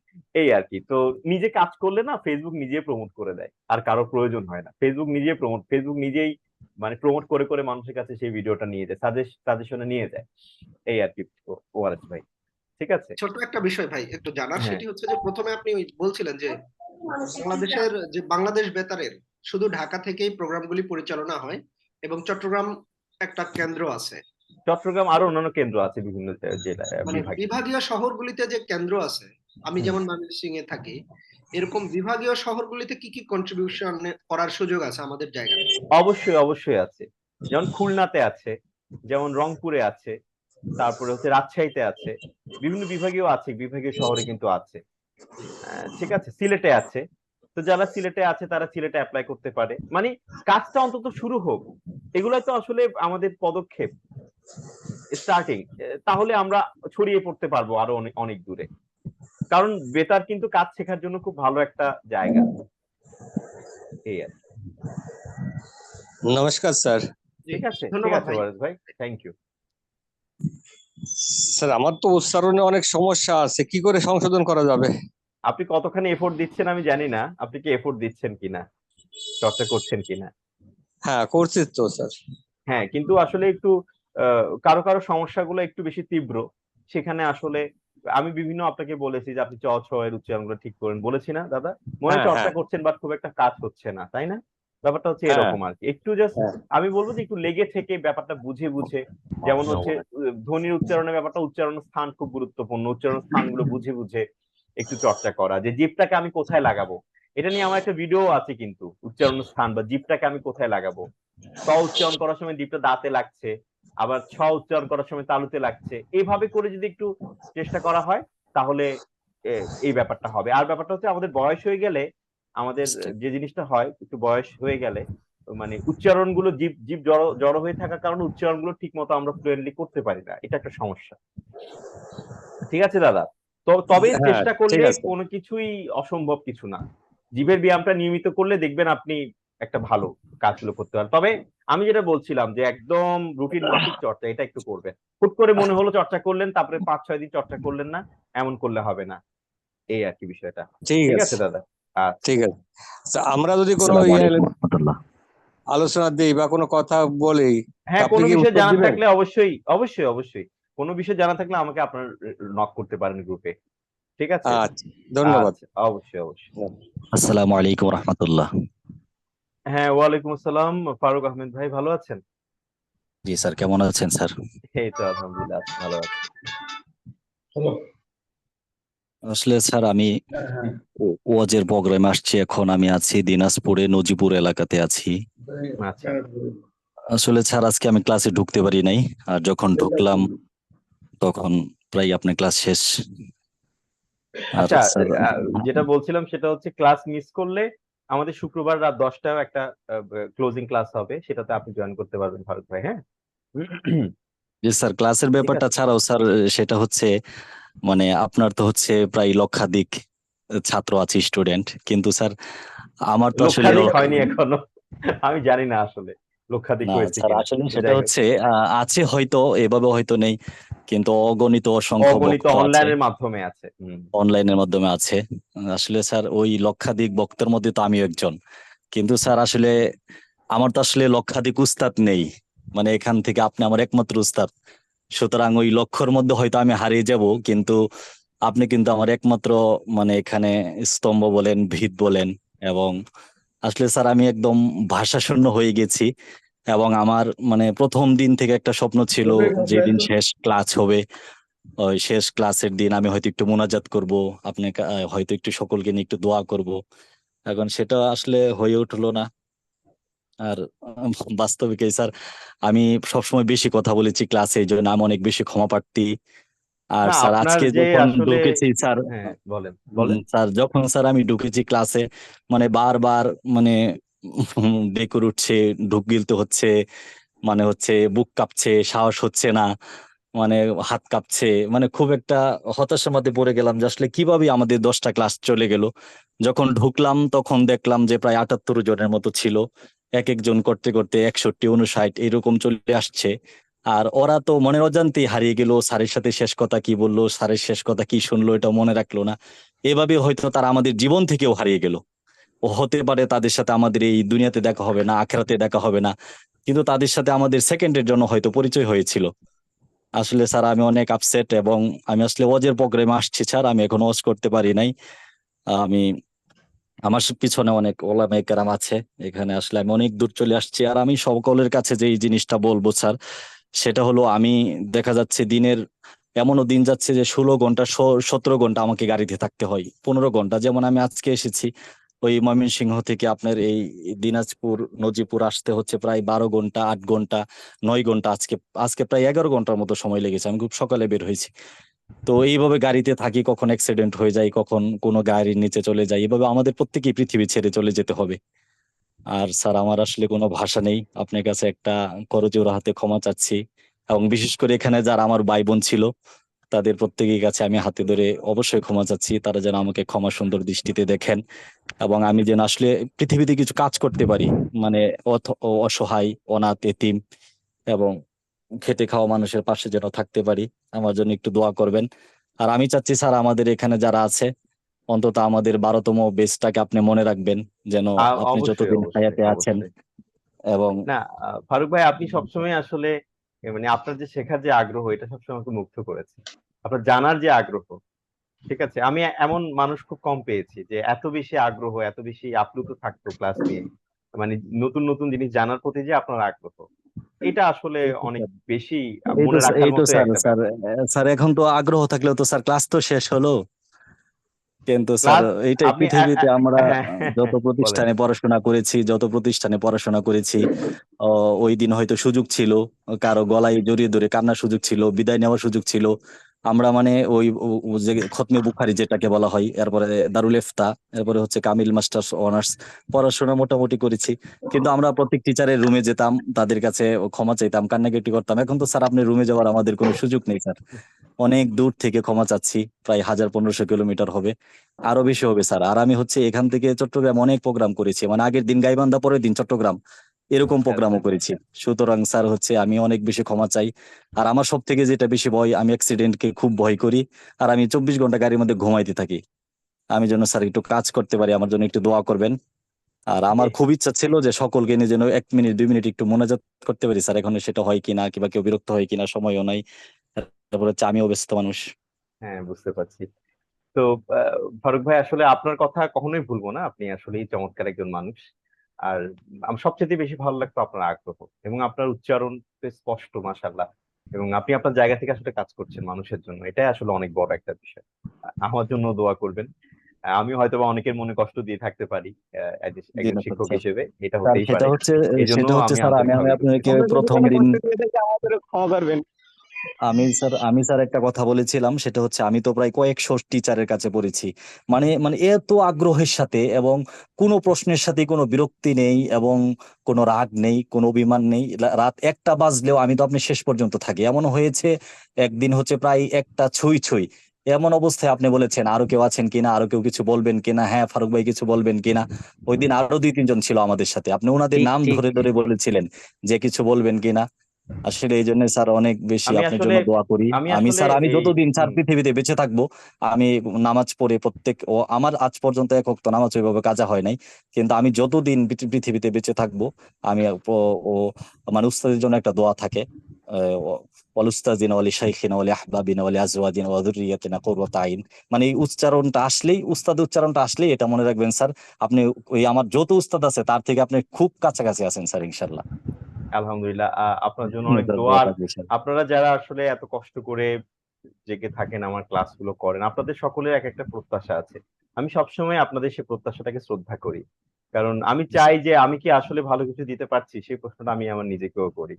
এই আর কি। তো নিজে কাজ করলে না ফেসবুক নিজে প্রমোট করে দেয়, আর কারো প্রয়োজন হয় না, ফেসবুক নিজে ফেসবুক নিজেই মানে প্রমোট করে করে মানুষের কাছে সেই ভিডিওটা নিয়ে যায়, সাজেশনে নিয়ে যায়। এই আর কি ওয়ারেস ভাই। ঠিক আছে। ছোট্ট একটা বিষয় ভাই একটু জানার, হ্যাঁ সেটি হচ্ছে যে প্রথমে আপনি ওই বলছিলেন যে বাংলাদেশ বেতারের শুধু ঢাকা থেকেই প্রোগ্রামগুলি পরিচালনা হয় এবং চট্টগ্রাম একটা কেন্দ্র আছে। চট্টগ্রাম আরো অন্যান্য কেন্দ্র আছে বিভিন্ন জেলা মানে বিভাগে। বিভাগীয় শহরগুলিতে যে কেন্দ্র আছে, আমি যেমন ময়মনসিংহে থাকি, এরকম বিভাগীয় শহরগুলিতে কি কি কন্ট্রিবিউশন করার সুযোগ আছে আমাদের জায়গা থেকে? অবশ্যই অবশ্যই আছে, যেমন খুলনাতে আছে, যেমন রংপুরে আছে, তারপরে হচ্ছে রাজশাহীতে আছে, বিভিন্ন বিভাগীয় আছে, বিভাগীয় শহরে কিন্তু আছে। ঠিক আছে, সিলেটে আছে। তো যারা সিলেটে আছে তারা সিলেটে অ্যাপ্লাই করতে পারে, মানে কাজটা অন্তত শুরু হোক, এগুলাই তো আসলে আমাদের পদক্ষেপ, স্টার্টিং। তাহলে আমরা ছড়িয়ে পড়তে পারবো আরো অনেক অনেক দূরে, কারণ বেতার কিন্তু কাজ শেখার জন্য খুব ভালো একটা জায়গা। এই আর কি। নমস্কার স্যার। ঠিক আছে, ঠিক ধন্যবাদ আছে ভাই। ওয়ারেস ভাই, থ্যাংক ইউ। স্যার আমার তো উচ্চারণে অনেক সমস্যা আছে, কি করে সংশোধন করা যাবে? আপনি কতখানি এফোর্ট দিচ্ছেন আমি জানি না, আপনি কি এফোর্ট দিচ্ছেন কিনা, চর্চা করছেন কিনা। হ্যাঁ করছি তো স্যার। হ্যাঁ, কিন্তু আসলে একটু কারো কারো সমস্যাগুলো একটু বেশি তীব্র, সেখানে আসলে আমি বিভিন্ন আপনাকে বলেছি যে আপনি চ ছ এর উচ্চারণগুলো ঠিক করেন, বলেছি না দাদা? মনে হয় হ্যাঁ চর্চা হ্যাঁ করছেন, বাট খুব একটা কাজ হচ্ছে না, তাই না? ব্যাপারটা হচ্ছে হ্যাঁ এরকম আর কি, একটু জাস্ট হ্যাঁ আমি বলবো যে একটু লেগে থেকে ব্যাপারটা বুঝে বুঝে, যেমন হচ্ছে ধ্বনির উচ্চারণের ব্যাপারটা, উচ্চারণ স্থান খুব গুরুত্বপূর্ণ, উচ্চারণ স্থানগুলো বুঝে বুঝে একটু চর্চা করা, যে জিভটাকে আমি কোথায় লাগাবো, এটা নিয়ে আমার একটা ভিডিও আছে কিন্তু, উচ্চারণ স্থান বা জিভটাকে আমি কোথায় লাগাবো। ত উচ্চারণ করার সময় জিভটা দাঁতে লাগছে, আবার ছ উচ্চারণ করার সময় তালুতে লাগছে, এইভাবে করে যদি একটু চেষ্টা করা হয়, তাহলে এই ব্যাপারটা হবে। আর ব্যাপারটা হচ্ছে আমাদের বয়স হয়ে গেলে, আমাদের যে জিনিসটা হয়, একটু বয়স হয়ে গেলে মানে উচ্চারণ গুলো জীব জীব জড়ো হয়ে থাকার কারণে উচ্চারণ গুলো ঠিক মতো আমরা ফ্লুয়েন্টলি করতে পারি না, এটা একটা সমস্যা। ঠিক আছে দাদা, তো তবে হ্যাঁ চেষ্টা ঠিক করলে আছে। কোনো কিছুই অসম্ভব কিছু না। জীবের ব্যায়ামটা নিয়মিত করলে দেখবেন আপনি একটা ভালো কাজগুলো করতে পারেন। তবে আমি যেটা বলছিলাম যে একদম রুটিন মাফিক চর্চা, এটা একটু করবেন। হুট করে মনে হলো চর্চা করলেন, তারপরে 5-6 দিন চর্চা করলেন না, এমন করলে হবে না। এই আর কি বিষয়টা। ঠিক ঠিক আছে আছে দাদা, আচ্ছা। ঠিক আছে। আচ্ছা, আমরা যদি কোনো আসসালামু আলাইকুম রহমতুল্লাহ। আলোচনা দিই বা কোনো কথা বলি, হ্যাঁ, আপনি কোনো কি বিষয় উত্তর জানা দিবেন? থাকলে অবশ্যই অবশ্যই অবশ্যই, কোনো বিষয় জানা থাকলে আমাকে আপনার নক করতে পারেন গ্রুপে। ঠিক আছে, আচ্ছা ধন্যবাদ। আচ্ছা, অবশ্যই অবশ্যই। আসসালামু আলাইকুম রহমতুল্লাহ। হ্যাঁ, ওয়ালাইকুম আসসালাম। ফারুক আহমেদ ভাই, ভালো আছেন? জি স্যার, কেমন আছেন স্যার? এই তো আলহামদুলিল্লাহ, ভালো আছি। আসলে স্যার আমি ওয়াজের প্রোগ্রামে আসছি, এখন আমি আছি দিনাজপুরে নজিপুর এলাকাতে আছি। আচ্ছা। আসলে স্যার আজকে আমি ক্লাসে ঢুকতে পারি নাই, আর যখন ঢুকলাম তখন প্রায় আপনার ক্লাস শেষ। আর আচ্ছা, স্যার যেটা বলছিলাম সেটা হচ্ছে ক্লাস মিস করলে আমাদের শুক্রবার রাত 10টায় একটা ক্লোজিং ক্লাস হবে, সেটাতে আপনি জয়েন করতে পারবেন ফারুক ভাই। হ্যাঁ, যে স্যার ক্লাসের ঠিক ব্যাপারটা আছে। ছাড়াও স্যার সেটা হচ্ছে মানে আপনার তো হচ্ছে প্রায় লক্ষাধিক ছাত্র আছে, স্টুডেন্ট, কিন্তু স্যার আমার তো আসলে লক্ষাধিক হয়নি এখনো, আমি জানি না আসলে লক্ষাধিক না হয়েছে স্যার, কিনা। আসলে সেটা যাই হোক, হচ্ছে আছে হয়তো, এভাবে হয়তো নেই, কিন্তু অগণিত অসংখ্য অগণিত ভক্ত আছে, অনলাইনের মাধ্যমে আছে। অনলাইনের মাধ্যমে আছে। আসলে স্যার ওই লক্ষাধিক ভক্তের মধ্যে তো আমিও একজন, কিন্তু স্যার আসলে আমার তো আসলে লক্ষাধিক উস্তাদ নেই, মানে এখান থেকে আপনি আমার একমাত্র উস্তাদ। সুতরাং ওই লক্ষ্যর মধ্যে হয়তো আমি হারিয়ে যাব, কিন্তু আপনি কিন্তু আমার একমাত্র মানে এখানে স্তম্ভ বলেন, ভিত বলেন। এবং আসলে স্যার আমি একদম ভাষাশূন্য হয়ে গেছি, এবং আমার মানে প্রথম দিন থেকে একটা স্বপ্ন ছিল, যেদিন শেষ ক্লাস হবে ওই শেষ ক্লাসের দিন আমি হয়তো একটু মোনাজাত করব, আপনি হয়তো একটু সকলকে নিয়ে একটু দোয়া করব। এখন সেটা আসলে হয়ে উঠলো না। আর বাস্তবিকই স্যার আমি সবসময় বেশি কথা বলেছি ক্লাসে, এই জন্য আমি অনেক বেশি ক্ষমা প্রার্থী। আর না, স্যার আপনার আজকে যে যখন আসলে, ঢুকেছি স্যার, হ্যাঁ বলেন বলেন। স্যার যখন স্যার আমি ঢুকেছি ক্লাসে, মানে বারবার মানে ডেকুর উঠছে, ঢুক গিলতে হচ্ছে, মানে হচ্ছে বুক কাঁপছে, সাহস হচ্ছে না, মানে হাত কাঁপছে, মানে খুব একটা হতাশার মধ্যে পড়ে গেলাম যে আসলে কিভাবে আমাদের 10টা ক্লাস চলে গেল। যখন ঢুকলাম তখন দেখলাম যে প্রায় 78 জনের মতো ছিল, এক একজন করতে করতে 61, 59 এরকম চলে আসছে। আর ওরা তো মনের অজান্তেই হারিয়ে গেল, স্যারের সাথে শেষ কথা কি বললো, স্যারের শেষ কথা কি শুনলো এটা মনে রাখলো না। এভাবে হয়তো তারা আমাদের জীবন থেকেও হারিয়ে গেল। ও হতে পারে তাদের সাথে আমাদের এই দুনিয়াতে দেখা হবে না, আখেরাতে দেখা হবে না, কিন্তু তাদের সাথে আমাদের সেকেন্ডের জন্য হয়তো পরিচয় হয়েছিল। আসলে স্যার আমি অনেক আপসেট, এবং আমি আসলে ওজের প্রোগ্রামে আসছি স্যার, আমি এখন ওজ করতে পারি নাই। আমি আমার পিছনে অনেক ওলামায়ে কেরাম আছে, এখানে আসলে আমি অনেক দূর চলে আসছি। আর আমি সকলের কাছে যে এই জিনিসটা বলবো স্যার, সেটা হলো আমি দেখা যাচ্ছে দিনের এমনও দিন যাচ্ছে যে 16 ঘন্টা 17 ঘন্টা আমাকে গাড়িতে থাকতে হয়, 15 ঘন্টা। যেমন আমি আজকে এসেছি ওই ময়মনসিংহ থেকে আপনার এই দিনাজপুর নজিপুর আসতে হচ্ছে প্রায় 12 ঘন্টা, 8 ঘন্টা, 9 ঘন্টা, আজকে আজকে প্রায় 11 ঘন্টার মতো সময় লেগেছে। আমি খুব সকালে বের হয়েছি। তো এইভাবে গাড়িতে থাকি, কখন অ্যাক্সিডেন্ট হয়ে যায়, কখন কোনো গাড়ির নিচে চলে যায়, এভাবে আমাদের প্রত্যেকেই পৃথিবী ছেড়ে চলে যেতে হবে। আর স্যার আমার আসলে কোনো ভাষা নেই, আপনার কাছে একটা করজোড়া হাতে ক্ষমা চাচ্ছি। এবং বিশেষ করে এখানে যারা আমার ভাই বোন ছিল, তাদের প্রত্যেকের কাছে আমি হাতে ধরে অবশ্যই ক্ষমা চাচ্ছি, তারা যেন আমাকে ক্ষমা সুন্দর দৃষ্টিতে দেখেন, এবং আমি যেন আসলে পৃথিবীতে কিছু কাজ করতে পারি, মানে অসহায়, অনাথ, এতিম এবং খেটে খাওয়া মানুষের পাশে যেন থাকতে পারি। আমার জন্য একটু দোয়া করবেন। আর আমি চাচ্ছি স্যার আমাদের এখানে যারা আছে, অন্তত আমাদের 12তম বেচটাকে আপনি মনে রাখবেন, যেন আপনি অবশ্যই যতদিন অবশ্যই হায়াতে আছেন। অবশ্যই। এবং না, ফারুক ভাই, আপনি সবসময় আসলে মানে আপনার যে শেখার যে আগ্রহ, এটা সবসময় আমাকে মুগ্ধ করেছে। আপনার জানার যে আগ্রহ, ঠিক আছে, আমি এমন মানুষ খুব কম পেয়েছি যে এত বেশি আগ্রহ, এত বেশি আপ্লুত থাকতো ক্লাস নিয়ে, মানে নতুন নতুন জিনিস জানার প্রতি যে আপনার আগ্রহ, এটা আসলে অনেক বেশি মনে রাখার এই তো মতো স্যার একটা স্যার ব্যাপার। স্যার এখন তো আগ্রহ থাকলেও তো স্যার ক্লাস তো শেষ হলো, কিন্তু স্যার প্লাস এইটাই আপনি পৃথিবীতে আমরা হ্যাঁ, যত বলেন। প্রতিষ্ঠানে পড়াশোনা করেছি, ওই দিন হয়তো সুযোগ ছিল, কারো গলায় জড়িয়ে ধরে কান্নার সুযোগ ছিল, বিদায় নেওয়ার সুযোগ ছিল। আমরা মানে ওই যে খতমে বুখারি যেটাকে বলা হয়, এরপরে দারুল ইফতা, এরপরে হচ্ছে কামিল মাস্টার্স অনার্স পড়াশোনা মোটামুটি করেছি। কিন্তু আমরা প্রত্যেক টিচারের রুমে যেতাম, তাদের কাছে ক্ষমা চাইতাম, কান্নাকাটি করতাম। এখন তো স্যার আপনি রুমে যাওয়ার আমাদের কোনো সুযোগ নেই স্যার, অনেক দূর থেকে ক্ষমা চাচ্ছি, প্রায় 1000-1500 কিলোমিটার হবে, আরো বেশি হবে স্যার। আর আমি হচ্ছে এখান থেকে চট্টগ্রাম অনেক প্রোগ্রাম করেছি, মানে আগের দিন গাইবান্ধা, পরের দিন চট্টগ্রাম, এরকম আচ্ছা আচ্ছা। প্রোগ্রামও করেছি। সুতরাং স্যার হচ্ছে আমি অনেক বেশি ক্ষমা চাই। আর আমার সব থেকে যেটা বেশি ভয়, আমি অ্যাক্সিডেন্টকে খুব ভয় করি। আর আমি 24 ঘন্টা গাড়ির মধ্যে ঘুমাইতে থাকি। আমি যেন স্যার একটু কাজ করতে পারি, আমার জন্য একটু দোয়া করবেন। আর আমার খুব ইচ্ছা ছিল যে সকলকে নিয়ে যেন 1 মিনিট 2 মিনিট একটু মোনাজাত করতে পারি স্যার, এখন সেটা হয় কিনা, কিংবা কেউ বিরক্ত হয় কিনা, সময়ও নাই। তারপরে হচ্ছে আমিও ব্যস্ত মানুষ। হ্যাঁ, বুঝতে পারছি। তো ফারুক ভাই, আসলে আপনার কথা কখনোই ভুলবো না, আপনি আসলে চমৎকার একজন মানুষ। আর আমার সবচেয়ে বেশি ভালো লাগতো আপনার আগ্রহ, এবং আপনার উচ্চারণ তো স্পষ্ট, মাশাআল্লাহ। এবং আপনি আপনার জায়গা থেকে আসলে কাজ করছেন মানুষের জন্য, এটাই আসলে অনেক বড় একটা বিষয়। আমার জন্য দোয়া করবেন। আমি হয়তোবা অনেকের মনে কষ্ট দিয়ে থাকতে পারি জি একজন না শিক্ষক স্যার, হিসেবে, এটা স্যার হতেই সেটা পারে। হচ্ছে এই জন্য সেটা হচ্ছে আমি স্যার আমি আন্তরিকভাবে দুঃখিত। আপনাকে প্রথম দিন আমাদেরও ক্ষমা করবেন। আমি স্যার একটা কথা বলেছিলাম, সেটা হচ্ছে আমি তো প্রায় কয়েকশো টিচারের কাছে পড়েছি, মানে মানে এত আগ্রহের সাথে এবং কোনো প্রশ্নের সাথে কোনো বিরক্তি নেই এবং কোনো রাগ নেই, কোনো অভিমান নেই। রাত 1টা বাজলেও আমি তো আপনি শেষ পর্যন্ত থাকি। এমন হয়েছে একদিন হচ্ছে প্রায় 1টা ছুঁই ছুঁই, এমন অবস্থায় আপনি বলেছেন আরো কেউ আছেন কিনা, আরো কেউ কিছু বলবেন কিনা, হ্যাঁ ফারুক ভাই কিছু বলবেন কিনা। ওই দিন আরো 2-3 জন ছিল আমাদের সাথে, আপনি ওনাদের ঠিক নাম ঠিক ধরে ধরে বলেছিলেন যে কিছু বলবেন কিনা। আসলে এই জন্য স্যার অনেক বেশি আমি আপনার আসলে জন্য দোয়া করি। আমি আমি আসলে স্যার আমি এই যতদিন স্যার পৃথিবীতে বেঁচে থাকবো, আমি নামাজ পড়ে আমার আজ পর্যন্ত 1 ওয়াক্ত নামাজ ওইভাবে কাজা হয় নাই, কিন্তু আমি যতদিন পৃথিবীতে বেঁচে থাকবো আমি মানে উস্তাদের জন্য একটা দোয়া থাকে, ওয়াল উস্তাজিনা ওয়ালি শাইখিনা ওয়ালি আহবাবিনা ওয়ালি আজওয়াজিনা ওয়া যুররিয়াতিনা কুররাতা আইন। মানে এই উচ্চারণটা আসলেই, উচ্চারণটা আসলেই এটা মনে রাখবেন স্যার, আপনি ওই আমার যত উস্তাদ আছে তার থেকে আপনি খুব কাছাকাছি আছেন স্যার, ইনশাল্লাহ। আলহামদুলিল্লাহ, আপনার জন্য অনেক স্যার দোয়া। দোয়া আর থাকবে স্যার। আপনারা যারা আসলে এত কষ্ট করে জেগে থাকেন আমার ক্লাসগুলো করেন, আপনাদের সকলের এক একটা প্রত্যাশা আছে। আমি সবসময় আপনাদের সেই প্রত্যাশাটাকে শ্রদ্ধা করি, কারণ আমি চাই যে আমি কি আসলে ভালো কিছু দিতে পারছি, সেই প্রশ্নটা আমি আমার নিজেকেও করি।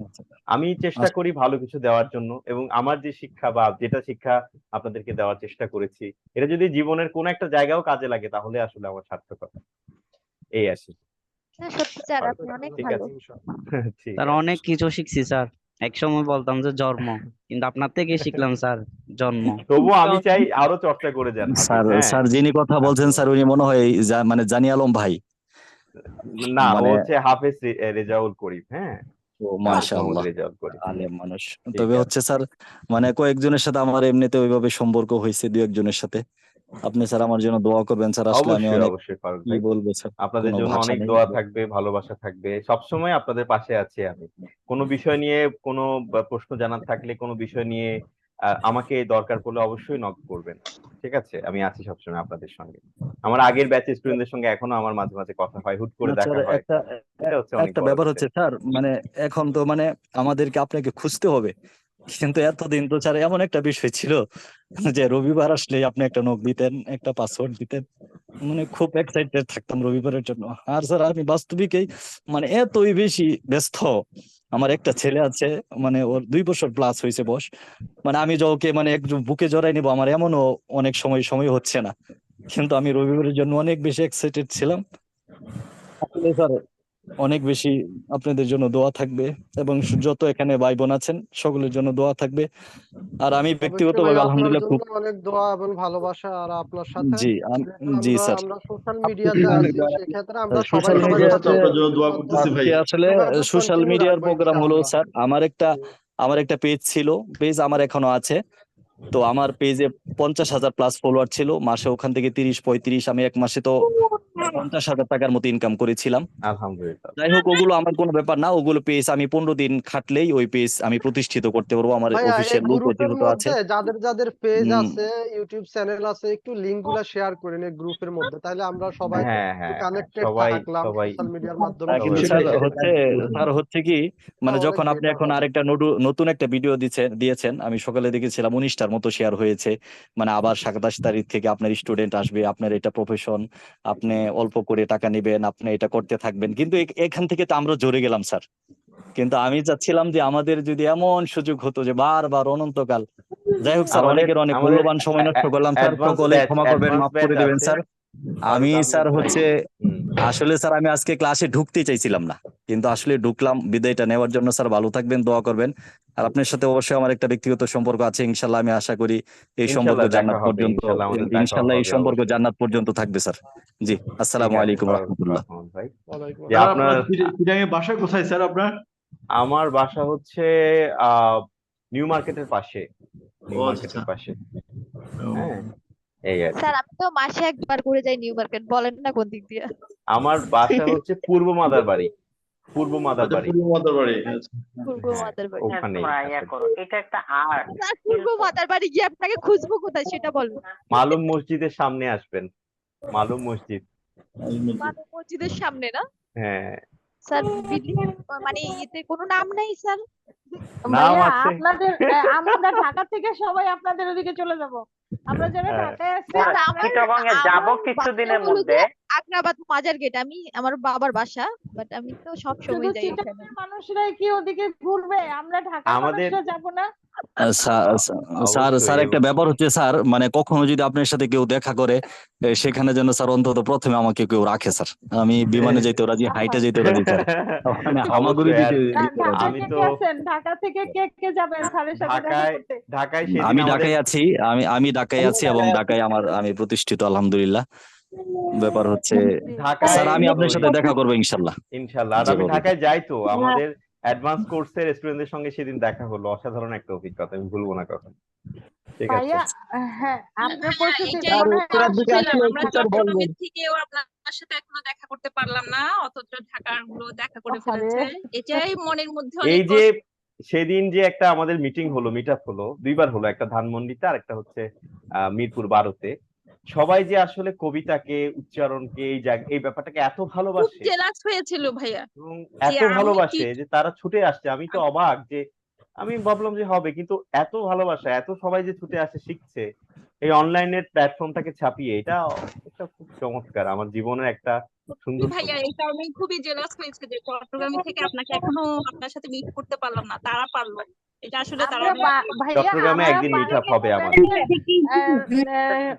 আমি চেষ্টা করি ভালো কিছু দেওয়ার জন্য, এবং আমার যে শিক্ষা বা যেটা শিক্ষা আপনাদেরকে দেওয়ার চেষ্টা করেছি, এটা যদি জীবনের কোনো একটা জায়গাও কাজে লাগে তাহলে আসলে আমার সার্থকতা। এই আর কি। না সত্যি স্যার আপনি অনেক ঠিক ভালো। আছে, ঠিক স্যার আছে। অনেক কিছু শিখছি স্যার। এক সময় বলতাম যে জন্ম, কিন্তু আপনার থেকে শিখলাম স্যার জন্ম। তবুও আমি চাই আরো চর্চা করে যান হাফিজ। স্যার হ্যাঁ, স্যার যিনি কথা বলছেন স্যার উনি মনে হয় মানে জানি আলম ভাই। না, ও মানে হচ্ছে হাফেজ রেজাউল করিম। হ্যাঁ, ও হাফেজ মোহাম্মদ মাশাআল্লাহ, রেজাউল করিম। আলেম মানুষ। ঠিক তবে আছে। হচ্ছে স্যার মানে কয়েকজনের সাথে আমার এমনিতে ওইভাবে সম্পর্ক হয়েছে, 2-1 জনের সাথে। আপনি স্যার আমার জন্য দোয়া করবেন স্যার, আসলে আমি অবশ্যই অনেক অবশ্যই ফারুক কি ভাই, বলবো স্যার, আপনাদের কোনো জন্য ভাষা অনেক নেই। দোয়া থাকবে, ভালোবাসা থাকবে, সবসময় আপনাদের পাশে আছি আমি। কোনো বিষয় নিয়ে কোনো প্রশ্ন জানার থাকলে, কোনো বিষয় নিয়ে আমাকে দরকার পড়লে অবশ্যই নক করবেন। ঠিক আছে, আমি আছি সবসময় আপনাদের সঙ্গে। আমার আগের ব্যাচের স্টুডেন্টদের সঙ্গে এখনো আমার মাঝে মাঝে কথা হয়, হুট করে না স্যার দেখা হয়। একটা এটা হচ্ছে অনেক একটা বড় ব্যাপার বিষয়। হচ্ছে স্যার, মানে এখন তো মানে আমাদেরকে আপনাকে খুঁজতে হবে, কিন্তু এতদিন তো স্যার এমন একটা বিষয় ছিল যে রবিবার আসলে আপনি একটা নক দিতেন, একটা পাসওয়ার্ড দিতেন, মানে খুব এক্সাইটেড থাকতাম রবিবারের জন্য। আর স্যার আমি বাস্তবিকই মানে এতই বেশি ব্যস্ত, আমার একটা ছেলে আছে, মানে ওর 2 বছর প্লাস হয়েছে বয়স, মানে আমি ওকে মানে একটু বুকে জড়াই নিবো আমার এমনও অনেক সময় হচ্ছে না, কিন্তু আমি রবিবারের জন্য অনেক বেশি এক্সাইটেড ছিলাম। আসলে স্যার অনেক বেশি আপনাদের জন্য দোয়া থাকবে, এবং যত এখানে ভাই বোন আছেন সকলের জন্য দোয়া থাকবে। আর আমি অবশ্যই ভাই, ব্যক্তিগতভাবে আপনার আলহামদুলিল্লাহ জন্য খুব অনেক দোয়া এবং ভালোবাসা। আর আপনার সাথে জি যেহেতু জি আমরা স্যার। আমরা সোশ্যাল মিডিয়াতে আছি, সেক্ষেত্রে আমরা সবাই সোশ্যাল সবার সাথে মিডিয়াতে মাধ্যমে আজকে আসলে যোগাযোগ সোশ্যাল কন্টিনিউ মিডিয়ার রাখবো প্রোগ্রাম হলো ইনশাআল্লাহ। স্যার, আমার একটা পেজ ছিল, পেজ আমার এখনো আছে। তো আমার পেজে 50,000 প্লাস ফলোয়ার ছিল, মাসে ওখান থেকে 30-35, আমি 1 মাসে তো 50,000 টাকার মতো ইনকাম করেছিলাম। আলহামদুলিল্লাহ। যাই হোক, ওগুলো আমার কোনো ব্যাপার না, ওগুলো পেজ আমি 15 দিন খাটলেই ওই পেজ আমি প্রতিষ্ঠিত করতে পারবো, আমার ভাইয়া এই অফিসিয়াল লোক গ্রুপের যেহেতু আছে। মধ্যে যাদের যাদের পেজ উম, আছে, ইউটিউব চ্যানেল আছে, একটু লিংক গুলা শেয়ার করেন এই গ্রুপের মধ্যে, তাহলে আমরা সবাই হ্যাঁ একটু হ্যাঁ হ্যাঁ, কানেক্টেড সবাই থাকলাম সবাই সোশ্যাল মিডিয়ার মাধ্যমে। কিন্তু সবাই স্যার হচ্ছে কি, মানে অনেক যখন আপনি বেটার এখন হবে। আরেকটা নতুন একটা ভিডিও দিয়েছেন, আমি সকালে দেখেছিলাম 19টার মতো শেয়ার হয়েছে। মানে আবার 27 তারিখ থেকে আপনার স্টুডেন্ট আসবে, আপনার এটা প্রফেশন, আপনি অল্প করে টাকা নেবেন, আপনি এটা করতে থাকবেন, কিন্তু এখান থেকে তো আমরা জড়ে গেলাম স্যার। কিন্তু আমি চাচ্ছিলাম যে আমাদের যদি এমন সুযোগ হতো যে বারবার অনন্তকাল। যাই হোক স্যার, আমাদের অনেকের অনেক আমাদের মূল্যবান সময় নষ্ট করলাম স্যার, সকলে ক্ষমা করবেন, মাফ করে দেবেন আছে স্যার। আমি ফারুক স্যার আহমেদ ভাই। হচ্ছে আসলে স্যার আমি আজকে ক্লাসে ঢুকতে চাইছিলাম না, কিন্তু আসলে ঢুকলাম, বিদায়টা নেওয়ার জন্য। স্যার ভালো থাকবেন, দোয়া করবেন। আর আপনার সাথে অবশ্যই আমার একটা ব্যক্তিগত সম্পর্ক আছে, ইনশাল্লাহ আমি আশা করি এই সম্পর্ক ইনশাল্লাহ দেখা জান্নাত হবে, পর্যন্ত, ইনশাল্লাহ আমাদের দেখা ইনশাল্লাহ এই হবে সম্পর্ক অবশ্যই। জান্নাত পর্যন্ত থাকবে স্যার। জি, ঠিক আসসালামু আছে আলাইকুম ফারুক রহমতুল্লাহ। রহমান ভাই, ওয়ালাইকুম যে আসসালাম। আপনার চিটাগাং বাসা কোথায় স্যার আপনার? আমার বাসা হচ্ছে নিউ মার্কেটের পাশে, নিউ ও মার্কেটের আচ্ছা। পাশে। হ্যাঁ, এই আর কি। স্যার আমি তো মাসে একবার করে যাই নিউ মার্কেট, বলেন না কোন দিক দিয়ে। আমার বাসা হচ্ছে পূর্ব মাদারবাড়ি, পূর্ব আচ্ছা, মাদারবাড়ি। পূর্ব মাদারবাড়ি। আচ্ছা। পূর্ব হ্যাঁ, মাদারবাড়ি। ওখানেই তোমরা ইয়া আসলে। করো, এটা একটা আর্ট। স্যার পূর্ব মাদারবাড়ি গিয়ে আপনাকে খুঁজবো কোথায় সেটা বলুন। মালুম মসজিদের সামনে আসবেন, মালুম মসজিদ। মানব মসজিদের সামনে না হ্যাঁ, স্যার? বিল্ডিং মানে এতে কোনো নাম নাই স্যার? নাম ভাইয়া আছে। আপনাদের আমরা ঢাকা থেকে সবাই আপনাদের ওদিকে চলে যাব। আমরা যারা হ্যাঁ। ঢাকায় আছি স্যার আমার চিটাগং এ যাবো কিছুদিনের মধ্যে। আগ্রাবাদ মাজার গেট, আমি আমার বাবার বাসা, বাট আমি তো সব শুধু সময় যাই ওখানে। চিটাগাংয়ের মানুষরাই কি ওদিকে ঘুরবে, আমরা ঢাকার আমাদের মানুষরা যাব না? স্যার স্যার অবশ্যই একটা ব্যাপার হচ্ছে স্যার, মানে কখনো যদি আপনার সাথে কেউ দেখা করে সেখানে যেন স্যার অন্তত প্রথমে আমাকে কেউ রাখে স্যার। আমি বিমানে যাইতেও রাজি, হাইটে যাইতেও রাজি স্যার, মানে হামাগুড়ি অবশ্যই। আর দিতে ঢাকা আমি থেকে তো কে আছেন? ঢাকা থেকে কে যাবেন স্যারের সাথে দেখা ঢাকায় করতে? ঢাকায় সেদিন আমি আমাদের ঢাকায় আছি, আমি ঢাকায় আছি এবং ঢাকায় আমি প্রতিষ্ঠিত আলহামদুলিল্লাহ। ব্যাপার হচ্ছে ঢাকায় স্যার আমি আপনার ওই সাথে দেখা করবো ইনশাল্লাহ। ইনশাল্লাহ। আর জি আমি বলুন। ঢাকায় যাই তো, আমাদের অ্যাডভান্স কোর্সের স্টুডেন্টদের সঙ্গে সেদিন দেখা হলো, অসাধারণ একটা অভিজ্ঞতা, আমি ভুলবো না কখন। ঠিক আছে। ভাইয়া, হ্যাঁ আপনার পরিস্থিতি এটাই মনে হয় ভাবছিলাম, আমরা ঢাকা চট্টগ্রামের থেকেও আপনার সাথে এখনো দেখা করতে পারলাম না, অথচ ঢাকার গুলো দেখা করে আরে ফেলেছে। এটাই মনের মধ্যে এই অনেক যে কষ্ট। সেদিন যে একটা আমাদের মিটিং হলো, মিট আপ হলো, দুইবার হলো, একটা ধানমন্ডিতে আর একটা হচ্ছে মিরপুর 12-তে। সবাই যে আসলে কবিতাকে, উচ্চারণকে, এই ব্যাপারটাকে এত খুব ভালোবাসে জেলাস হয়েছিল ভাইয়া এবং যে এত আমি কি ভালোবাসে যে তারা ছুটে আসছে। আমি তো অবাক যে আমি ভাবলাম যে হবে, কিন্তু এত ভালোবাসা, এত সবাই যে ছুটে আসে শিখছে এই অনলাইনের প্ল্যাটফর্মটাকে ছাপিয়ে, এটা একটা খুব চমৎকার, আমার জীবনের একটা সুন্দর ভাইয়া সময়। এই কারণে খুবই জেলাস হয়েছে যে চট্টগ্রামে থেকে আপনাকে এখনো আপনার সাথে মিট করতে পারলাম না, তারা পারলো। এটা আসলে তারা আমরা ভাইয়া চট্টগ্রামে আমরা একদিন মিট আপ পারিনি হবে বলে আমাদের।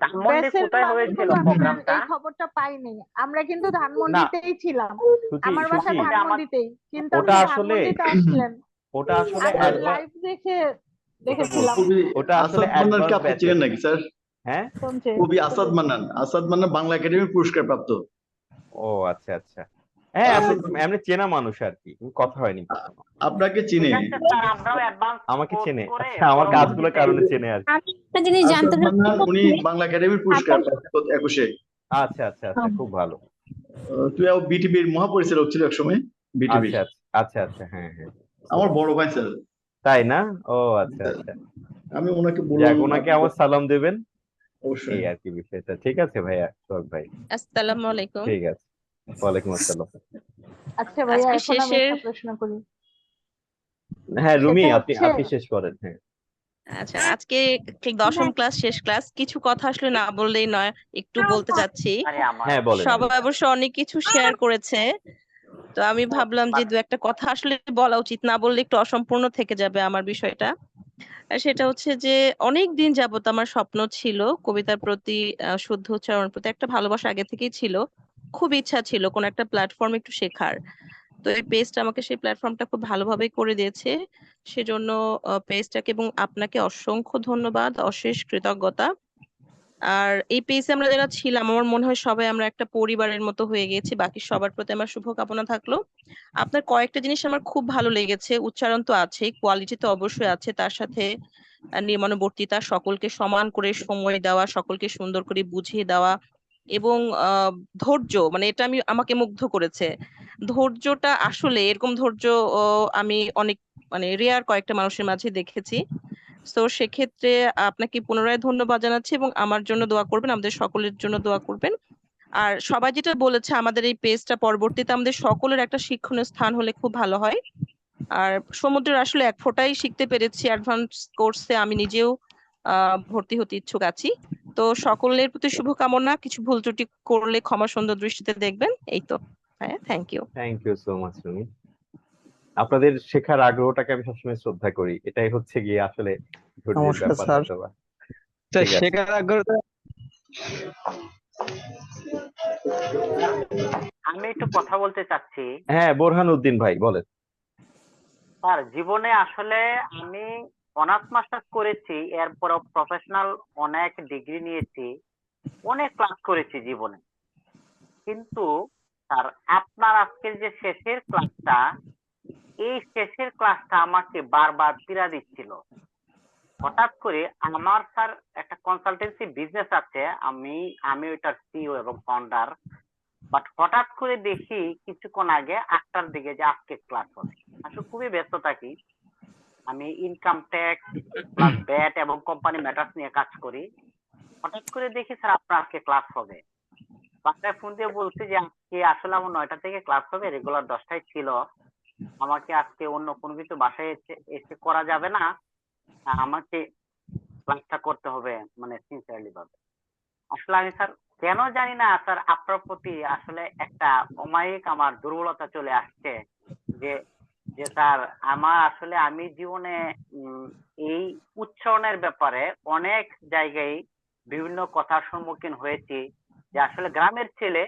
ধানমন্ডি বেসের কোথায় হয়েছিল মানুষগুলো প্রোগ্রামটা? এই খবরটা পাইনি। আমরা কিন্তু না ধানমন্ডিতেই ছিলাম, সুচি, আমার বাসা সুচি, ধানমন্ডিতেই, কিন্তু ওটা আপনি আসলে ধানমন্ডিতে আসলেন, ওটা আসলে আমি অ্যাডভান্স, লাইভ দেখেছিলাম। কবি ওটা আসলে আসাদ মান্নানকে অ্যাডভান্স আপনি ব্যাচের। চিনেন নাকি স্যার? হ্যাঁ, শুনছে কবি আসাদ মান্নান বাংলা একাডেমি পুরস্কার প্রাপ্ত। ও আচ্ছা আচ্ছা। হ্যাঁ, আসাদ এমনি চেনা মানুষ আর কি, কথা হয়নি কখনো। আপনাকে ঠিক চিনে, আছে স্যার, আমরাও অ্যাডভান্স আমাকে কোর্স চেনে, করে আচ্ছা, আমার কাজগুলোর পরবর্তীতে কারণে চেনে আর কি। আমি একটা জিনিস জানতে আসাদ মান্নান উনি চাচ্ছি, বাংলা একাডেমির পুরস্কার প্রাপ্ত 21-এ। আচ্ছা আচ্ছা আচ্ছা, খুব ভালো। তুই বিটিভির মহাপরিচালক ছিল এক সময়, বিটিভির। আচ্ছা আচ্ছা আচ্ছা, হ্যাঁ হ্যাঁ, আমার বড় ভাই স্যার। তাই না? ও আচ্ছা আচ্ছা, আমি ওনাকে বললাম যাক, ওনাকে আমার সালাম দেবেন, অবশ্যই। এই আর কি বিষয়টা। ঠিক আছে ভাইয়া, সোহাগ ভাই, আসসালামু আলাইকুম। ঠিক আছে। ওয়ালাইকুম আসসালাম। আচ্ছা ভাইয়া, আজকে এখন আমি শেষের একটা প্রশ্ন করি, হ্যাঁ রুমি, সেটা আপনি হচ্ছে আপনি শেষ করেন। হ্যাঁ আচ্ছা, আজকে ঠিক 10ম ক্লাস শেষ ক্লাস, কিছু কথা আসলে না বললেই নয়, একটু বলতে চাচ্ছি। আরে আমার হ্যাঁ, বলেন। সবাই অবশ্য অনেক কিছু শেয়ার করেছে, তো আমি ভাবলাম যে দু একটা কথা আসলে বলা উচিত, না বললে একটু অসম্পূর্ণ থেকে যাবে আমার বিষয়টা। আর সেটা হচ্ছে যে অনেক দিন যাবত আমার স্বপ্ন ছিল কবিতার প্রতি, শুদ্ধ উচ্চারণের প্রতি একটা ভালোবাসা আগে থেকেই ছিল। খুব ইচ্ছা ছিল কোন একটা প্ল্যাটফর্ম একটু শেখার। তো এই পেজটা আমাকে সেই প্ল্যাটফর্মটা খুব ভালোভাবে করে দিয়েছে, সেজন্য পেজটাকে এবং আপনাকে অসংখ্য ধন্যবাদ, অশেষ কৃতজ্ঞতা। আর এই পেজে আমরা যারা ছিলাম, আমার মনে হয় সবাই আমরা একটা পরিবারের মতো হয়ে গেছি। বাকি সবার প্রতি আমার শুভকামনা থাকলো। আপনার কয়েকটা জিনিস আমার খুব ভালো লেগেছে, উচ্চারণ তো আছে, কোয়ালিটি তো অবশ্যই আছে, তার সাথে নিয়মানুবর্তিতা, সকলকে সমান করে সময় দেওয়া, সকলকে সুন্দর করে বুঝিয়ে দেওয়া, এবং ধৈর্য, মানে এটা আমাকে মুগ্ধ করেছে। ধৈর্যটা আসলে এরকম ধৈর্য আমি অনেক, মানে রেয়ার কয়েকটা মানুষের মাঝে দেখেছি। তো সেক্ষেত্রে আপনাকে পুনরায় ধন্যবাদ জানাচ্ছি এবং আমার জন্য দোয়া করবেন, আমাদের সকলের জন্য দোয়া করবেন। আর সবাই যেটা বলেছে, আমাদের এই পেজটা পরবর্তীতে আমাদের সকলের একটা শিক্ষণীয় স্থান হলে খুব ভালো হয়। আর সমুদ্রের আসলে এক ফোঁটাই শিখতে পেরেছি, অ্যাডভান্স কোর্সে আমি নিজেও ভর্তি হতে ইচ্ছুক আছি। তো সকলের প্রতি শুভকামনা, কিছু ভুল ত্রুটি করলে ক্ষমা সুন্দর দৃষ্টিতে দেখবেন। এই তো, হ্যাঁ, thank you. Thank you so much Rumi. আপনাদের শেখার আগ্রহটাকে আমি সবসময় শ্রদ্ধা করি, এটাই হচ্ছে গিয়ে আসলে ধৈর্যের নমস্কার ব্যাপার স্যার। হয়তো বা। স্যার ঠিক আছে, শেখার আগ্রহ আমি একটু কথা বলতে চাচ্ছি। হ্যাঁ বোরহান উদ্দিন ভাই বলেন। স্যার, জীবনে আসলে আমি অনার্স মাস্টার্স করেছি, এরপরও প্রফেশনাল অনেক ডিগ্রি নিয়েছি, অনেক ক্লাস করেছি জীবনে, কিন্তু স্যার আপনার আজকের যে শেষের ক্লাসটা, এই শেষের ক্লাসটা আমাকে বারবার পীড়া দিচ্ছিল। হঠাৎ করে আমার স্যার একটা কনসালটেন্সি বিজনেস আছে, আমি ওইটার সিইও এবং ফাউন্ডার, বাট হঠাৎ করে দেখি কিছুক্ষণ আগে 8টার দিকে যে আজকে ক্লাস হবে। আসলে খুবই ব্যস্ত থাকি, আমি ইনকাম ট্যাক্স প্লাস ব্যাট এবং কোম্পানি ম্যাটার্স নিয়ে কাজ করি। হঠাৎ করে দেখি স্যার আপনার আজকে ক্লাস হবে। বাসায় ফোন দিয়ে বলছি যে আজকে আসলে আমার 9টা থেকে ক্লাস হবে, রেগুলার 10টায় ছিল, আমাকে আজকে অন্য কোনো কিছু বাসায় এসে করা যাবে না, আমাকে ক্লাসটা করতে হবে, মানে সিনসিয়ারলি ভাবে। আসলে আমি স্যার কেন জানি না স্যার আপনার প্রতি আসলে একটা অমায়িক আমার দুর্বলতা চলে আসছে, যে যে স্যার আমার আসলে আমি জীবনে এই উচ্চারণের ব্যাপারে অনেক জায়গায় বিভিন্ন কথার সম্মুখীন হয়েছি, যে আসলে গ্রামের ছেলে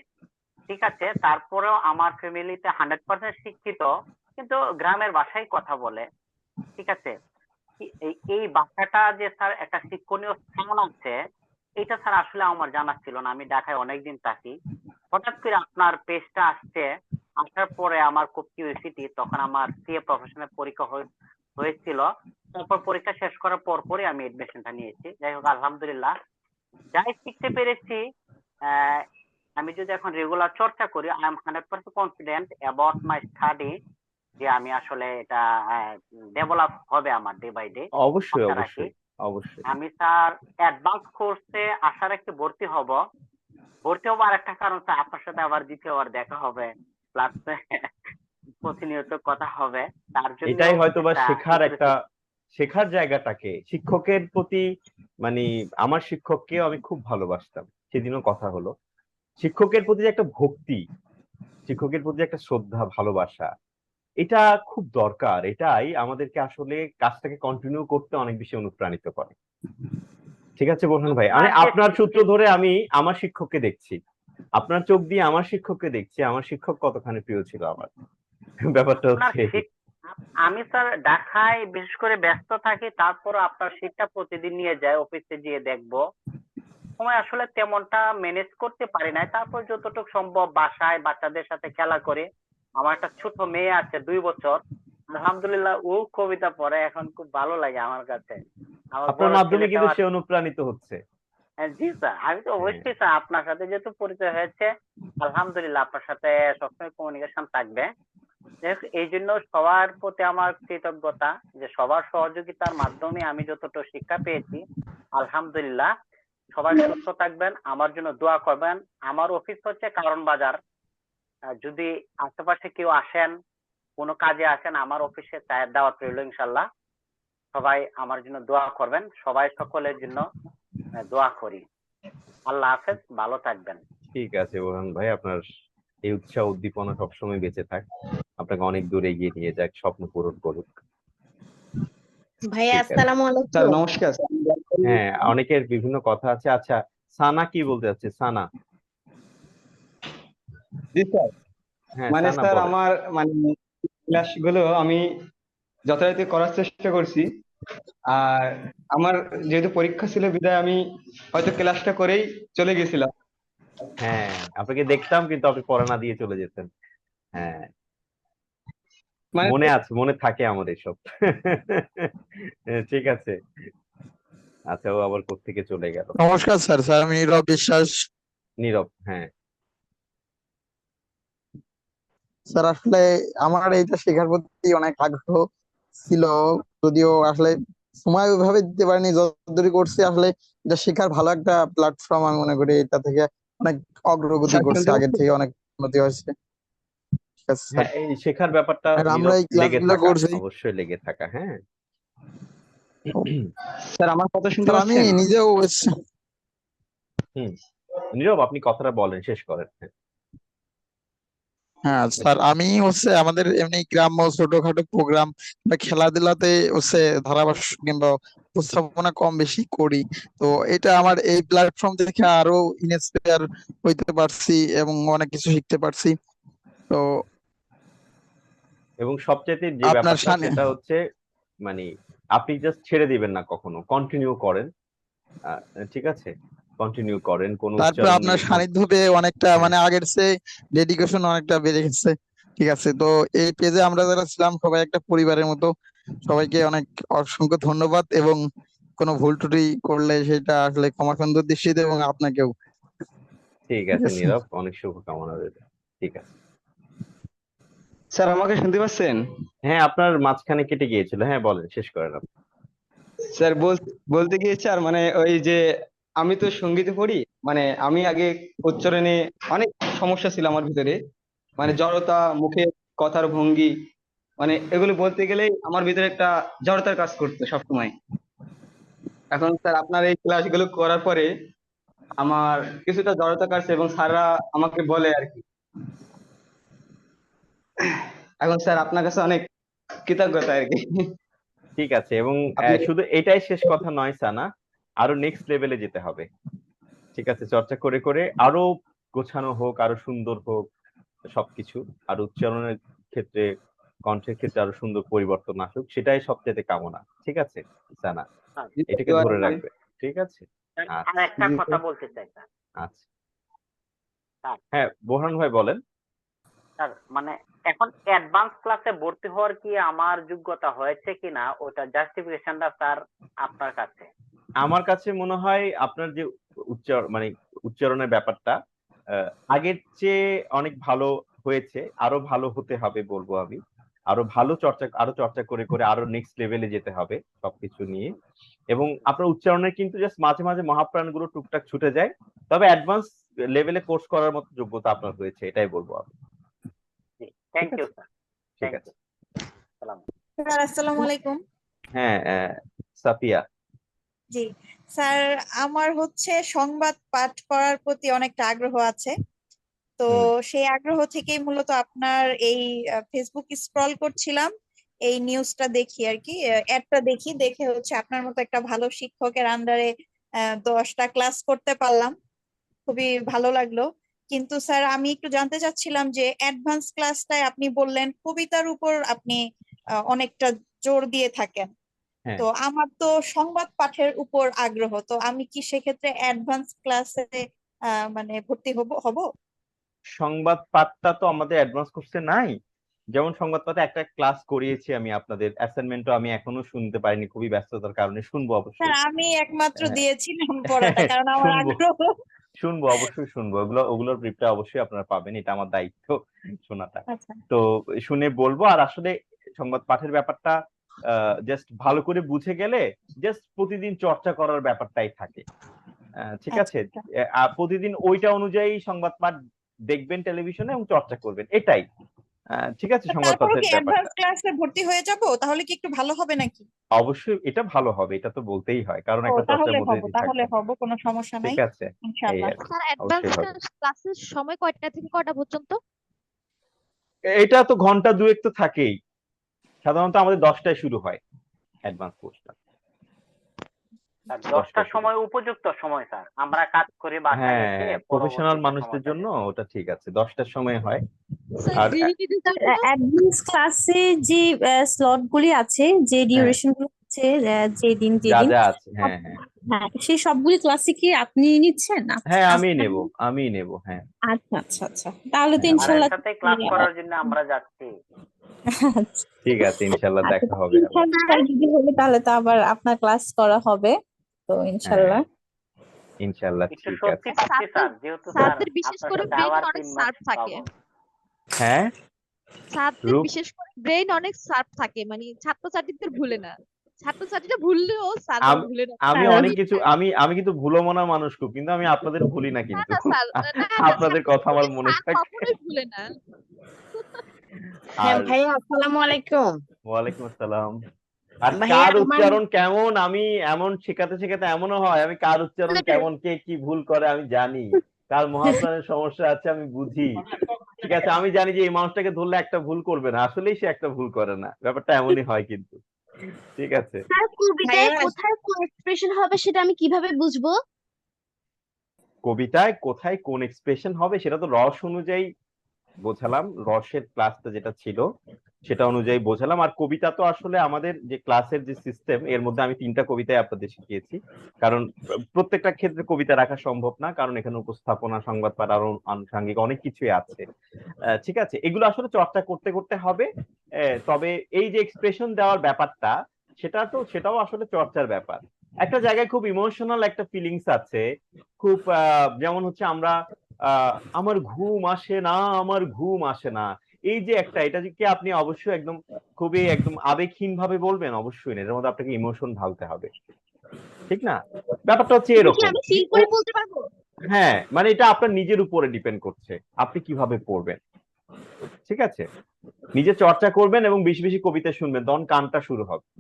ঠিক আছে, তারপরেও আমার ফ্যামিলিতে 100% শিক্ষিত, কিন্তু গ্রামের ভাষায় কথা বলে, ঠিক আছে। এই ভাষাটা যে স্যার একটা শিক্ষণীয় স্থান আছে, এটা স্যার আসলে আমার জানা ছিল না। আমি ঢাকায় অনেকদিন থাকি, হঠাৎ করে আপনার পেজটা আসছে, আসার পরে আমার খুব কিউরিওসিটি, তখন আমার সিএ প্রফেশনের পরীক্ষা হয়েছিল, তারপর পরীক্ষা শেষ করার পর পরে আমি এডমিশনটা নিয়েছি। যাই হোক আলহামদুলিল্লাহ যাই শিখতে পেরেছি, আহ, আমি যদি এখন রেগুলার চর্চা করি, I am 100% confident about my study, যে আমি আসলে এটা ডেভেলপ হবে আমার ডে বাই ডে। অবশ্যই আশা রাখি। অবশ্যই অবশ্যই। আমি স্যার অ্যাডভান্স কোর্সে আশা রাখি ভর্তি হব। ভর্তি হবো আর একটা কারণ স্যার, আপনার সাথে আবার দ্বিতীয়বার দেখা হবে, প্লাস প্রতিনিয়ত কথা হবে, তার জন্য এটাই হয়তোবা একটা শেখার জায়গাটাকে শিক্ষকের প্রতি, মানে আমার শিক্ষককেও আমি খুব ভালোবাসতাম, সেদিনও কথা হলো। শিক্ষকের প্রতি যে একটা ভক্তি, শিক্ষকের প্রতি একটা শ্রদ্ধা ভালোবাসা, এটা খুব দরকার। এটাই আমাদেরকে আসলে কাজটাকে কন্টিনিউ করতে অনেক বেশি অনুপ্রাণিত করে। ঠিক আছে বোরহান ভাই, আমি আপনার সূত্র ধরে আমি আমার শিক্ষককে দেখছি, আপনার চোখ দিয়ে আমার শিক্ষককে দেখছি, আমার শিক্ষক কতখানি প্রিয় ছিল আমার। ব্যাপারটা হচ্ছে আমি স্যার ঢাকায় বিশেষ করে ব্যস্ত থাকি, তারপর আপনার শীতটা প্রতিদিন নিয়ে যায়, অফিসে গিয়ে দেখবো, সময় আসলে তেমনটা ম্যানেজ করতে পারি নাই। তারপর যতটুকু সম্ভব বাসায় বাচ্চাদের সাথে খেলা করে। আমার একটা ছোট মেয়ে আছে 2 বছর, আলহামদুলিল্লাহ ও কবিতা পড়ে, এখন খুব ভালো লাগে আমার কাছে। আমার আপনার বড় মাধ্যমে ছেলেটাও কিন্তু সে অনুপ্রাণিত হচ্ছে। জি স্যার, আমি তো অবশ্যই স্যার আপনার সাথে যেহেতু পরিচয় হয়েছে, আলহামদুলিল্লাহ আপনার সাথে সবসময় কমিউনিকেশন থাকবে। এই জন্য সবার প্রতি আমার কৃতজ্ঞতা, যে সবার সহযোগিতার মাধ্যমে আমি যতটুকু শিক্ষা পেয়েছি, আলহামদুলিল্লাহ। সবাই সুস্থ থাকবেন, আমার জন্য দোয়া করবেন। আমার অফিস হচ্ছে কারণ বাজার, যদি আশেপাশে কেউ আসেন, কোনো কাজে আসেন, আমার অফিসে চায়ের দাওয়াত রইল ইনশাল্লাহ। সবাই আমার জন্য দোয়া করবেন, সবাই সকলের জন্য দোয়া করি। আল্লাহ হাফেজ, ভালো থাকবেন। ঠিক আছে বোরহান ভাই, আপনার এই উৎসাহ উদ্দীপনা সবসময় বেঁচে থাক, আপনাকে অনেক দূর এগিয়ে নিয়ে যাক, স্বপ্ন পূরণ করুক। ভাইয়া ঠিক আছে আসসালামু স্যার আলাইকুম। নমস্কার। হ্যাঁ, অনেকের বিভিন্ন কথা আছে। আচ্ছা, সানা কি বলতে চাচ্ছে? সানা। জি স্যার, হ্যাঁ মানে সানা স্যার বলেন। আমার মানে ক্লাসগুলো আমি যথারীতি করার চেষ্টা করছি। আর আমার যেহেতু পরীক্ষা ছিল বিধায় আমি হয়তো ক্লাসটা করেই চলে গেছিলাম। হ্যাঁ, আপনাকে দেখতাম কিন্তু আপনি পড়া না দিয়ে চলে যেতেন। হ্যাঁ, মানে মনে আছে, মনে থাকে আমার এসব। ঠিক আছে। আচ্ছা, ও আবার কোত্থেকে চলে গেল। নমস্কার স্যার, স্যার আমি নীরব বিশ্বাস। নীরব, হ্যাঁ। স্যার আসলে আমার এইটা শেখার প্রতি অনেক আগ্রহ ছিল, যদিও আসলে সময় ওইভাবে দিতে পারিনি, যতদূর করছি আসলে এটা শেখার ভালো একটা প্ল্যাটফর্ম আমি মনে করি। এটা থেকে অনেক অগ্রগতি স্যার করছে, শুনতে আগের পাচ্ছেন? থেকে অনেক উন্নতি হয়েছে। ঠিক আছে স্যার, হ্যাঁ, এই শেখার ব্যাপারটা আর আমরা নীরব এই লেগে ক্লাসগুলো থাকা, করছি। অবশ্যই লেগে থাকা। হ্যাঁ। স্যার আমার কথা শুনতে স্যার আমি পাচ্ছেন? নিজেও হুম, নীরব আপনি কথাটা বলেন, শেষ করেন। হ্যাঁ। হ্যাঁ স্যার, আমি আমাদের এমনি গ্রাম্য ছোটখাটো প্রোগ্রাম বা খেলাধুলাতে ধারাভাষ্য কিংবা উপস্থাপনা কম বেশি করি। তো এটা আমার এই প্ল্যাটফর্ম থেকে আরো ইন্সপায়ার হইতে পারছি এবং অনেক কিছু শিখতে পারছি। তো এবং সবচেয়ে যে আপনার ব্যাপারটা সেটা হচ্ছে, মানে আপনি জাস্ট ছেড়ে দিবেন না, কখনো কন্টিনিউ করেন। ঠিক আছে, কন্টিনিউ করেন, কোন তারপর উচ্চারণ আপনার নিয়ে সান্নিধ্য পেয়ে অনেকটা হ্যাঁ। মানে আগের চেয়ে ডেডিকেশন অনেকটা বেড়ে গেছে। ঠিক আছে, তো এই পেজে আমরা যারা ছিলাম সবাই একটা পরিবারের মতো। সবাইকে অনেক অসংখ্য ধন্যবাদ, এবং কোনো ভুল ত্রুটি করলে সেটা আসলে ক্ষমা সুন্দর দৃষ্টিতে, এবং আপনাকেও। ঠিক আছে নীরব, অনেক শুভকামনা রইল। ঠিক আছে স্যার আমাকে শুনতে পাচ্ছেন? হ্যাঁ, আপনার মাঝখানে কেটে গিয়েছিল। হ্যাঁ বলেন, শেষ করেন আপনি। স্যার বলতে গিয়ে স্যার মানে ওই যে আমি তো সঙ্গীতে পড়ি, মানে আমি আগে উচ্চারণে অনেক সমস্যা ছিল আমার ভিতরে, মানে জড়তা, মুখের কথার ভঙ্গি, মানে এগুলো বলতে গেলেই আমার ভিতরে একটা জড়তার কাজ করতো সবসময়। এখন স্যার আপনার এই ক্লাসগুলো করার পরে আমার কিছুটা জড়তা কাটছে এবং স্যাররা আমাকে বলে আর কি। এখন স্যার আপনার কাছে অনেক কৃতজ্ঞতা আর কি। ঠিক আছে, এবং আপনি শুধু এটাই শেষ কথা নয় সানা, আরো নেক্সট লেভেলে যেতে হবে। ঠিক আছে, চর্চা করে করে আরো গোছানো হোক, আরো সুন্দর হোক সবকিছু, আর উচ্চারণের ক্ষেত্রে, কণ্ঠের ক্ষেত্রে আরো সুন্দর পরিবর্তন আসুক, সেটাই সবচেয়ে কামনা। ঠিক আছে সানা, এটাকে ধরে রাখবে। ঠিক আছে, আর আচ্ছা একটা কথা বলতে চাই স্যার। আচ্ছা, স্যার হ্যাঁ বোরহান ভাই বলেন। স্যার মানে এখন অ্যাডভান্স ক্লাসে ভর্তি হওয়ার কি আমার যোগ্যতা হয়েছে কিনা, ওটা জাস্টিফিকেশনটা স্যার আপনার কাছে। আমার কাছে মনে হয় আপনার যে মানে উচ্চারণের ব্যাপারটা আগের চেয়ে অনেক ভালো হয়েছে, আরো ভালো হতে হবে বলবো আমি। আরো চর্চা করে করে আরো নেক্সট লেভেলে যেতে হবে সবকিছু নিয়ে। এবং আপনার উচ্চারণের কিন্তু জাস্ট মাঝে মাঝে মহাপ্রাণ গুলো টুকটাক ছুটে যায়, তবে অ্যাডভান্স লেভেলে কোর্স করার মতো যোগ্যতা আপনার হয়েছে, এটাই বলবো আমি। Thank you sir. ঠিক আছে, স্যার আসসালামু আলাইকুম। হ্যাঁ সাফিয়া। জি স্যার, আমার হচ্ছে সংবাদ পাঠ করার প্রতি অনেকটা আগ্রহ আছে। তো সেই আগ্রহ থেকেই মূলত আপনার এই ফেসবুক স্ক্রল করছিলাম, এই নিউজটা দেখি আর কি, অ্যাডটা দেখে হচ্ছে আপনার মতো একটা ভালো শিক্ষকের আন্ডারে 10টা ক্লাস করতে পারলাম, খুবই ভালো লাগলো। কিন্তু স্যার আমি একটু জানতে চাচ্ছিলাম যে অ্যাডভান্স ক্লাসটায় আপনি বললেন কবিতার উপর আপনি অনেকটা জোর দিয়ে থাকেন। তো আমার তো সংবাদ পাঠের উপর আগ্রহ, তো আমি কি সেক্ষেত্রে অ্যাডভান্স ক্লাসে মানে ভর্তি হব? সংবাদ পাঠটা তো আমাদের অ্যাডভান্স কোর্সে নাই। যেমন সংবাদ পাঠে একটা ক্লাস করিয়েছি আমি, আপনাদের অ্যাসাইনমেন্টও আমি এখনো শুনতে পারিনি, খুবই ব্যস্ততার কারণে। শুনবো স্যার অবশ্যই। আমি একমাত্র দিয়েছিলাম পড়াটা, কারণ আমার আগ্রহ। শুনবো অবশ্যই শুনবো, ওগুলোর রিপ্লাই অবশ্যই আপনারা পাবেন, এটা আমার দায়িত্ব শোনাটা। আচ্ছা। তো শুনে বলবো। আর আসলে সংবাদ পাঠের ব্যাপারটা জাস্ট ভালো করে বুঝে গেলে জাস্ট প্রতিদিন চর্চা করার ব্যাপারটাই থাকে। ঠিক আছে, প্রতিদিন ওইটা অনুযায়ী সংবাদ পাঠ দেখবেন টেলিভিশনে এবং চর্চা করবেন, এটাই। ঠিক আছে, সংবাদ তারপরে পাঠের কি ব্যাপারটা অ্যাডভান্স ক্লাসে ভর্তি হয়ে যাব? তাহলে কি একটু ভালো হবে নাকি? অবশ্যই এটা ভালো হবে, এটা তো বলতেই হয়, কারণ একটা চর্চার মধ্যে দিয়ে তাহলে থাকবে। হব, কোনো সমস্যা নাই ঠিক আছে, এই ইনশাআল্লাহ। আর কি, স্যার অ্যাডভান্স অবশ্যই হবে। ক্লাসের সময় কয়টা থেকে কয়টা পর্যন্ত? এটা তো ঘন্টা দুয়েক তো থাকেই, সাধারণত আমাদের 10টায় শুরু হয় অ্যাডভান্স কোর্সটা। 10টার সময় উপযুক্ত সময় স্যার, আমরা কাজ করি বাসায় হ্যাঁ, এসে প্রফেশনাল পরবর্তীতে মানুষদের জন্য ওটা ঠিক আছে, 10টার সময় হয়। স্যার আর অ্যাডভান্স ক্লাসে যে স্লট গুলি আছে, যে ডিউরেশন গুলো আছে, যে দিন যা যা আছে, হ্যাঁ হ্যাঁ হ্যাঁ, সেই সবগুলি ক্লাসে কি আপনি নিচ্ছেন? হ্যাঁ, আমি নেব হ্যাঁ। আচ্ছা আচ্ছা আচ্ছা, তাহলে তো আর ইনশাল্লাহ একসাথে ক্লাস করার জন্য আমরা যাচ্ছি। ঠিক আছে, ইনশাল্লাহ দেখা হবে। যদি হলে তাহলে তো আবার আপনার ক্লাস করা হবে, তো ইনশাল্লাহ ইনশাল্লাহ একটু ঠিক স্বস্তি আছে। পাচ্ছি স্যার, যেহেতু স্যার স্যারদের বিশেষ আপনার করে সাথে ব্রেইন আবার অনেক 3 মাস শার্প থাকে। পাবো। হ্যাঁ, স্যারদের বিশেষ করে ব্রেইন অনেক শার্প থাকে, মানে ছাত্রছাত্রীদের ভুলে না, ছাত্রছাত্রীরা ভুললেও স্যাররা ভুলে না। আমি অনেক কিছু, আমি কিন্তু ভুলমনা মানুষ খুব, কিন্তু আমি আপনাদের ভুলি না কিন্তু। আপনাদের কথা আমার মনে থাকে। কখনোই ভুলে না। হ্যাঁ ভাইয়া, আসসালামু আলাইকুম। ওয়ালাইকুম আসসালাম। আর ভাইয়া, কার আমার উচ্চারণ কেমন আমি এমন শেখাতে শেখাতে এমনও হয় আমি কার উচ্চারণ কেমন, কে কি ভুল করে আমি জানি, কার মহাপ্রাণের সমস্যা আছে আমি বুঝি। ঠিক আছে, আমি জানি যে এই মানুষটাকে ধরলে একটা ভুল করবে না, আসলেই সে একটা ভুল করে না, ব্যাপারটা এমনই হয় কিন্তু। ঠিক আছে, স্যার কবিতায় কোথায় কোন এক্সপ্রেশন হবে সেটা আমি কিভাবে বুঝবো? কবিতায় কোথায় কোন এক্সপ্রেশন হবে সেটা তো রস অনুযায়ী বোঝালাম, রসের ক্লাসটা যেটা ছিল সেটা অনুযায়ী বোঝালাম। আর কবিতা তো আসলে আমাদের যে ক্লাসের যে সিস্টেম, এর মধ্যে আমি 3টা কবিতায় আপনাদের শিখিয়েছি, কারণ প্রত্যেকটা ক্ষেত্রে কবিতা রাখা সম্ভব না, কারণ এখানে উপস্থাপনা, সংবাদ পাঠ, আরো আনুষঙ্গিক অনেক কিছুই আছে। ঠিক আছে, এগুলো আসলে চর্চা করতে করতে হবে। তবে এই যে এক্সপ্রেশন দেওয়ার ব্যাপারটা, সেটাও আসলে চর্চার ব্যাপার। একটা জায়গায় খুব ইমোশনাল একটা ফিলিংস আছে, খুব যেমন হচ্ছে আমরা আমার ঘুম আসে না, আমার ঘুম আসে না, এই যে একটা, এটা কি আপনি অবশ্যই একদম খুবই একদম আবেগহীন ভাবে বলবেন? অবশ্যই না, এর মধ্যে আপনাকে ইমোশন ঢালতে হবে, ঠিক না? ব্যাপারটা হচ্ছে এরকম। আমি ফিল করে বলতে পারবো? হ্যাঁ, মানে এটা আপনার নিজের উপরে ডিপেন্ড করছে, আপনি কিভাবে পড়বেন। ঠিক আছে, নিজে চর্চা করবেন এবং বেশি বেশি কবিতা শুনবেন, তখন কানটা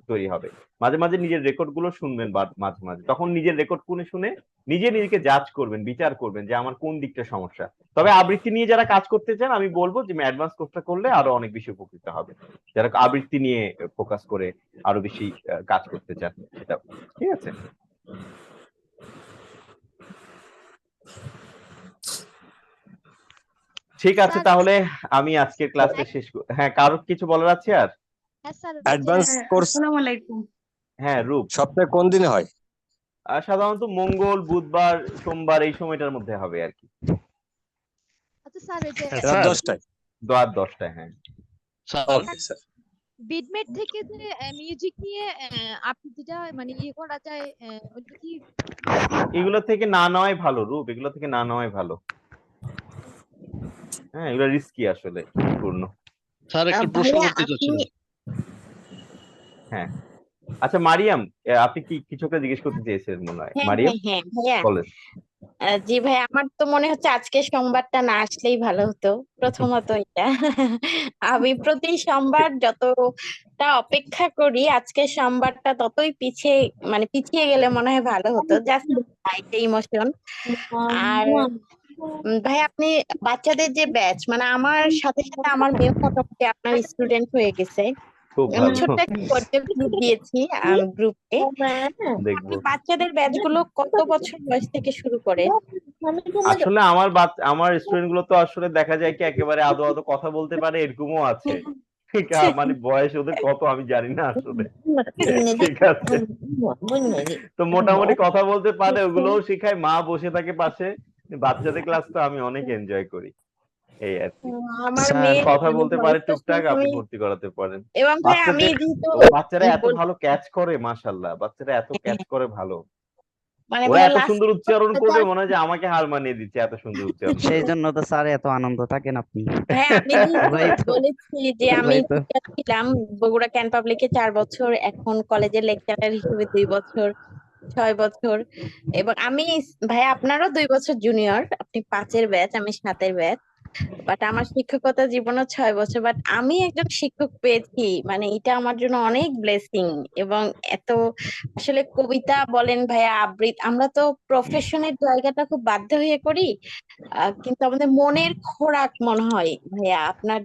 তৈরি হবে। মাঝে মাঝে নিজের রেকর্ড গুলো শুনবেন, বা মাঝে মাঝে তখন নিজের রেকর্ড শুনে নিজে নিজেকে জাজ করবেন, বিচার করবেন যে আমার কোন দিকটা সমস্যা। তবে আবৃত্তি নিয়ে যারা কাজ করতে চান, আমি বলবো যে অ্যাডভান্স কোর্সটা করলে আরো অনেক বেশি উপকৃত হবে, যারা আবৃত্তি নিয়ে ফোকাস করে আরো বেশি কাজ করতে চান সেটা। ঠিক আছে, ঠিক আছে, স্যার তাহলে আমি আজকের ক্লাসটা শেষ হ্যাঁ, কারোর কিছু বলার আছে আর? হ্যাঁ স্যার অ্যাডভান্স কোর্স আসসালামু আলাইকুম। হ্যাঁ রূপ, সপ্তাহে কোন দিনে হয়? সাধারণত মঙ্গল, বুধবার, সোমবার এই সময়টার মধ্যে হবে আর কি। আচ্ছা স্যার এই যে হ্যাঁ রাত স্যার 10টায়? রাত 10টায়, হ্যাঁ। Sir okay sir. বিডমেট থেকে যে মিউজিক নিয়ে আপনি যেটা মানে ইয়ে করা যায় ওইটা কি এগুলো থেকে না নেওয়াই ভালো রূপ, এগুলো থেকে না নেওয়াই ভালো। হ্যাঁ, এগুলো রিস্কি আসলে পূর্ণ। স্যার একটা প্রশ্ন ভাইয়া করতে আপনি চাচ্ছিলাম। হ্যাঁ, আচ্ছা মারিয়াম, আপনি কি কিছু একটা জিজ্ঞেস করতে চেয়েছিলেন মনে হয়? হ্যাঁ মারিয়াম হ্যাঁ ভাইয়া, বলেন। জি ভাই, আমার তো মনে হচ্ছে আজকে সোমবারটা না আসলেই ভালো হতো। প্রথমত এটা আমি প্রতি সোমবার যতটা অপেক্ষা করি, আজকে সোমবারটা ততই পিছিয়ে গেলে মনে হয় ভালো হতো, জাস্ট ইমোশন। আর ভাই আপনি বাচ্চাদের যে ব্যাচ, মানে আমার সাথে সাথে আমার মেয়ে মোটামুটি আপনার স্টুডেন্ট হয়ে গেছে। খুব আমি ভালো, ছোট্ট একটা গ্রুপ দিয়েছি গ্রুপে। দেখবো। আপনি বাচ্চাদের ব্যাচ গুলো কত বছর বয়স থেকে শুরু করে? আসলে আমার স্টুডেন্ট গুলো তো আসলে দেখা যায় কি একেবারে আদো আদো কথা বলতে পারে, এরকমও আছে। মানে বয়স ওদের কত আমি জানি না আসলে। ঠিক আছে, তো মোটামুটি কথা বলতে পারে, ওগুলোও শেখায়, মা বসে থাকে পাশে। বাচ্চাদের ক্লাস তো আমি অনেক এনজয় করি, এই আর কি। আমার স্যার মেয়ে কথা বলতে পারে ভয়েসটা টুকটাক, শুনে আপনি আমি, ভর্তি করাতে পারেন। এবং ভাই আমি বাচ্চারা এত যেহেতু ভালো ক্যাচ করে, মাশাআল্লাহ, বাচ্চারা এত ক্যাচ করে ভালো। মানে ওরা ভাইয়া এত লাস্ট সুন্দর উচ্চারণ করবে, মনে হয় যে আমাকে হার মানিয়ে দিচ্ছে, এত সুন্দর উচ্চারণ সেই করে। জন্য তো স্যার এত আনন্দ থাকেন আপনি। ভাই আমি ওরাই তো বলেছি যে আমি ওরাই তো টিচার ছিলাম বগুড়া ক্যান পাবলিকে 4 বছর, এখন কলেজের লেকচারার হিসেবে 2 বছর, 6 বছর। এবং আমি ভাই আপনারও 2 বছর জুনিয়র, আপনি 5-এর ব্যাচ, আমি 7-এর ব্যাচ। বাট আমার শিক্ষকতা জীবনও 6 বছর, বাট আমি একজন শিক্ষক পেয়েছি, মানে এটা আমার জন্য অনেক ব্লেসিং। এবং এত আসলে কবিতা বলেন ভাইয়া, আবৃত্তি, আমরা তো প্রফেশনের জায়গাটা খুব বাধ্য হয়ে করি, কিন্তু আমাদের মনের খোরাক মনে হয় ভাইয়া আপনার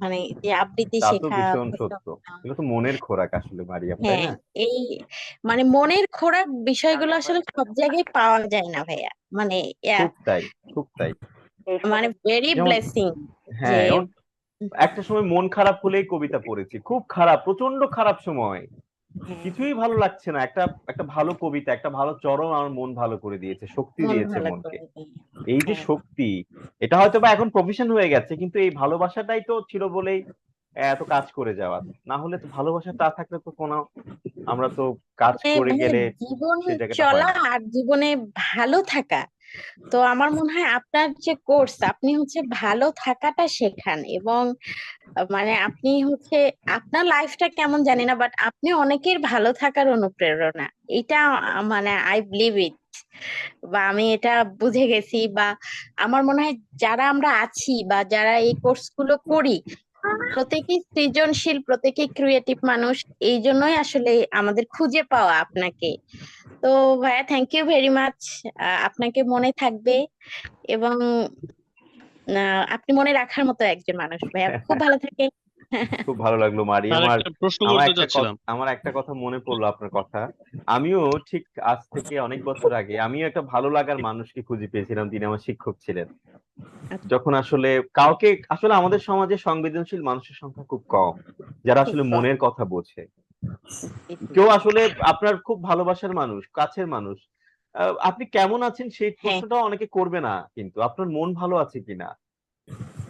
মানে যে আবৃত্তি তা তো শেখা, ভীষণ সত্য, এগুলো তো মনের খোরাক আসলে মারিয়াম, তাই হ্যাঁ না? এই মানে মনের খোরাক বিষয়গুলো আসলে সব জায়গায় পাওয়া যায় না ভাইয়া, মানে খুব তাই, খুব তাই। মানে ভেরি যেমন ব্লেসিং যে হ্যাঁ, যেমন একটা সময় মন খারাপ হলেই কবিতা পড়েছি, খুব খারাপ, প্রচন্ড খারাপ সময়, কিছুই ভালো লাগছে না, একটা ভালো কবিতা, একটা ভালো চরণ আমার মন ভালো করে দিয়েছে, শক্তি মন দিয়েছে ভালো মনকে। করে দেয়। এই যে হ্যাঁ শক্তি, এটা হয়তো বা এখন প্রফেশন হয়ে গেছে, কিন্তু এই ভালোবাসাটাই তো ছিল বলেই এত কাজ করে যাওয়া। না হলে তো ভালোবাসা না থাকলে তো কোনো, আমরা তো কাজ মানে করে ভাইয়া গেলে জীবনে সে জায়গাটা হয় চলা না। আর জীবনে ভালো থাকা, তো আমার মনে হয় আপনার যে কোর্স, আপনি হচ্ছে ভালো থাকাটা শেখান। এবং মানে আপনি হচ্ছে আপনার লাইফটা কেমন জানি না, বাট আপনি অনেকের ভালো থাকার অনুপ্রেরণা, এটা মানে আই বিলিভ ইট, বা আমি এটা বুঝে গেছি। বা আমার মনে হয় যারা আমরা আছি বা যারা এই কোর্স গুলো করি, প্রত্যেকেই সৃজনশীল, প্রত্যেকেই ক্রিয়েটিভ মানুষ, এই জন্যই আসলে আমাদের খুঁজে পাওয়া আপনাকে। তো ভাইয়া থ্যাংক ইউ ভেরি মাচ, আপনাকে মনে থাকবে। এবং আপনি মনে রাখার মতো একজন মানুষ ভাইয়া, খুব ভালো থাকেন। খুব ভালো লাগলো মারিয়াম। স্যার আর একটা প্রশ্ন করতে চাচ্ছিলাম। আমার একটা কথা মনে পড়লো আপনার কথা। আমিও ঠিক আজ থেকে অনেক বছর আগে আমিও একটা ভালো লাগার মানুষকে খুঁজে পেয়েছিলাম, তিনি আমার শিক্ষক ছিলেন। যখন আসলে কাউকে, আসলে আমাদের সমাজে সংবেদনশীল মানুষের সংখ্যা খুব কম, যারা আসলে মনের কথা বোঝে। কেউ আসলে আপনার খুব ভালোবাসার মানুষ, কাছের মানুষ, আপনি কেমন আছেন সেই প্রশ্নটাও অনেকে করবে না, কিন্তু আপনার মন ভালো আছে কিনা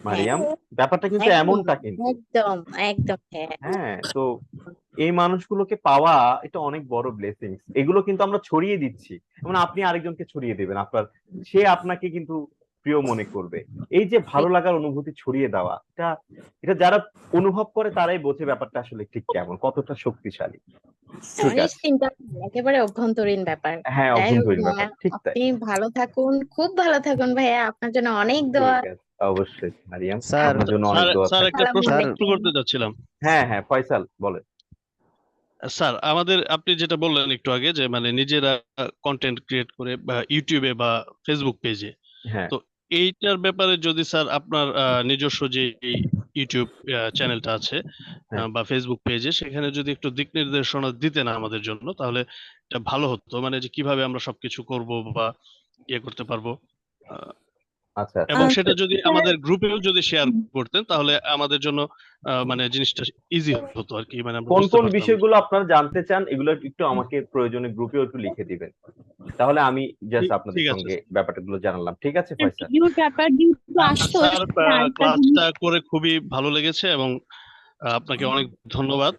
মারিয়াম, ব্যাপারটা কিন্তু একদম এমনটা কিন্তু। একদম একদম হ্যাঁ হ্যাঁ, তো এই মানুষগুলোকে পাওয়া এটা অনেক বড় ব্লেসিংস, এগুলো কিন্তু আমরা ছড়িয়ে দিচ্ছি, যেমন আপনি আরেকজনকে ছড়িয়ে দেবেন, সে আপনাকে কিন্তু প্রিয় মনে করবে। এই যে ভালো লাগার অনুভূতি ছড়িয়ে দেওয়া, এটা যারা অনুভব করে তারাই বোঝে ব্যাপারটা আসলে ঠিক কেমন, কতটা শক্তিশালী। ঠিক আছে, নিশ্চিন্তা, একেবারে অভ্যন্তরীণ ব্যাপার। হ্যাঁ, যাই হোক অভ্যন্তরীণ ভাইয়া, ব্যাপার, ঠিক তাই। আপনি ভালো থাকুন, খুব ভালো থাকুন ভাইয়া, আপনার জন্য অনেক দোয়া। ঠিক আছে, অবশ্যই মারিয়াম, স্যার আপনার জন্য অনেক স্যার দোয়া স্যার থাকবে। একটা প্রশ্ন স্যার করতে যাচ্ছিলাম। হ্যাঁ হ্যাঁ, ফয়সাল বলেন। স্যার আমাদের আপনি যেটা বললেন একটু আগে যে মানে নিজেরা কন্টেন্ট ক্রিয়েট করে বা ইউটিউবে বা ফেসবুক পেজে, হ্যাঁ তো এইটার ব্যাপারে যদি স্যার আপনার নিজস্ব যে এই ইউটিউব চ্যানেলটা আছে হ্যাঁ বা ফেসবুক পেজে, সেখানে যদি একটু দিক নির্দেশনা দিতেন আমাদের জন্য, তাহলে এটা ভালো হতো, মানে যে কিভাবে আমরা সবকিছু করব বা ইয়ে করতে পারবো। আহ, আচ্ছা এবং সেটা যদি স্যার আমাদের গ্রুপেও যদি শেয়ার করতেন, তাহলে আমাদের জন্য মানে জিনিসটা ইজি হতো আর কি, মানে আমরা কোন বুঝতে কোন পারতাম। বিষয়গুলো আপনারা জানতে চান এগুলো একটু আমাকে প্রয়োজনে গ্রুপেও একটু লিখে দিবেন, তাহলে আমি জাস্ট আপনাদের ঠিক আছে সঙ্গে ব্যাপারগুলো জানালাম। ঠিক আছে স্যার ফয়সাল? ভিডিওর ব্যাপার যেহেতু আসতো স্যার সেখানে আরেকটা জিনিস ক্লাসটা করে খুবই ভালো লেগেছে এবং আপনাকে অনেক ধন্যবাদ।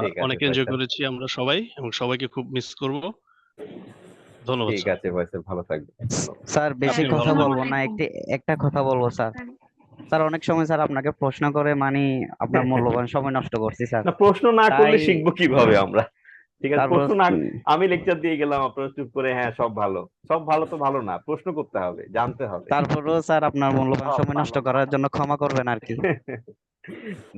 ঠিক আছে অনেক এনজয় ফয়সাল, করেছি আমরা সবাই এবং সবাইকে খুব মিস করব। ধন্যবাদ ঠিক স্যার। আছে ফয়সাল, ভালো থাকবেন। স্যার বেশি আপনি ভালো কথা থাকবেন। বলবো না, একটা কথা বলবো স্যার। স্যার অনেক সময় স্যার আপনাকে প্রশ্ন করে মানে আপনার মূল্যবান সময় নষ্ট করছি স্যার। না, প্রশ্ন না করলে তাই শিখবো কিভাবে আমরা? ঠিক আছে, তারপর প্রশ্ন না, আমি লেকচার দিয়ে গেলাম, আপনারা চুপ করে হ্যাঁ সব ভালো, সব ভালো তো ভালো না, প্রশ্ন করতে হবে, জানতে হবে। তারপরও স্যার আপনার মূল্যবান সব সময় ভালো নষ্ট করার জন্য ক্ষমা করবেন আর কি।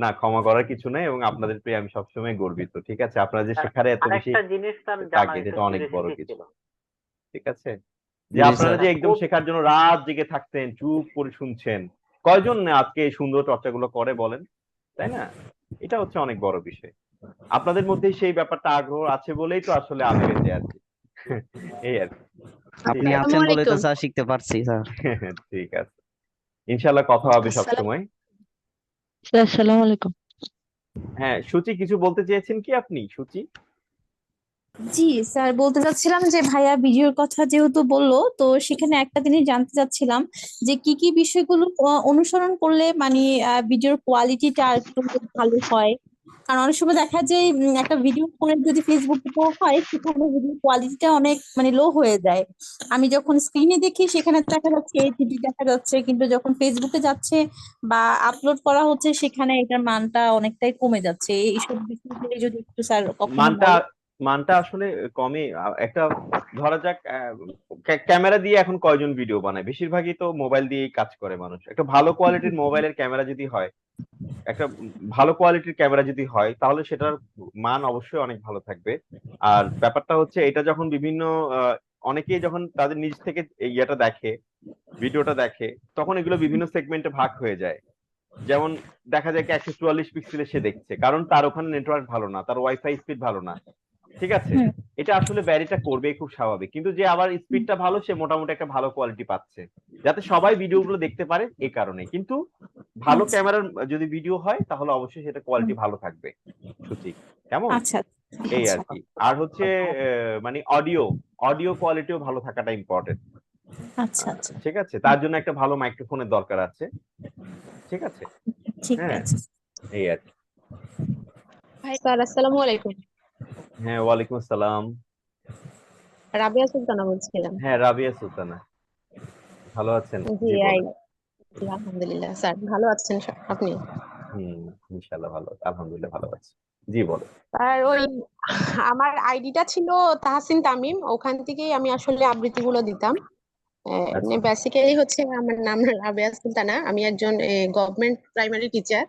না, ক্ষমা করার কিছু নেই, এবং আপনাদের পেয়ে আমি সবসময় গর্বিত। ঠিক আছে, আপনারা যে স্যার শেখারে এত বেশি আরেকটা জিনিস স্যার থাকে, জানার একটু এটা অনেক বড় কিউরিওসিটি কিছু। ছিল। ঠিক আছে, যে জি আপনারা স্যার। যে একদম খুব শেখার জন্য রাত জেগে থাকতেন, চুপ করে শুনছেন, কয়জন আজকে এই সুন্দর চর্চাগুলো করে বলেন, তাই না? এটা হচ্ছে অনেক বড় বিষয়। আপনাদের মধ্যে সেই ব্যাপারটা আগ্রহ আছে বলেই তো আসলে আমি বেঁচে আছি। এই আর কি। ঠিক আপনি আছে, আছেন বলেই তো আসসালামু স্যার শিখতে পারছি স্যার। ঠিক আছে, ইনশাল্লাহ কথা হবে সব আসসালাম সময়। স্যার আসসালামু আলাইকুম। হ্যাঁ, সুচি কিছু বলতে চেয়েছেন কি আপনি, সুচি? জি স্যার, বলতে চাচ্ছিলাম যে ভাইয়া ভিডিওর কথা যেহেতু বললো, তো সেখানে একটা জিনিস জানতে চাচ্ছিলাম যে কি কি বিষয়গুলো অনুসরণ করলে মানে ভিডিওর কোয়ালিটিটা আর একটু ভালো হয়। কারণ অনেক সময় দেখা যায় একটা ভিডিও করে যদি ফেসবুকে হয় সেখানে ভিডিও কোয়ালিটিটা অনেক মানে লো হয়ে যায়। আমি যখন স্ক্রিনে দেখি সেখানে দেখা যাচ্ছে এইচডি দেখা যাচ্ছে, কিন্তু যখন ফেসবুকে যাচ্ছে বা আপলোড করা হচ্ছে সেখানে এটার মানটা অনেকটাই কমে যাচ্ছে। এইসব বিষয়গুলো যদি একটু স্যার কখনো মানটা বলেন। মানটা আসলে কমে। একটা ধরা যাক, ক্যামেরা দিয়ে এখন কয়জন ভিডিও বানায়? বেশিরভাগই তো মোবাইল দিয়েই কাজ করে মানুষ। একটা ভালো কোয়ালিটির মোবাইলের ক্যামেরা যদি হয়, একটা ভালো কোয়ালিটির ক্যামেরা যদি হয়, তাহলে সেটার মান অবশ্যই অনেক ভালো থাকবে। আর ব্যাপারটা হচ্ছে, এটা যখন বিভিন্ন অনেকেই যখন তাদের নিজ থেকে ইয়েটা দেখে, ভিডিওটা দেখে, তখন এগুলো বিভিন্ন সেগমেন্টে ভাগ হয়ে যায়। যেমন দেখা যায় কি 144 পিক্সেলে সে দেখছে, কারণ তার ওখানে নেটওয়ার্ক ভালো না, তার ওয়াইফাই স্পিড ভালো না। ঠিক আছে, হুম। এটা আসলে ব্যারিটা করবে, খুব স্বাভাবিক। কিন্তু যে আবার স্পিডটা ভালো, সে মোটামুটি একটা ভালো কোয়ালিটি পাচ্ছে, যাতে সবাই ভিডিওগুলো দেখতে পারে, এই কারণে। কিন্তু ভালো আচ্ছা ক্যামেরার যদি ভিডিও হয়, তাহলে অবশ্যই সেটা কোয়ালিটি ভালো থাকবে। সত্যি কেমন, আচ্ছা এই আচ্ছা আর কি। আর হচ্ছে মানে অডিও অডিও কোয়ালিটিও ভালো থাকাটা ইম্পর্টেন্ট। আচ্ছা আচ্ছা ঠিক আছে, তার জন্য একটা ভালো মাইক্রোফোনের দরকার আছে। ঠিক আছে, ঠিক হ্যাঁ, আছে। এই আর কি। ভাই স্যার আসসালামু আলাইকুম। হ্যাঁ, ওয়ালাইকুম আসসালাম। রাবিয়া সুলতানা বলছিলাম। হ্যাঁ, রাবিয়া সুলতানা, ভালো আছেন? জি জি আই বলেন। জি, আলহামদুলিল্লাহ স্যার ভালো আছেন আপনি? হুম, ইনশাল্লাহ ভালো, আলহামদুলিল্লাহ ভালো আছি। জি বলেন। আর ওই আমার আইডিটা ছিল তাহসিন তামিম, ওখান থেকেই আমি আসলে আবৃত্তিগুলো দিতাম। আচ্ছা বেসিক্যালি হচ্ছে আমার নাম রাবিয়া সুলতানা, আমি একজন গভর্নমেন্ট প্রাইমারি টিচার।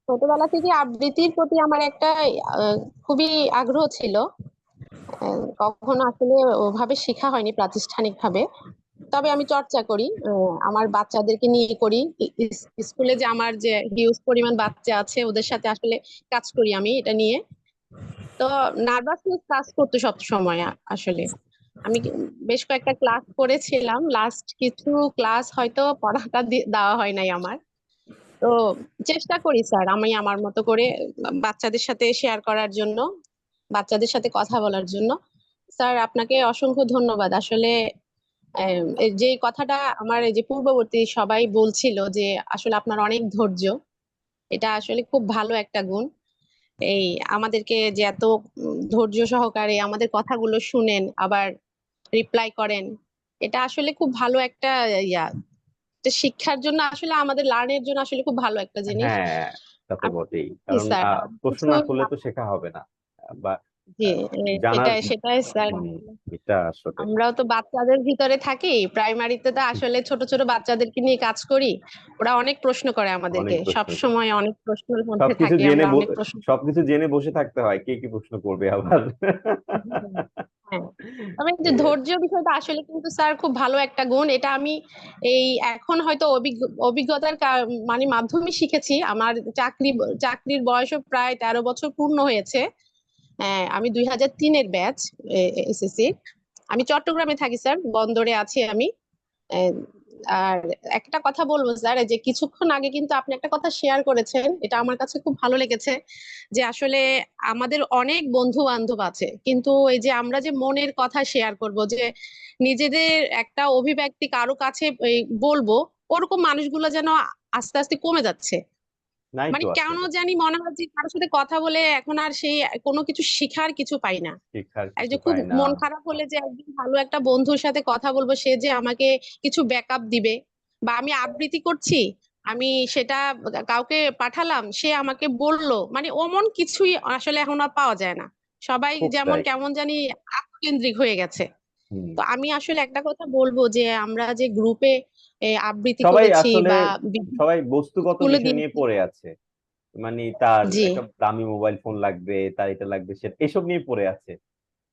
ছোটবেলা থেকে আবৃত্তির প্রতি আমার একটা খুবই আগ্রহ ছিল। কখনো আসলে ওভাবে শেখা হয়নি প্রাতিষ্ঠানিক ভাবে, তবে আমি চর্চা করি, আমার বাচ্চাদেরকে নিয়ে করি। স্কুলে যে আমার যে হিউজ পরিমাণ বাচ্চা আছে ওদের সাথে আসলে কাজ করি আমি এটা নিয়ে। তো নার্ভাসনেস কাজ করতো সব সময় আসলে। আমি বেশ কয়েকটা ক্লাস করেছিলাম, লাস্ট কিছু ক্লাস হয়তো পড়াটা দেওয়া হয় নাই আমার। তো চেষ্টা করি স্যার আমি আমার মতো করে বাচ্চাদের সাথে শেয়ার করার জন্য, বাচ্চাদের সাথে কথা বলার জন্য। স্যার আপনাকে অসংখ্য ধন্যবাদ আসলে। এই যে কথাটা আমার এই যে পূর্ববর্তী সবাই বলছিল যে আসলে আপনার অনেক ধৈর্য, এটা আসলে খুব ভালো একটা গুণ। এই আমাদেরকে যে এত ধৈর্য সহকারে আমাদের কথাগুলো শুনেন আবার রিপ্লাই করেন, এটা আসলে খুব ভালো একটা ইয়া, এটা শিক্ষার জন্য আসলে আমাদের লার্নের জন্য আসলে খুব ভালো একটা জিনিস। হ্যাঁ, তা তো বটেই, জি কারণ স্যার প্রশ্ন কিছু না করলে তো শেখা হবে না। বা জি জানার সেটাই স্যার। এটা আসলে আমরাও তো বাচ্চাদের ভিতরে থাকি, প্রাইমারিতে তো আসলে ছোট ছোট বাচ্চাদেরকে নিয়ে কাজ করি। ওরা অনেক প্রশ্ন করে আমাদেরকে, অনেক প্রশ্ন সব করে। সময় অনেক প্রশ্নের মধ্যে সবকিছু থাকি জেনে আমরা, অনেক প্রশ্ন সবকিছু জেনে বসে থাকতে হয়, কে কি প্রশ্ন করবে আবার। হ্যাঁ, তবে এই যে ধৈর্য বিষয়টা আসলে কিন্তু স্যার খুব ভালো একটা গুণ। এটা আমি এই এখন হয়তো অভিজ্ঞতার মানে মাধ্যমে শিখেছি। আমার চাকরির বয়সও প্রায় 13 বছর পূর্ণ হয়েছে। আমি 2003-এর ব্যাচ এসএসসি। আমি চট্টগ্রামে থাকি স্যার, বন্দরে আছি আমি। আহ, আর একটা কথা বলবো স্যার, এই যে কিছুক্ষণ আগে কিন্তু আপনি একটা কথা শেয়ার করেছেন, এটা আমার কাছে খুব ভালো লেগেছে, যে আসলে আমাদের অনেক বন্ধু বান্ধব আছে, কিন্তু এই যে আমরা যে মনের কথা শেয়ার করব, যে নিজেদের একটা অভিব্যক্তি কারো কাছে বলবো, ওরকম মানুষগুলো যেন আস্তে আস্তে কমে যাচ্ছে। নাই মানে তো কেন আসলে জানি মনে হয় যে কারোর সাথে কথা বলে এখন আর সেই কোনো কিছু শিখার কিছু পাই না। শিক্ষার এই কিছু যে খুব পায় না। মন খারাপ হলে যে একজন ভালো একটা বন্ধুর সাথে কথা বলবো, সে যে আমাকে কিছু ব্যাকআপ দিবে, বা আমি আবৃত্তি করছি, আমি সেটা কাউকে পাঠালাম, সে আমাকে বললো, মানে অমন কিছুই আসলে এখন আর পাওয়া যায় না। সবাই খুব যেমন তাই। কেমন জানি আত্মকেন্দ্রিক হয়ে গেছে। হুম। তো আমি আসলে একটা কথা বলবো, যে আমরা যে গ্রুপে আবৃত্তি সবাই করেছি আসলে বা সবাই বস্তুগত স্কুলে বিষয় নিয়ে গিয়েছি। পড়ে আছে। মানে তার জি একটা দামি মোবাইল ফোন লাগবে, তার এটা লাগবে, সে এসব নিয়ে পড়ে আছে।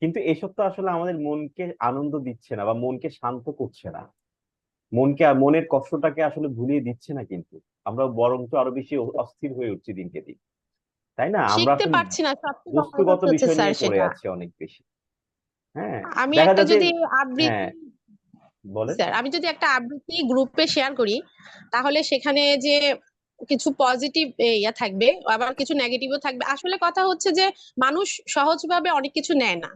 কিন্তু এসব তো আসলে আমাদের মনকে আনন্দ দিচ্ছে না বা মনকে শান্ত করছে না, মনের কষ্টটাকে আসলে ভুলিয়ে দিচ্ছে না। কিন্তু আমরা বরঞ্চ আরো বেশি অস্থির হয়ে উঠছি দিনকে দিন, তাই না? আমরা শিখতে আসলে পারছি না, সবচেয়ে বড় বস্তুগত কথা হচ্ছে বিষয় স্যার নিয়ে পড়ে সেটা। আছি অনেক বেশি। হ্যাঁ, আমি দেখা একটা যায় যে যদি আবৃত্তি হ্যাঁ বলেন। স্যার, আমি যদি একটা আবৃত্তি গ্রুপে শেয়ার করি, তাহলে সেখানে যে কিছু পজিটিভ ইয়া থাকবে, আবার কিছু নেগেটিভও থাকবে। আসলে কথা হচ্ছে যে মানুষ সহজভাবে অনেক কিছু নেয় না।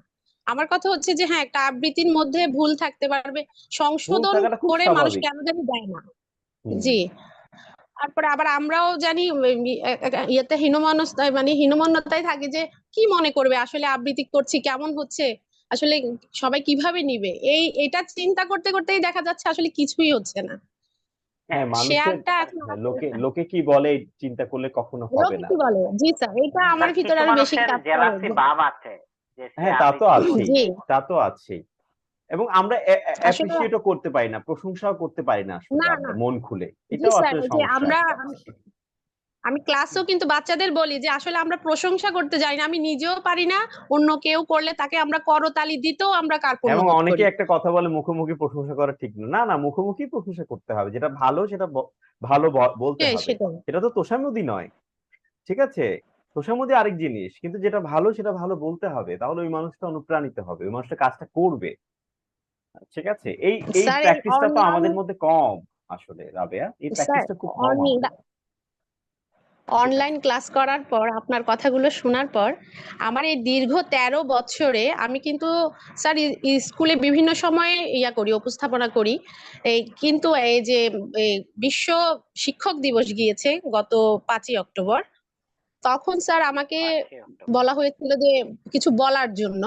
আমার কথা হচ্ছে যে হ্যাঁ, একটা আবৃত্তির মধ্যে ভুল থাকতে পারবে, ভুল সংশোধন থাকাটা খুব করে মানুষ স্বাভাবিক। কেন জানি দেয় না। হুম। জি। তারপরে আবার আমরাও জানি ইয়েতে হীনমন্যতায়, মানে হীনমন্যতায় থাকি, যে কি মনে করবে আসলে আবৃত্তি করছি, কেমন হচ্ছে, আসলে সবাই কিভাবে নিবে, এটা চিন্তা করতে করতেই দেখা যাচ্ছে আসলে কিছুই হচ্ছে না। হ্যাঁ, মানুষের শেয়ারটা এখন হ্যাঁ, লোকে কি বলে এই চিন্তা করলে কখনো হবে লোকে না। কি বলে, জি স্যার, এটা আমার স্যার ভিতরে কিছু আরো বেশি মানুষের কাজ করে। জেলাসি ভাব আছে যে সে হ্যাঁ, তা তো আবৃত্তি আছেই, জি করছে। তা তো আছেই। এবং আমরা আসলে অ্যাপ্রিসিয়েটও করতে পারি না, প্রশংসাও করতে পারি না আসলে না আমরা না, মন খুলে। জি এটাও স্যার, আসলে যে সমস্যা একটা। আমি ক্লাসেও কিন্তু বাচ্চাদের বলি যে আসলে আমরা প্রশংসা করতে যাই না, আমি নিজেও পারি না, অন্য কেউ করলে তাকে আমরা করতালি দিতেও আমরা কার্পণ্য এবং বোধ অনেকে করি। একটা কথা বলে মুখোমুখি প্রশংসা করা ঠিক না। না না, মুখোমুখি প্রশংসা করতে হবে, যেটা ভালো সেটা ভালো বলতে হবে। সেটাই এটা তো তোষামোদী নয়, ঠিক আছে? তোষামোদী আরেক জিনিস, কিন্তু যেটা ভালো সেটা ভালো বলতে হবে, তাহলে ওই মানুষটা অনুপ্রাণিত হবে, ওই মানুষটা কাজটা করবে। ঠিক আছে? এই এই স্যার। এই প্র্যাকটিসটা তো অনলাইন, আমাদের মধ্যে কম আসলে, রাবেয়া, এই স্যার, প্র্যাকটিসটা খুব কম আমাদের। ঠিক আছে। অনলাইন ক্লাস করার পর, আপনার কথাগুলো শোনার পর, আমার এই দীর্ঘ 13 বছরে আমি কিন্তু স্যার স্কুলে বিভিন্ন সময়ে উপস্থাপনা করি। কিন্তু এই যে এই বিশ্ব শিক্ষক দিবস গিয়েছে গত 5ই অক্টোবর, তখন স্যার আমাকে 5ই অক্টোবর। বলা হয়েছিল যে কিছু বলার জন্য,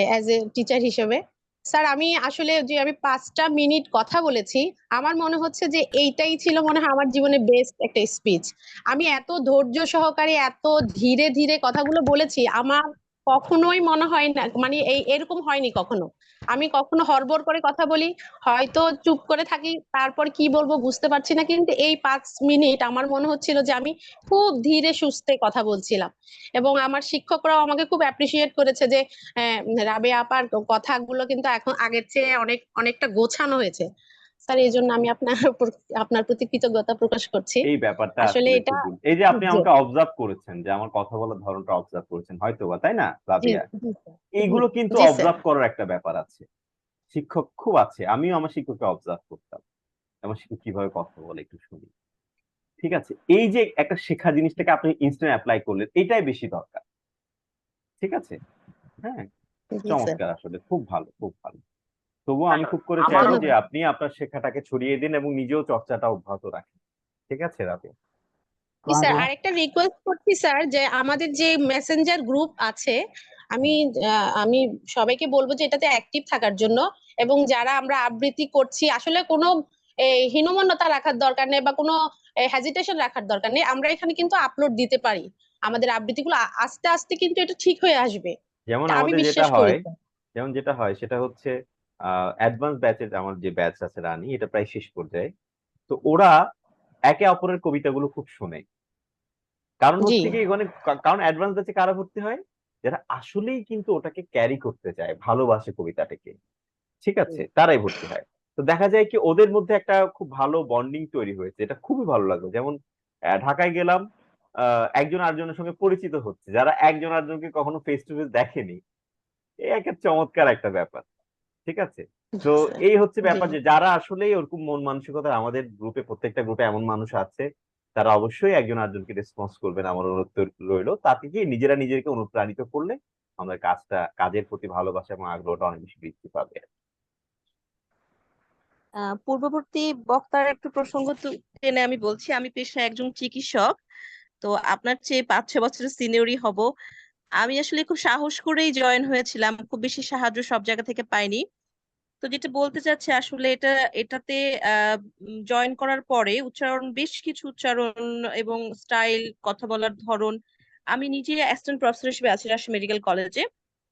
অ্যাজ এ টিচার হিসেবে। স্যার আমি আসলে যে আমি 5টা মিনিট কথা বলেছি, আমার মনে হচ্ছে যে এইটাই ছিল মনে হয় আমার জীবনে বেস্ট একটা স্পিচ। আমি এত ধৈর্য সহকারে, এত ধীরে ধীরে কথাগুলো বলেছি, আমার কখনোই মনে হয় না, মানে এরকম হয়নি কখনো। আমি কখনো হড়বড় করে কথা বলি, হয়তো চুপ করে থাকি, তারপর কি বলবো বুঝতে পারছি না, কিন্তু এই 5 মিনিট আমার মনে হচ্ছিল যে আমি খুব ধীরে সুস্থে কথা বলছিলাম। এবং আমার শিক্ষকরাও আমাকে খুব অ্যাপ্রিসিয়েট করেছে যে রাবেয়া আপার কথাগুলো কিন্তু এখন আগের চেয়ে অনেকটা গোছানো হয়েছে। স্যার, এই জন্য আমি আপনার প্রতি কৃতজ্ঞতা প্রকাশ করছি। এই ব্যাপারটা আসলে আসলে এটা এই যে আপনি জি আমাকে অবজার্ভ করেছেন, যে আমার কথা বলার ধরনটা অবজার্ভ করেছেন হয়তোবা, তাই না জি রাবিয়া? জি স্যার, জি এইগুলো কিন্তু জি স্যার। অবজার্ভ করার একটা ব্যাপার আছে। শিক্ষক খুব আছে, আমিও আমার শিক্ষককে অবজার্ভ করতাম, আমার শিক্ষক কিভাবে কথা বলে একটু শুনি। ঠিক আছে, এই যে একটা শেখা জিনিসটাকে আপনি ইনস্ট্যান্ট অ্যাপ্লাই করলেন, এটাই বেশি দরকার। ঠিক আছে। হ্যাঁ, জি স্যার। চমৎকার, আসলে খুব ভালো, খুব ভালো। তবুও আমি স্যার খুব করে চাইবো আমারও যে আপনি আপনার শেখাটাকে ছড়িয়ে দিন এবং নিজেও চর্চাটা অব্যাহত রাখেন। ঠিক আছে রাবিয়া? জি স্যার, আরেকটা রিকোয়েস্ট করছি স্যার, যে আমাদের যে মেসেঞ্জার গ্রুপ আছে, আমি আমি সবাইকে বলবো যে এটাতে অ্যাক্টিভ থাকার জন্য। এবং যারা আমরা আবৃত্তি করছি, আসলে কোনো হীনমন্যতা রাখার দরকার নেই, বা কোনো হেজিটেশন রাখার দরকার নেই, আমরা এখানে কিন্তু আপলোড দিতে পারি। আমাদের আবৃত্তিগুলো আস্তে আস্তে কিন্তু এটা ঠিক হয়ে আসবে, যেমন এটা আমি আমাদের যেটা বিশ্বাস করি হয় যেটা হয় সেটা হচ্ছে অ্যাডভান্স ব্যাচের আমার যে ব্যাচ আছে রানী, এটা প্রায় শেষ পর্যায়ে। তো ওরা একে অপরের কবিতাগুলো খুব শোনে। কারণ জি হচ্ছে কি কারণ অ্যাডভান্স ব্যাচে কারা ভর্তি হয়? যারা আসলেই কিন্তু ওটাকে ক্যারি করতে চায়, ভালোবাসে কবিতাটাকে, ঠিক আছে, তারাই ভর্তি হয়। তো দেখা যায় কি ওদের মধ্যে একটা খুব ভালো বন্ডিং তৈরি হয়েছে, এটা খুবই ভালো লাগলো। যেমন ঢাকায় গেলাম, একজন আরেকজনের সঙ্গে পরিচিত হচ্ছে, যারা একজন আরেকজনকে কখনো ফেস টু ফেস দেখেনি। এই একটা চমৎকার একটা ব্যাপার, ঠিক আছে। তো আচ্ছা, এই হচ্ছে জি ব্যাপার যে যারা আসলেই ওরকম মন মানসিকতা, আমাদের গ্রুপে প্রত্যেকটা গ্রুপে এমন মানুষ আছে, তারা অবশ্যই একজন আরেকজনকে রেসপন্স করবেন, আমার অনুরোধ রইলো। তাতে কি নিজেরা নিজেকে অনুপ্রাণিত করলে আমাদের কাজের প্রতি ভালোবাসা এবং আগ্রহটা অনেক বেশি বৃদ্ধি পাবে। পূর্ববর্তী বক্তার একটু প্রসঙ্গ টেনে আমি বলছি, আমি পেশায় একজন চিকিৎসক। তো আপনার চেয়ে 5-6 বছরের সিনিয়রই হব। আমি আসলে খুব সাহস করেই জয়েন হয়েছিলাম, খুব বেশি সাহায্য সব জায়গা থেকে পাইনি। তো যেটা বলতে চাচ্ছি আসলে এটাতে জয়েন করার পরে উচ্চারণ, বেশ কিছু উচ্চারণ এবং স্টাইল, কথা বলার ধরন, আমি নিজে অ্যাসিস্ট্যান্ট প্রফেসর হিসেবে আছি রাজশাহী মেডিকেল কলেজে।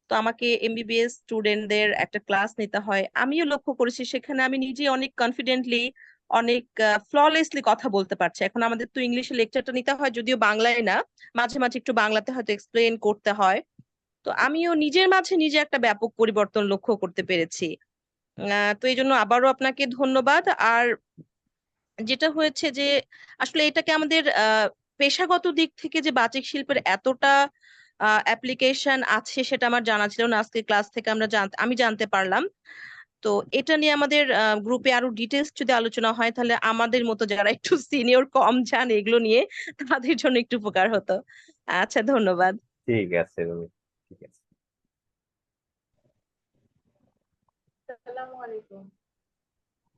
তো আমাকে এমবিবিএস স্টুডেন্টদের একটা ক্লাস নিতে হয়, আমিও লক্ষ্য করেছি সেখানে আমি নিজে অনেক কনফিডেন্টলি, অনেক ফ্ললেসলি কথা বলতে পারছি। এখন আমাদের তো ইংলিশে লেকচারটা নিতে হয়, যদিও বাংলায় না, মাঝে মাঝে একটু বাংলাতে হয়তো এক্সপ্লেন করতে হয়। তো আমিও নিজের মাঝে নিজে একটা ব্যাপক পরিবর্তন লক্ষ্য করতে পেরেছি। তো এই জন্য আবারও আপনাকে ধন্যবাদ। আর যেটা হয়েছে যে আসলে এটাকে আমাদের পেশাগত দিক থেকে যে বাচিক শিল্পের এতটা অ্যাপ্লিকেশন আছে সেটা আমার জানা ছিল না, আজকে ক্লাস থেকে আমি জানতে পারলাম। তো এটা নিয়ে আমাদের গ্রুপে আরো ডিটেলস যদি আলোচনা হয়, তাহলে আমাদের মতো যারা একটু সিনিয়র, কম জানে এগুলো নিয়ে, তাদের জন্য একটু উপকার হতো। আচ্ছা, ধন্যবাদ। ঠিক আছে রুমি, ঠিক আছে। আসসালামু আলাইকুম।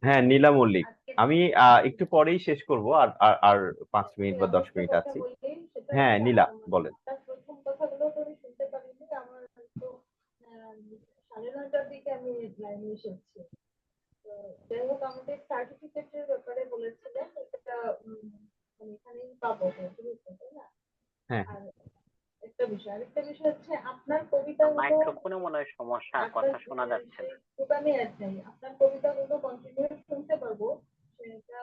হ্যাঁ, নীলা মল্লিক। আমি একটু পরেই শেষ করব, আর আর আর 5 মিনিট বা 10 মিনিট আছি। হ্যাঁ নীলা, বলেন। তার প্রথম কথাগুলো তো আমি শুনতে পারিনি, আমার হয়তো 9:30টার দিকে আমি লাইনে এসেছি। তো যাই হোক, আমাদের সার্টিফিকেটের ব্যাপারে বলেছিলেন, এটা মানে এখানেই পাবো, তাই না? হ্যাঁ, আর আরেকটা বিষয় হচ্ছে আপনার কবিতাগুলো, মাইক্রোফোনে মনে হয় সমস্যা, কথা শোনা যাচ্ছে না। দোকানে অ্যাড নেই, আপনার কবিতাগুলো কন্টিনিউ শুনতে পারবো, সেটা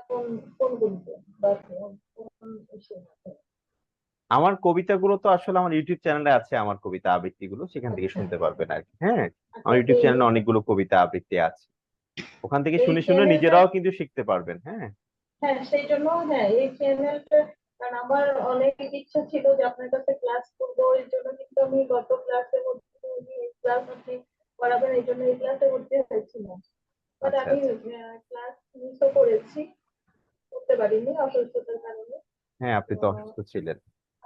কোন গ্রুপে বা কোন ইসে? আমার কবিতাগুলো তো আসলে আমার ইউটিউব চ্যানেলে আছে, আমার কবিতা আবৃত্তিগুলো সেখান থেকে শুনতে পারবেন আর কি। হ্যাঁ, আমার ইউটিউব এই চ্যানেলে অনেকগুলো কবিতা আবৃত্তি আছে, ওখান থেকে এই শুনে শুনে চ্যানেলটা, নিজেরাও কিন্তু শিখতে পারবেন। হ্যাঁ, হ্যাঁ সেই জন্য, হ্যাঁ এই চ্যানেলটা, কারণ আমার অনেক ইচ্ছা ছিল যে আপনার কাছে ক্লাস করবো, এই জন্য কিন্তু আমি গত ক্লাসের মধ্যে এই ক্লাস আপনি করাবেন, এই জন্য এই ক্লাসে ভর্তি হয়েছিলাম। বাট আচ্ছা আমি আচ্ছা। ক্লাস মিসও করেছি, করতে পারিনি অসুস্থতার কারণে। হ্যাঁ, আপনি তো তো অসুস্থ ছিলেন।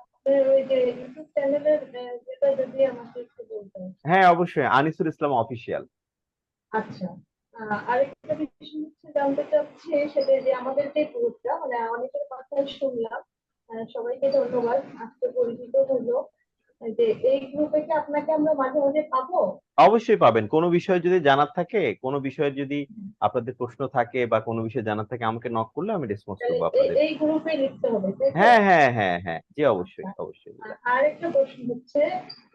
আপনার ওই যে ইউটিউব চ্যানেলের যেটা যদি আমাকে একটু বলতেন। হ্যাঁ অবশ্যই, আনিসুল ইসলাম অফিসিয়াল। আচ্ছা, আরেকটা বিষয় হচ্ছে জানতে চাচ্ছি, সেটা যে আমাদের যে গ্রুপটা, মানে অনেকের কথা শুনলাম, সবাইকে ধন্যবাদ, আজকে পরিচিত হলো, যে এই গ্রুপে কি আপনাকে আমরা মাঝে মাঝে পাবো? অবশ্যই পাবেন। কোনো বিষয় যদি জানার থাকে, কোনো বিষয়ে যদি আপনাদের প্রশ্ন থাকে বা কোনো বিষয় জানার থাকে, আমাকে নক করলে আমি রেসপন্স তাহলে করবো আপনাদের। এই গ্রুপে লিখতে হবে, তাই তো? হ্যাঁ হ্যাঁ হ্যাঁ হ্যাঁ, জি অবশ্যই আচ্ছা, অবশ্যই। আরেকটা প্রশ্ন হচ্ছে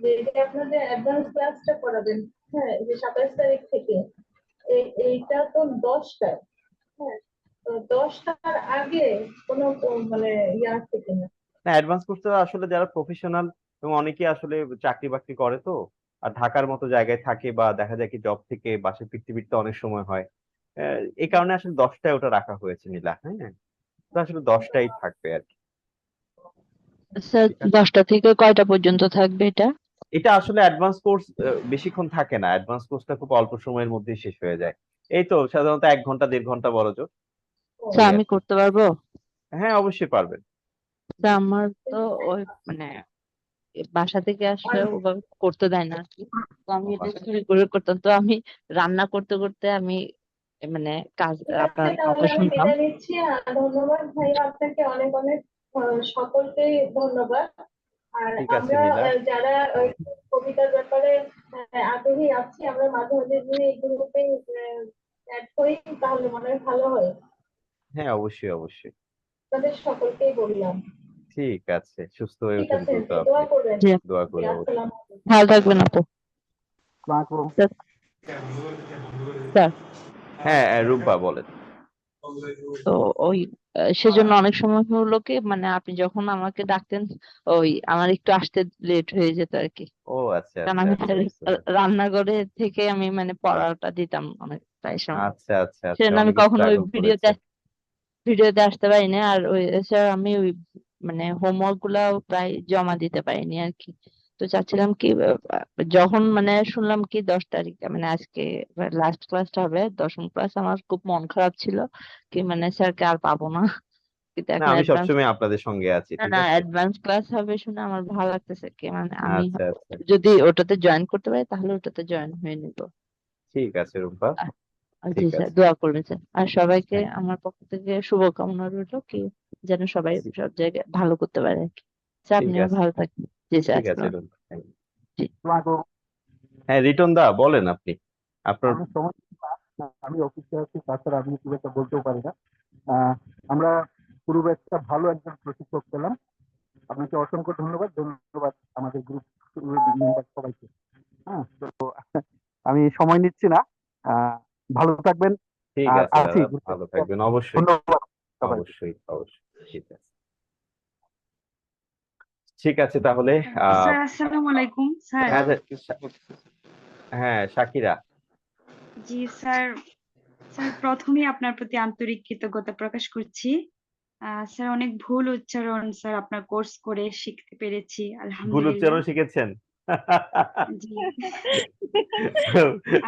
যে এই যে আপনাদের অ্যাডভান্স ক্লাসটা করাবেন, হ্যাঁ এই যে 27 তারিখ থেকে, এইটা তো 10টায়, হ্যাঁ, তো 10টার আগে কোনো মানে ইয়ে আছে কিনা? না, অ্যাডভান্স কোর্সটা আসলে যারা প্রফেশনাল এবং অনেকে আসলে চাকরি বাকরি করে, তো আর ঢাকার মতো জায়গায় থাকে বা দেখা যায় কি জব থেকে বাসায় ফিরতে ফিরতে অনেক সময় হয়, এই কারণে আসলে 10টায় ওটা রাখা হয়েছে নীলা। হ্যাঁ, তো আসলে 10টাই থাকবে আর কি। স্যার, ঠিক আছে, 10টা থেকে কয়টা পর্যন্ত থাকবে এটা? এটা আসলে অ্যাডভান্স কোর্স বেশিক্ষণ থাকে না, অ্যাডভান্স কোর্সটা খুব অল্প সময়ের মধ্যেই শেষ হয়ে যায়। এই তো সাধারণত 1 ঘন্টা 1.5 ঘন্টা বড় জোর, স্যার, এই আর আমি কি। করতে পারবো? হ্যাঁ অবশ্যই পারবেন। স্যার, আমার তো ওই মানে বাসা থেকে আসলে ওভাবে করতে দেয় না আর কি। তো আমি এটা চুরি করে করতাম, তো আমি রান্না করতে করতে আমি মানে কাজ ঠিক আছে, আপনার কথা তাহলে আমি শুনতাম। বিদায় নিচ্ছি, ধন্যবাদ ভাইয়া, আপনাকে অনেক অনেক সকলকেই ধন্যবাদ। আর ঠিক আছে আমরা নীলা। যারা কবিতার ব্যাপারে আগ্রহী আছি, আমরা মাঝে মাঝে যদি এই গ্রুপে অ্যাড করি তাহলে মনে হয় ভালো হয়। হ্যাঁ অবশ্যই অবশ্যই। তাদের সকলকেই বললাম। ঠিক আছে, সুস্থ হয়ে ঠিক উঠুন আছে, দ্রুত দোয়া আপনি। করবেন। জি দোয়া জি, করবো অবশ্যই। আসসালামু আলাইকুম। ভালো থাকবেন আপু। স্যার হ্যাঁ রুম্পা বলেন। তো ওই সেজন্য অনেক সময় হলো কি মানে আপনি যখন আমাকে ডাকতেন ওই আমার একটু আসতে লেট হয়ে যেত আর কি। ও আচ্ছা কারণ আচ্ছা আমি আচ্ছা, বুঝতে পারছি। রান্নাঘরে থেকে আমি মানে পড়াটা দিতাম অনেক প্রায় সময়। আচ্ছা আচ্ছা আচ্ছা, সেজন্য আমি অনেক কখনো ওই স্ট্রাগল করেছেন। ভিডিওতে আসতে পারিনি আর ওই স্যার আমি ওই মানে হোমওয়ার্ক গুলাও প্রায় জমা দিতে পারিনি আর কি। তো চাচ্ছিলাম কি যখন মানে শুনলাম কি 10 তারিখ মানে আজকে লাস্ট ক্লাসটা হবে 10ম ক্লাস, আমার খুব মন খারাপ ছিল কি মানে স্যারকে আর পাবো না, কিন্তু না, এখন আমি অ্যাডভান্স সবসময় আপনাদের সঙ্গে আছি, ঠিক না আছে। অ্যাডভান্স ক্লাস হবে শুনে আমার ভালো লাগতেছে কি মানে আমি আচ্ছা আচ্ছা, যদি ওটাতে জয়েন করতে পারি তাহলে ওটাতে জয়েন হয়ে নিব। ঠিক আছে রুম্পা, জি ঠিক স্যার আছে। দোয়া করবেন স্যার, আর সবাইকে হ্যাঁ, আমার পক্ষ থেকে শুভকামনা রইল কি যেন সবাই জি, সব জায়গায় ভালো করতে পারে আর কি। স্যার ঠিক আপনিও আছে, ভালো থাকবেন। জি স্যার ঠিক আছে আসসালাম। Rumpa, thank you. জি হ্যাঁ রিটন দা বলেন আপনি আপনার। আমি সমস্যা আমি অফিসে আছি, তাছাড়া আমি খুব একটা বলতেও পারি না। আমরা পূর্বে একটা ভালো একজন প্রশিক্ষক পেলাম। আপনাকে অসংখ্য ধন্যবাদ। ধন্যবাদ আমাদের গ্রুপ মেম্বার সবাইকে। হ্যাঁ, তো আমি সময় নিচ্ছি না। ভালো থাকবেন। ঠিক আর আছে আছি দাদা, group এ। ভালো থাকবেন অবশ্যই, ধন্যবাদ সবাইকে। অবশ্যই অবশ্যই, ঠিক আছে। ঠিক আছে তাহলে স্যার আসসালামু আলাইকুম স্যার। হ্যাঁ হ্যাঁ শাকিরা। জি স্যার, স্যার প্রথমেই আপনার প্রতি আন্তরিক কৃতজ্ঞতা প্রকাশ করছি। স্যার অনেক ভুল উচ্চারণ স্যার আপনার কোর্স করে শিখতে পেরেছি, ভুল আলহামদুলিল্লাহ। উচ্চারণ শিখেছেন? জি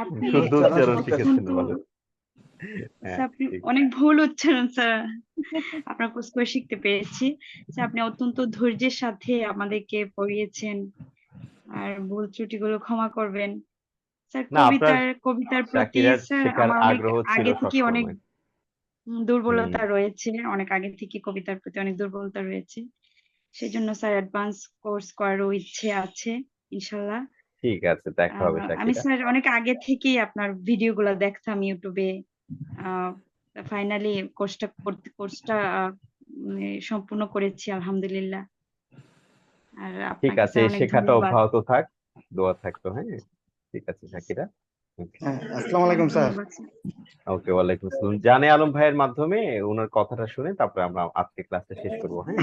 আপনি শুদ্ধ উচ্চারণ শিখেছেন, অত্যন্ত বলেন। হ্যাঁ স্যার আপনি ঠিক। অনেক ভুল উচ্চারণ স্যার আপনার কোর্স করে শিখতে পেরেছি। স্যার আপনি অত্যন্ত ধৈর্যের সাথে আমাদেরকে পড়িয়েছেন, আর ভুল ত্রুটিগুলো ক্ষমা করবেন। স্যার না, আপনার কবিতার প্রতি শাকিরার স্যার শেখার আমার অনেক আগ্রহ ছিল আগে থেকে অনেক সবসময়। দুর্বলতা রয়েছে, অনেক আগে থেকে কবিতার প্রতি অনেক দুর্বলতা রয়েছে। সেজন্য স্যার অ্যাডভান্স কোর্স করারও ইচ্ছে আছে ইনশাল্লাহ। ঠিক আছে, দেখা হবে আমি শাকিরা। স্যার অনেক আগে থেকেই আপনার ভিডিওগুলো দেখতাম ইউটিউবে। ফাইনালি কোর্সটা সম্পূর্ণ করেছি আলহামদুলিল্লাহ। আর ঠিক আপনাকে আছে, স্যার এই অনেক শেখাটা ধন্যবাদ। অব্যাহত থাক, দোয়া থাকতো। হ্যাঁ ঠিক আছে শাকিরা। আসসালামু আলাইকুম স্যার। ধন্যবাদ স্যার। ওকে, ওয়ালাইকুম আসসালাম। জানে আলম ভাইয়ের মাধ্যমে ওনার কথাটা শুনে তারপরে আমরা আজকে ক্লাসটা শেষ করবো। হ্যাঁ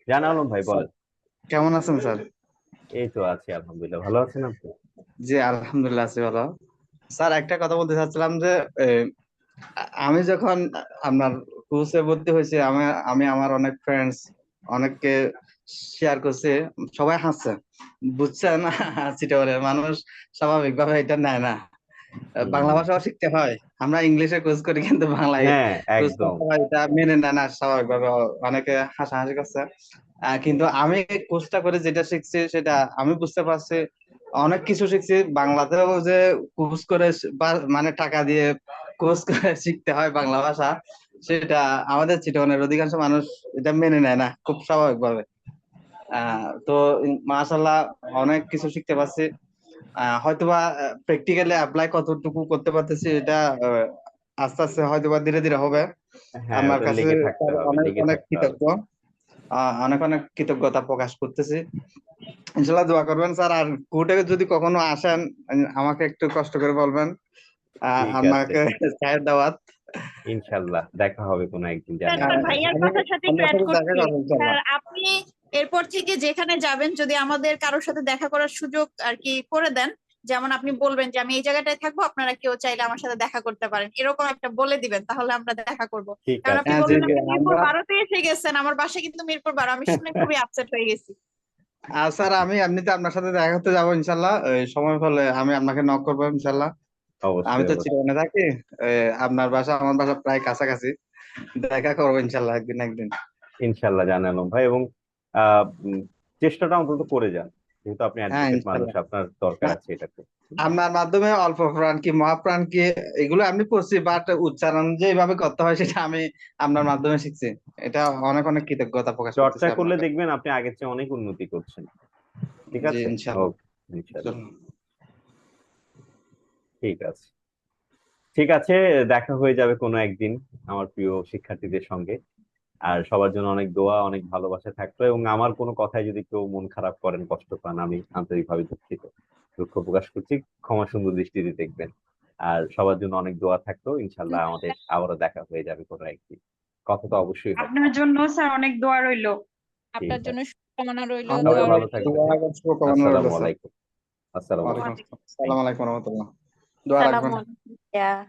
জানে আলম ভাই বলেন। কেমন আছেন স্যার? এই তো আছি আলহামদুলিল্লাহ, ভালো আছেন আপনি? জি আলহামদুলিল্লাহ আছি ভালো। স্যার একটা কথা বলতে চাচ্ছিলাম যে আমি যখন আপনার কোর্সে ভর্তি হয়েছি, আমি আমার অনেক ফ্রেন্ডস অনেককে শেয়ার করছি, সবাই হাসছে, বুঝছেন? চিটাগংয়ের মানুষ স্বাভাবিকভাবে এটা নেয় না। বাংলা ভাষাও শিখতে হয়, আমরা ইংলিশে কোর্স করি কিন্তু বাংলায় হ্যাঁ কোর্স একদম। করতে হয়, এটা মেনে নেয় না স্বাভাবিকভাবে। অনেকে হাসাহাসি করছে। কিন্তু আমি কোর্সটা করে যেটা শিখছি সেটা আমি বুঝতে পারছি, অনেক কিছু শিখছি। বাংলাতেও যে কোর্স করে মানে টাকা দিয়ে কোর্স করে শিখতে হয় বাংলা ভাষা, সেটা আমাদের চিটাগংয়ের অধিকাংশ মানুষ এটা মেনে নেয় না খুব স্বাভাবিকভাবে। তো মাশাআল্লাহ অনেক কিছু শিখতে পারছি। হয়তোবা প্র্যাকটিক্যালি অ্যাপ্লাই কতটুকু করতে পারতেছি এটা আস্তে আস্তে হয়তোবা ধীরে ধীরে হবে। হ্যাঁ আমার ওটা কাছে লেগে থাকতে তার হবে, অনেক লেগে অনেক থাকতে হবে। কৃতজ্ঞ, অনেক অনেক কৃতজ্ঞতা প্রকাশ করতেছি। ইনশাল্লাহ দোয়া করবেন স্যার। আর কোর্টে যদি কখনো আসেন আমাকে একটু কষ্ট করে বলবেন। ঠিক আছে, আপনাকে চায়ের দাওয়াত। ইনশাল্লাহ দেখা হবে কোনো একদিন, জানে স্যার আলম ভাই। ভাইয়ার আমি কথার সাথে একটু আপনার অ্যাড সাথে দেখা করছি। করবো ইনশাল্লাহ। স্যার আপনি এরপর থেকে যেখানে যাবেন যদি আমাদের কারোর সাথে দেখা করার সুযোগ আর কি করে দেন, যেমন আপনি বলবেন যে আমি এই জায়গাটায় থাকবো, আপনারা কেউ চাইলে আমার সাথে দেখা করতে পারেন, এরকম একটা বলে দিবেন, তাহলে আমরা দেখা করব। ঠিক কারণ আছে, আপনি হ্যাঁ জি বললেন জি আপনি মিরপুর আমরা 12-তে এসে গেছেন, আমার বাসা কিন্তু মিরপুর 12, আমি শুনে খুবই আপসেট হয়ে গেছি। স্যার আমি এমনিতে আপনার সাথে দেখা করতে যাবো ইনশাল্লাহ। সময় হলে আমি আপনাকে নক করবো ইনশাল্লাহ। আমি অবশ্যই তো অবশ্যই। চিরকালে থাকি, আপনার বাসা আমার বাসা প্রায় কাছাকাছি, দেখা করবো ইনশাল্লাহ একদিন একদিন। ইনশাল্লাহ জানে আলম ভাই, এবং চেষ্টাটা অন্তত করে যান, যেহেতু আপনি হ্যাঁ অ্যাডভোকেট মানুষ, ইনশাল্লাহ। আপনার দরকার আছে এটাতে। আপনার মাধ্যমে অল্প প্রাণ কি মহাপ্রাণ কি এগুলো আমি পড়ছি, বাট উচ্চারণ যেভাবে করতে হয় সেটা আমি আপনার মাধ্যমে শিখছি। এটা অনেক অনেক কৃতজ্ঞতা প্রকাশ চর্চা করতেছি করলে আপনাকে। দেখবেন আপনি আগের চেয়ে অনেক উন্নতি করছেন। ঠিক জি আছে, ইনশাল্লাহ। ওকে, ইনশাল্লাহ। ঠিক আছে, ঠিক আছে, দেখা হয়ে যাবে কোনো একদিন আমার প্রিয় শিক্ষার্থীদের সঙ্গে। আর সবার জন্য অনেক দোয়া, অনেক ভালোবাসা থাকতো, এবং আমার কোনো কথায় যদি কেউ মন খারাপ করেন, কষ্ট পান, আমি আন্তরিকভাবে দুঃখিত, দুঃখ প্রকাশ করছি, ক্ষমা সুন্দর দৃষ্টিতে দেখবেন। আর সবার জন্য অনেক দোয়া থাকতো, ইনশাল্লাহ আমাদের আবারও দেখা হয়ে যাবে কোনো একদিন, কথা তো অবশ্যই হবে। আপনার জন্য স্যার অনেক দোয়া রইলো। ঠিক আপনার আছে, জন্য শুভকামনা রইলো, সবাই দোয়া ভালো রইলো। থাকবেন। দোয়া এবং শুভকামনা রইলো আসসালামু স্যার। আলাইকুম। আসসালামু ওয়ালাইকুম আলাইকুম। আসসালাম। আসসালামু আলাইকুম রহমতুল্লাহ। দোয়া রাখবেন। সালাম